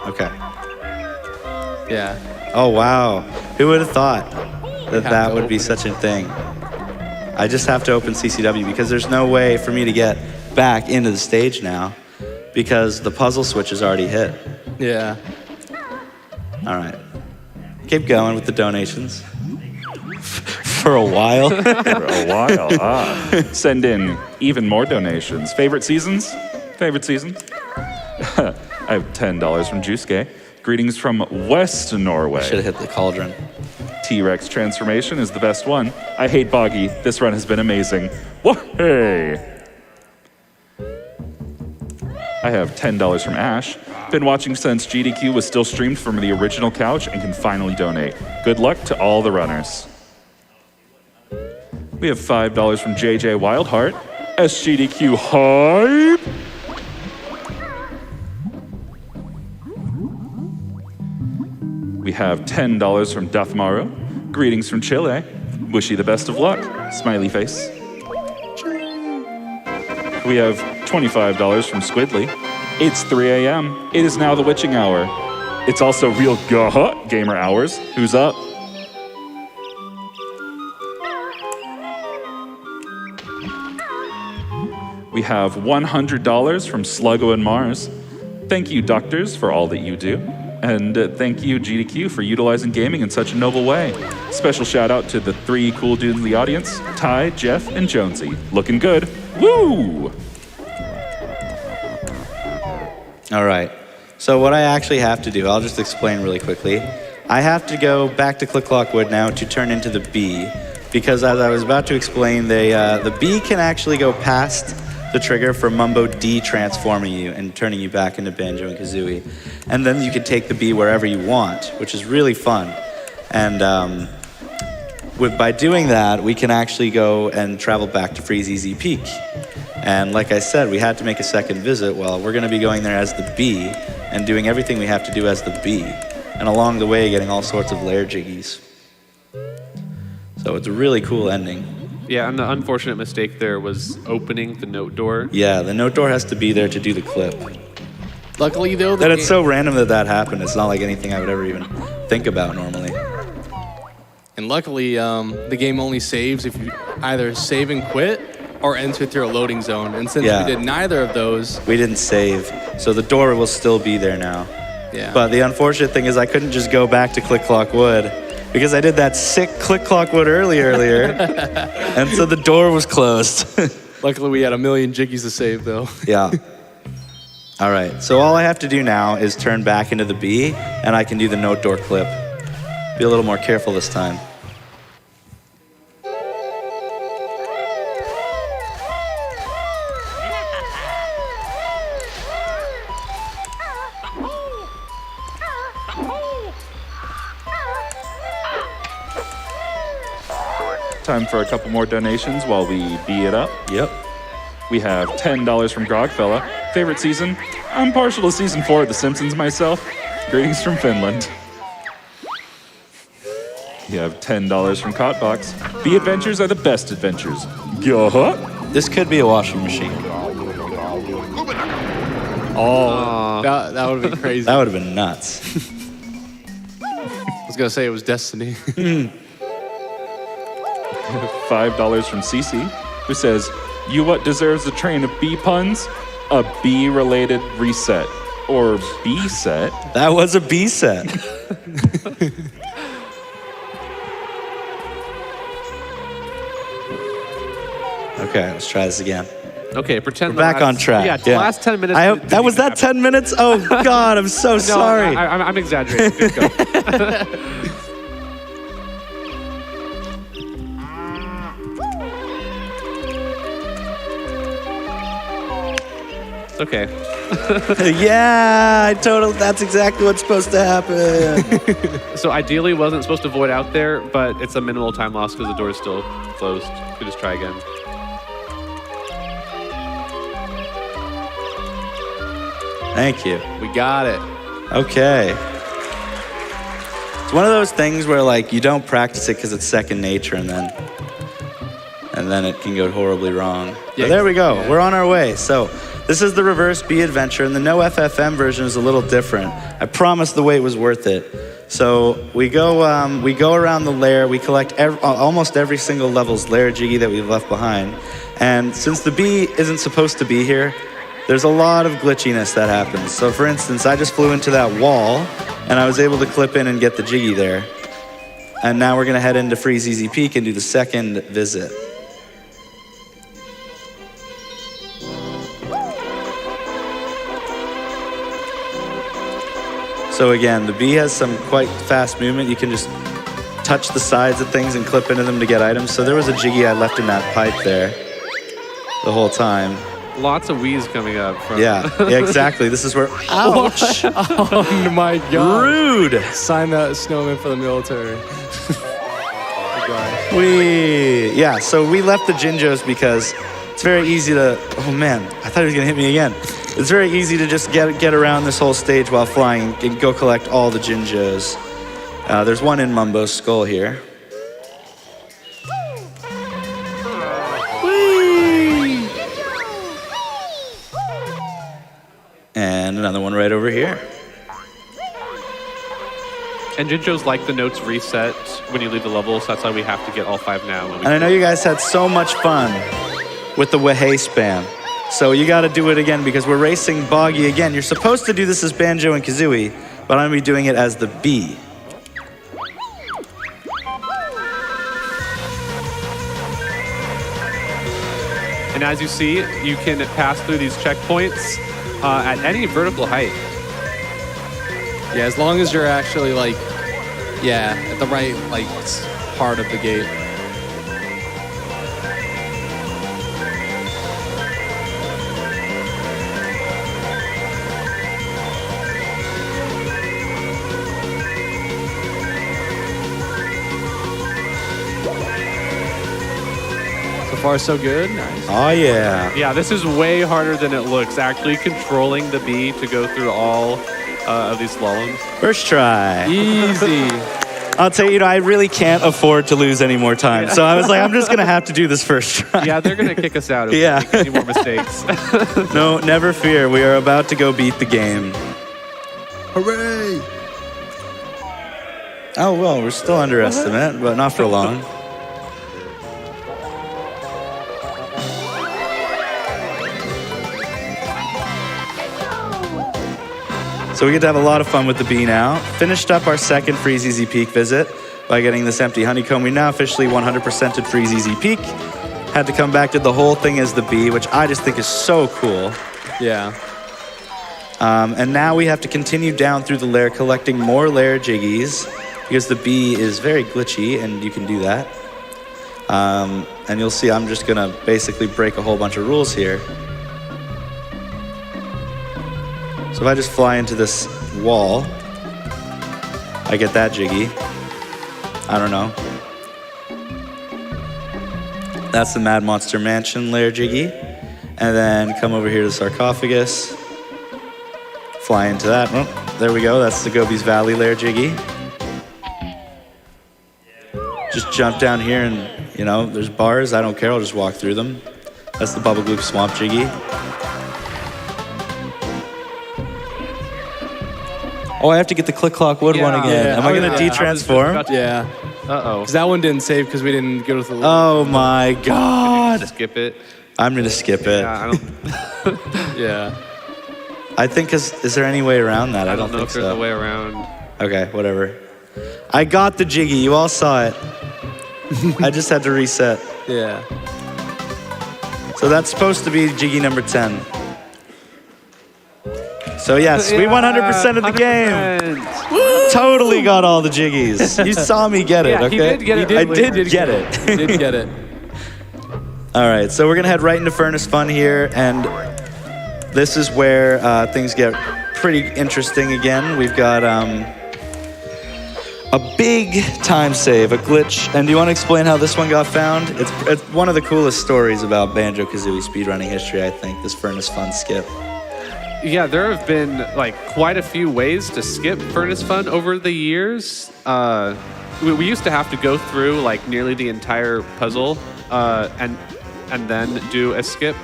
S2: Okay.
S4: Yeah.
S2: Oh, wow. Who would have thought that
S4: have
S2: that
S4: to
S2: would be
S4: open
S2: such a thing? I just have to open CCW because there's no way for me to get back into the stage now because the puzzle switch is already hit.
S4: Yeah.
S2: All right. Keep going with the donations. For a while.
S1: For a while. Send in even more donations. Favorite seasons? Favorite season? I have $10 from Juice. Greetings from West Norway.
S2: Should have hit the cauldron.
S1: T-Rex transformation is the best one. I hate Boggy. This run has been amazing. Whoa-hey! I have $10 from Ash. Been watching since GDQ was still streamed from the original couch and can finally donate. Good luck to all the runners. We have $5 from JJ Wildheart. SGDQ hype! We have $10 from Duffmaru. Greetings from Chile. Wish you the best of luck. Smiley face. We have $25 from Squidly. It's 3 a.m. It is now the witching hour. It's also real gamer hours. Who's up? We have $100 from Sluggo and Mars. Thank you, doctors, for all that you do. And thank you, GDQ, for utilizing gaming in such a noble way. Special shout out to the 3 cool dudes in the audience, Ty, Jeff, and Jonesy. Looking good. Woo!
S2: All right. So what I actually have to do, I'll just explain really quickly. I have to go back to Click Clock Wood now to turn into the bee, because as I was about to explain, the bee can actually go past the trigger for Mumbo de-transforming you and turning you back into Banjo and Kazooie. And then you can take the bee wherever you want, which is really fun. And by doing that, we can actually go and travel back to Freezeezy Peak. And like I said, we had to make a second visit. Well, we're going to be going there as the bee and doing everything we have to do as the bee. And along the way, getting all sorts of lair jiggies. So it's a really cool ending.
S3: Yeah, and the unfortunate mistake there was opening the note door.
S2: Yeah, the note door has to be there to do the clip.
S4: Luckily, though,
S2: But it's so random that happened. It's not like anything I would ever even think about normally.
S4: And luckily, the game only saves if you either save and quit or enter through a loading zone. And since
S2: Yeah.
S4: we did neither of those,
S2: We didn't save, so the door will still be there now.
S4: yeah.
S2: But the unfortunate thing is I couldn't just go back to Click Clock Wood because I did that sick Click Clock Wood earlier. And so the door was closed.
S4: Luckily, we had a million jiggies to save, though.
S2: Yeah. All right, so all I have to do now is turn back into the bee, and I can do the note door clip. Be a little more careful this time.
S1: Time for a couple more donations while we bee it up.
S2: Yep.
S1: We have $10 from Grogfella. Favorite season? I'm partial to season 4 of The Simpsons myself. Greetings from Finland. You have $10 from Cotbox. Bee adventures are the best adventures. Gah!
S2: This could be a washing machine.
S4: Oh, that would have been crazy.
S2: That would have been nuts.
S4: I was going to say it was Destiny.
S1: $5 from Cece, who says, "You what deserves a train of bee puns? A bee-related reset. Or bee set."
S2: That was a bee set. Okay, let's try this again.
S3: Okay, pretend
S2: We're back on track.
S3: Yeah, the last 10 minutes.
S2: I hope that was that 10 minutes. Oh God, I'm so sorry.
S3: No, I'm exaggerating. Just go. Okay.
S2: Yeah, that's exactly what's supposed to happen.
S3: So ideally, wasn't supposed to void out there, but it's a minimal time loss because the door is still closed. You could just try again.
S2: Thank you.
S4: We got it.
S2: Okay. It's one of those things where like you don't practice it because it's second nature, and then it can go horribly wrong. But
S4: Yeah,
S2: there we go.
S4: yeah.
S2: We're on our way. So this is the reverse bee adventure, and the no FFM version is a little different. I promise the wait was worth it. So we go around the lair. We collect almost every single level's lair jiggy that we've left behind. And since the bee isn't supposed to be here, there's a lot of glitchiness that happens. So for instance, I just flew into that wall, and I was able to clip in and get the jiggy there. And now we're gonna head into Freezeezy Peak and do the second visit. So again, the bee has some quite fast movement. You can just touch the sides of things and clip into them to get items. So there was a Jiggy I left in that pipe there the whole time.
S3: Lots of wheeze coming up. From
S2: Yeah, exactly. This is where, ouch,
S4: Oh my God.
S2: rude.
S4: Sign that snowman for the military.
S2: Yeah, so we left the Jinjos because it's very easy to, oh man, I thought he was gonna hit me again. It's very easy to just get around this whole stage while flying and go collect all the Jinjos. There's one in Mumbo's skull here. Whee! And another one right over here.
S3: And Jinjos like the notes reset when you leave the level, so that's why we have to get all 5 now.
S2: And I know you guys had so much fun with the Wahey spam. So you gotta do it again because we're racing Boggy again. You're supposed to do this as Banjo and Kazooie, but I'm gonna be doing it as the bee.
S3: And as you see, you can pass through these checkpoints at any vertical height.
S4: Yeah, as long as you're actually like, yeah, at the right like part of the gate. So far, so good. Nice.
S2: Oh yeah.
S3: Yeah, this is way harder than it looks. Actually controlling the bee to go through all of these slaloms.
S2: First try.
S4: Easy.
S2: I'll tell you, I really can't afford to lose any more time. So I was like, I'm just gonna have to do this first try.
S3: Yeah, they're gonna kick us out if
S2: Yeah.
S3: we make any more mistakes.
S2: No, never fear. We are about to go beat the game.
S4: Hooray!
S2: Oh well, we're still underestimate, but not for long. So we get to have a lot of fun with the bee now. Finished up our second Freeze Easy Peak visit by getting this empty honeycomb. We now officially 100%ed Freeze Easy Peak. Had to come back to the whole thing as the bee, which I just think is so cool.
S4: Yeah.
S2: And now we have to continue down through the lair, collecting more lair jiggies, because the bee is very glitchy, and you can do that. And you'll see I'm just gonna basically break a whole bunch of rules here. So if I just fly into this wall, I get that jiggy. I don't know. That's the Mad Monster Mansion lair jiggy. And then come over here to the sarcophagus. Fly into that. Oh, there we go. That's the Gobi's Valley lair jiggy. Just jump down here and, you know, there's bars. I don't care. I'll just walk through them. That's the Bubble Gloop Swamp jiggy. Oh, I have to get the Click Clock Wood one again.
S4: Yeah.
S2: Am I gonna
S3: I was just
S2: de-transform?
S3: about to-
S4: Yeah.
S3: Uh-oh.
S4: Because that one didn't save because we didn't go to the.
S2: Oh my God.
S3: Skip it.
S2: I'm gonna skip it.
S3: Yeah, I don't,
S4: Yeah.
S2: I think, is there any way around that?
S3: I
S2: I
S3: don't know
S2: think
S3: if there's
S2: so.
S3: a way around.
S2: Okay, whatever. I got the jiggy. You all saw it. I just had to reset.
S4: Yeah.
S2: So that's supposed to be jiggy number 10. So yes, we 100% of the game.
S3: 100%.
S2: Totally got all the jiggies. You saw me get it,
S3: Yeah,
S2: okay?
S3: he did get it.
S2: I did get it.
S4: Did get it.
S2: All right, so we're gonna head right into Furnace Fun here, and this is where things get pretty interesting again. We've got a big time save, a glitch. And do you want to explain how this one got found? It's one of the coolest stories about Banjo-Kazooie speedrunning history, I think, this Furnace Fun skip.
S3: Yeah, there have been like quite a few ways to skip Furnace Fun over the years. We used to have to go through like nearly the entire puzzle and then do a skip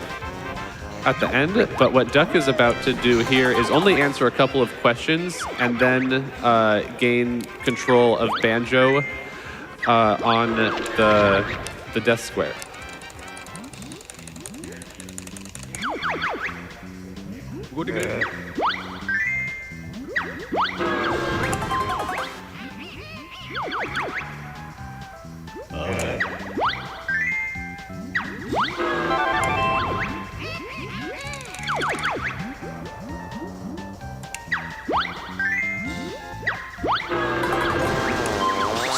S3: at the end. But what Duck is about to do here is only answer a couple of questions and then gain control of Banjo on the death square.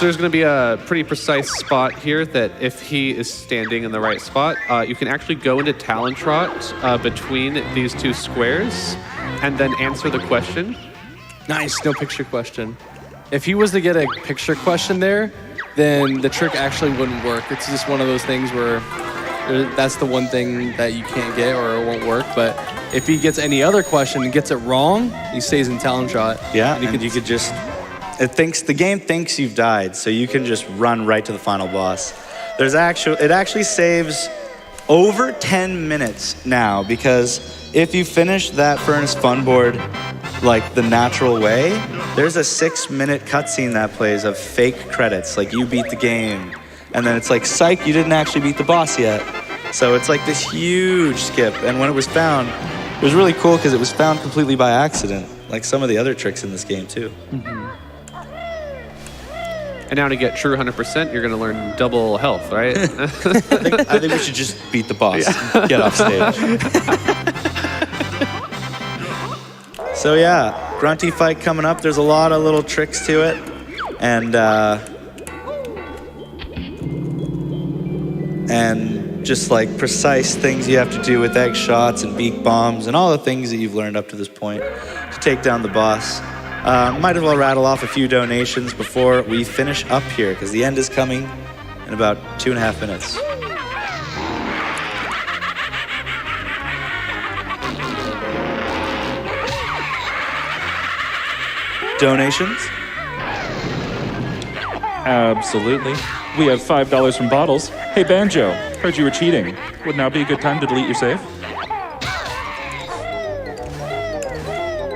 S3: there's going to be a pretty precise spot here that if he is standing in the right spot, you can actually go into Talon Trot between these two squares and then answer the question.
S4: Nice, no picture question. If he was to get a picture question there, then the trick actually wouldn't work. It's just one of those things where that's the one thing that you can't get or it won't work. But if he gets any other question and gets it wrong, he stays in Talon Trot.
S2: Yeah, and you could just... the game thinks you've died, so you can just run right to the final boss. It actually saves over 10 minutes now, because if you finish that Furnace Fun board like the natural way, there's a 6-minute cutscene that plays of fake credits, like you beat the game. And then it's like, psych, you didn't actually beat the boss yet. So it's like this huge skip. And when it was found, it was really cool because it was found completely by accident, like some of the other tricks in this game too.
S3: And now to get true 100%, you're going to learn double health, right?
S2: I think we should just beat the boss and get off stage. So yeah, grunty fight coming up. There's a lot of little tricks to it. And just like precise things you have to do with egg shots and beak bombs and all the things that you've learned up to this point to take down the boss. Might as well rattle off a few donations before we finish up here, because the end is coming in about 2.5 minutes. Donations?
S1: Absolutely. We have $5 from Bottles. Hey, Banjo, heard you were cheating. Would now be a good time to delete your save?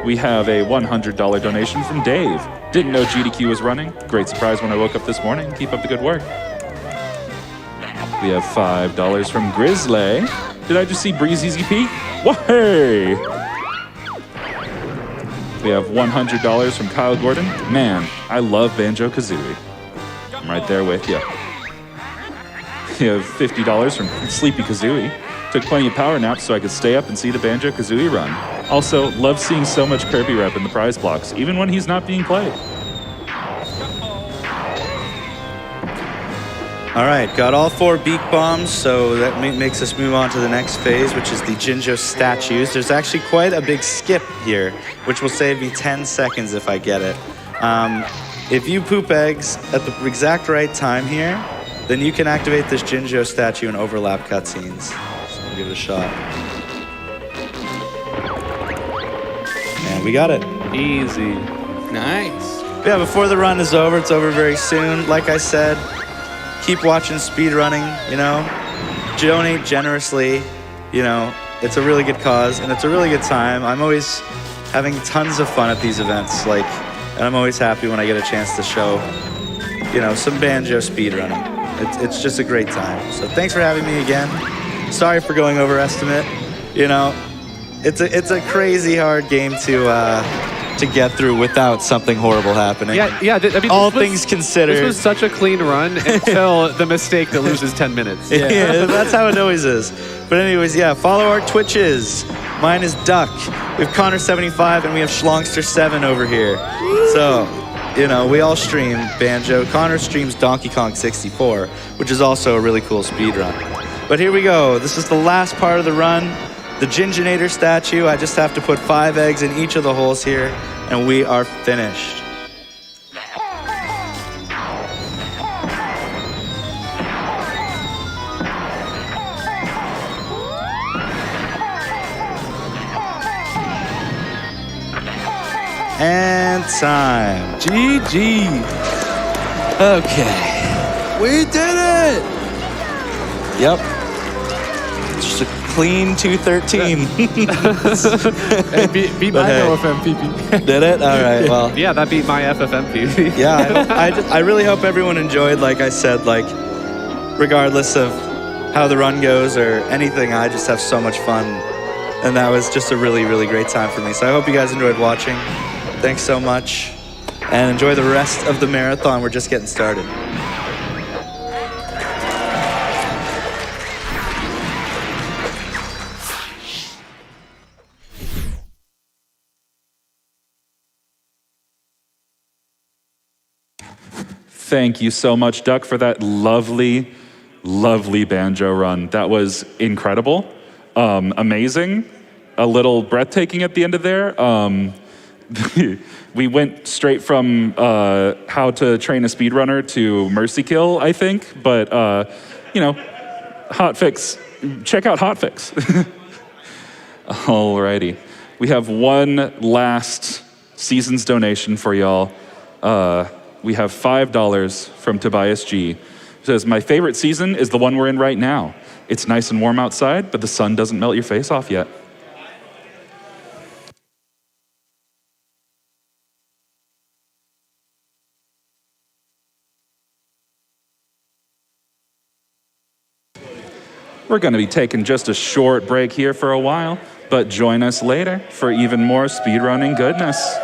S1: We have a $100 donation from Dave. Didn't know GDQ was running. Great surprise when I woke up this morning. Keep up the good work. We have $5 from Grizzly. Did I just see Breeze Easy Peak? Whoa! We have $100 from Kyle Gordon. Man, I love Banjo-Kazooie. I'm right there with you. We have $50 from Sleepy Kazooie. Took plenty of power naps so I could stay up and see the Banjo-Kazooie run. Also, love seeing so much Kirby rep in the prize blocks, even when he's not being played.
S2: All right, got all 4 beak bombs, so that makes us move on to the next phase, which is the Jinjo statues. There's actually quite a big skip here, which will save me 10 seconds if I get it. If you poop eggs at the exact right time here, then you can activate this Jinjo statue and overlap cutscenes. So we'll give it a shot. And we got it.
S3: Easy.
S4: Nice.
S2: Yeah, before the run is over, it's over very soon. Like I said, keep watching speedrunning, you know. Donate generously, you know. It's a really good cause, and it's a really good time. I'm always having tons of fun at these events, and I'm always happy when I get a chance to show, you know, some Banjo speedrunning. It's just a great time. So thanks for having me again. Sorry for going over estimate. You know, it's a crazy hard game to get through without something horrible happening.
S3: Yeah. I mean,
S2: all things considered.
S3: This was such a clean run until the mistake that loses 10 minutes.
S2: Yeah, that's how it always is. But anyways, yeah, follow our Twitches. Mine is Duck. We have Connor75 and we have Schlongster7 over here. So, you know, we all stream Banjo. Connor streams Donkey Kong 64, which is also a really cool speedrun. But here we go. This is the last part of the run. The Ginginator statue. I just have to put 5 eggs in each of the holes here, and we are finished. And time.
S4: GG.
S2: Okay.
S4: We did it!
S2: Yep. Just a clean 213.
S4: Hey, beat my OFMPP.
S2: Did it? All right, well.
S3: Yeah, that beat my FFMP.
S2: Yeah, I really hope everyone enjoyed, like I said, regardless of how the run goes or anything, I just have so much fun. And that was just a really, really great time for me. So I hope you guys enjoyed watching. Thanks so much. And enjoy the rest of the marathon. We're just getting started.
S1: Thank you so much, Duck, for that lovely, lovely banjo run. That was incredible, amazing, a little breathtaking at the end of there. We went straight from how to train a speedrunner to mercy kill, I think. But, hotfix, check out hotfix. Alrighty. We have one last season's donation for y'all. We have $5 from Tobias G. He says, my favorite season is the one we're in right now. It's nice and warm outside, but the sun doesn't melt your face off yet. We're going to be taking just a short break here for a while, but join us later for even more speedrunning goodness.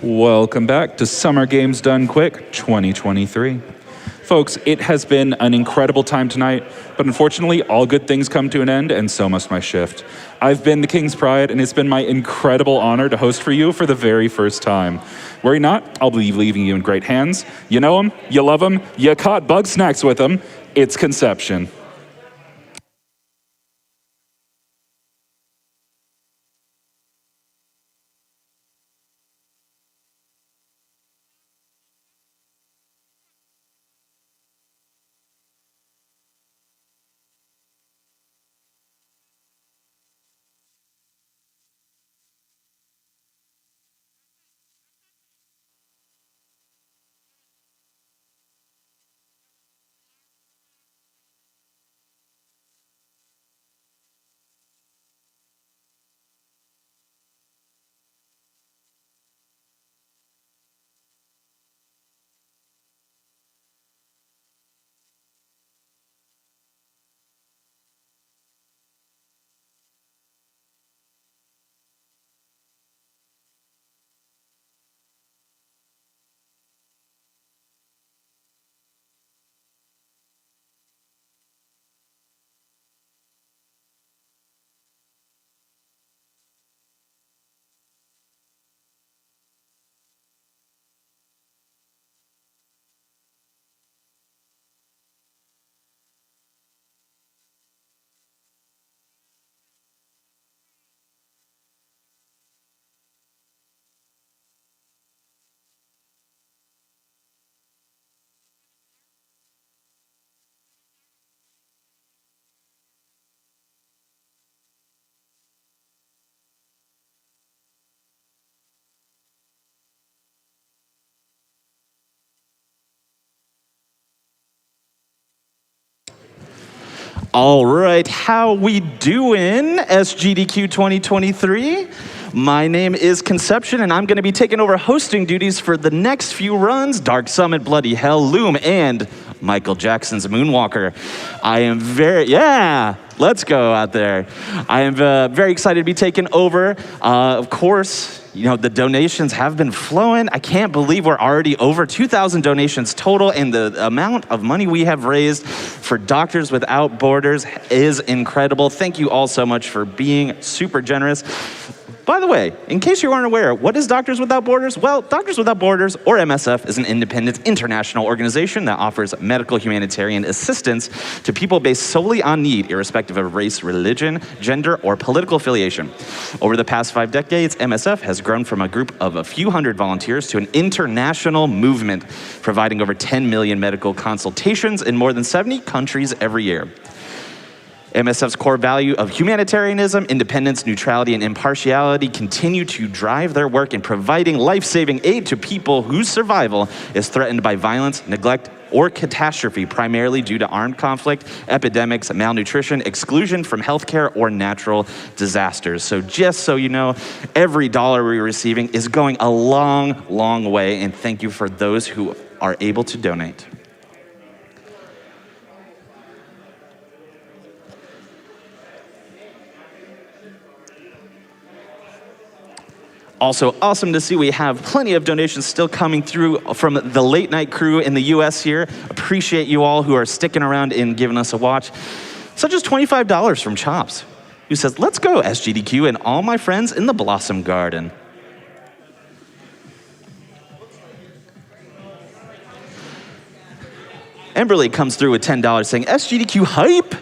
S1: Welcome back to Summer Games Done Quick 2023. Folks, it has been an incredible time tonight, but unfortunately, all good things come to an end, and so must my shift. I've been the King's Pride, and it's been my incredible honor to host for you for the very first time. Worry not, I'll be leaving you in great hands. You know him, you love him, you caught bug snacks with him. It's Conception.
S5: All right, how we doing, SGDQ 2023? My name is Conception, and I'm going to be taking over hosting duties for the next few runs, Dark Summit, Bloody Hell, Loom, and Michael Jackson's Moonwalker. I am let's go out there. I am very excited to be taking over. Of course, you know, the donations have been flowing. I can't believe we're already over 2,000 donations total, and the amount of money we have raised for Doctors Without Borders is incredible. Thank you all so much for being super generous. By the way, in case you aren't aware, what is Doctors Without Borders? Well, Doctors Without Borders, or MSF, is an independent international organization that offers medical humanitarian assistance to people based solely on need, irrespective of race, religion, gender, or political affiliation. Over the past 5 decades, MSF has grown from a group of a few hundred volunteers to an international movement, providing over 10 million medical consultations in more than 70 countries every year. MSF's core value of humanitarianism, independence, neutrality, and impartiality continue to drive their work in providing life-saving aid to people whose survival is threatened by violence, neglect, or catastrophe, primarily due to armed conflict, epidemics, malnutrition, exclusion from healthcare, or natural disasters. So just so you know, every dollar we're receiving is going a long, long way, and thank you for those who are able to donate. Also awesome to see we have plenty of donations still coming through from the late night crew in the US here. Appreciate you all who are sticking around and giving us a watch. Such as $25 from Chops, who says, let's go SGDQ and all my friends in the Blossom Garden. Emberly comes through with $10 saying, SGDQ hype.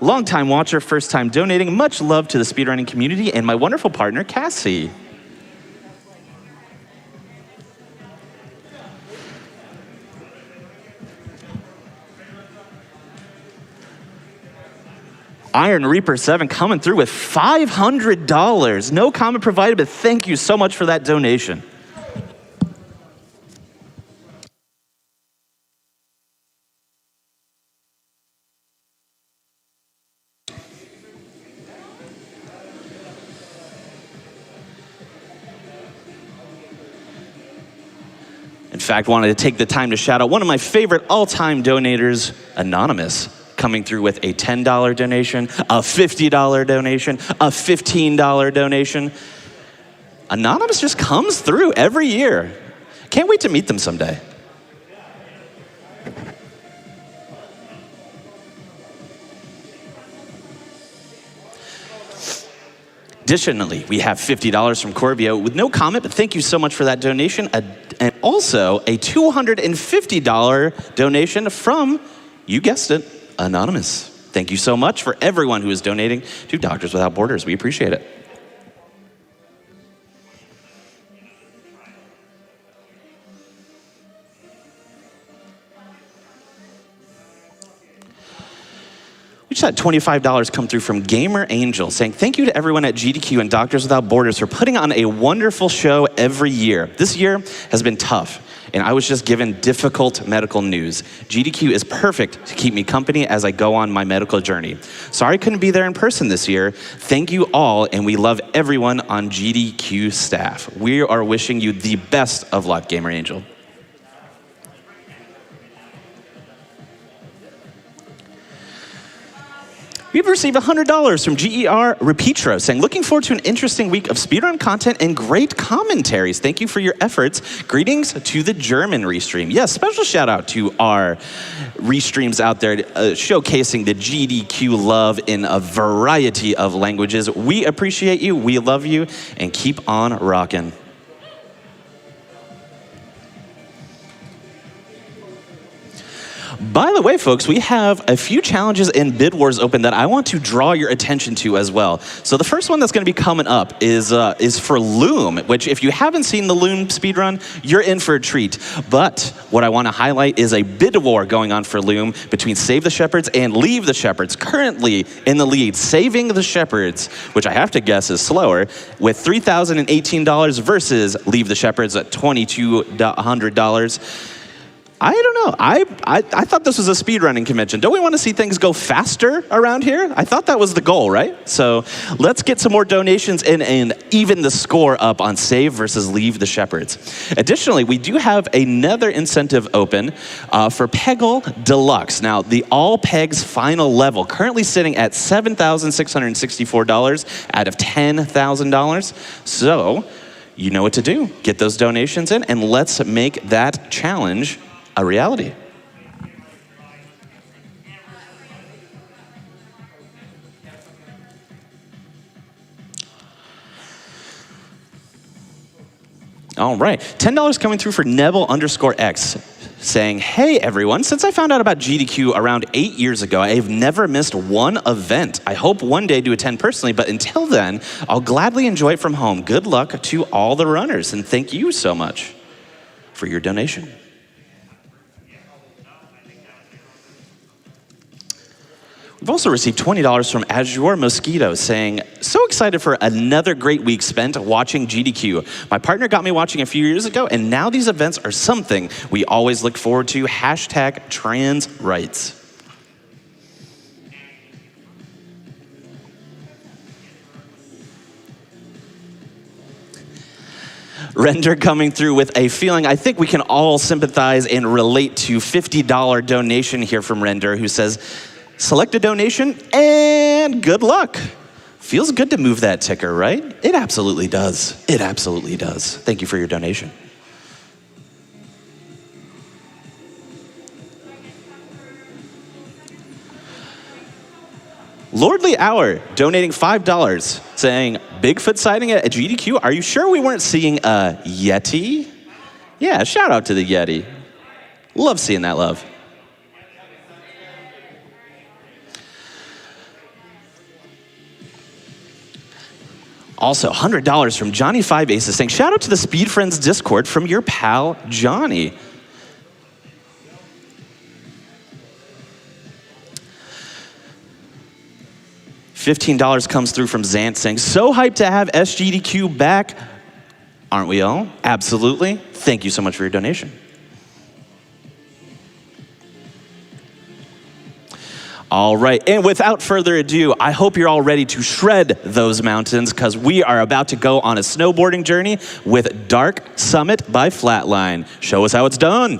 S5: Longtime watcher, first time donating. Much love to the speedrunning community and my wonderful partner, Cassie. Iron Reaper 7 coming through with $500. No comment provided, but thank you so much for that donation. In fact, wanted to take the time to shout out one of my favorite all-time donators, Anonymous, coming through with a $10 donation, a $50 donation, a $15 donation. Anonymous just comes through every year. Can't wait to meet them someday. Additionally, we have $50 from Corvio with no comment, but thank you so much for that donation. And also a $250 donation from, you guessed it, Anonymous. Thank you so much for everyone who is donating to Doctors Without Borders. We appreciate it. We just had $25 come through from Gamer Angel saying, thank you to everyone at GDQ and Doctors Without Borders for putting on a wonderful show every year. This year has been tough, and I was just given difficult medical news. GDQ is perfect to keep me company as I go on my medical journey. Sorry I couldn't be there in person this year. Thank you all, and we love everyone on GDQ staff. We are wishing you the best of luck, Gamer Angel. We've received $100 from GER Repetro saying, looking forward to an interesting week of speedrun content and great commentaries. Thank you for your efforts. Greetings to the German restream. Yes, special shout out to our restreams out there showcasing the GDQ love in a variety of languages. We appreciate you, we love you, and keep on rocking. By the way, folks, we have a few challenges in Bid Wars open that I want to draw your attention to as well. So the first one that's going to be coming up is for Loom, which if you haven't seen the Loom speedrun, you're in for a treat. But what I want to highlight is a bid war going on for Loom between Save the Shepherds and Leave the Shepherds. Currently in the lead, Saving the Shepherds, which I have to guess is slower, with $3,018 versus Leave the Shepherds at $2,200. I don't know. I thought this was a speedrunning convention. Don't we want to see things go faster around here? I thought that was the goal, right? So let's get some more donations in and even the score up on Save versus Leave the Shepherds. Additionally, we do have another incentive open for Peggle Deluxe. Now, the All Pegs final level, currently sitting at $7,664 out of $10,000. So you know what to do. Get those donations in, and let's make that challenge a reality. All right, $10 coming through for Neville_X, saying, hey everyone, since I found out about GDQ around 8 years ago, I have never missed one event. I hope one day to attend personally, but until then, I'll gladly enjoy it from home. Good luck to all the runners, and thank you so much for your donation. We've also received $20 from Azure Mosquito saying, so excited for another great week spent watching GDQ. My partner got me watching a few years ago, and now these events are something we always look forward to. Hashtag trans rights. Render coming through with a feeling I think we can all sympathize and relate to. $50 donation here from Render, who says, select a donation and good luck. Feels good to move that ticker, right? It absolutely does. It absolutely does. Thank you for your donation. Lordly Hour donating $5, saying, Bigfoot sighting at GDQ. Are you sure we weren't seeing a Yeti? Yeah, shout out to the Yeti. Love seeing that love. Also, $100 from Johnny 5 Aces saying, shout out to the Speed Friends Discord from your pal, Johnny. $15 comes through from Zant saying, so hyped to have SGDQ back. Aren't we all? Absolutely. Thank you so much for your donation. All right, and without further ado, I hope you're all ready to shred those mountains because we are about to go on a snowboarding journey with Dark Summit by Flatline. Show us how it's done.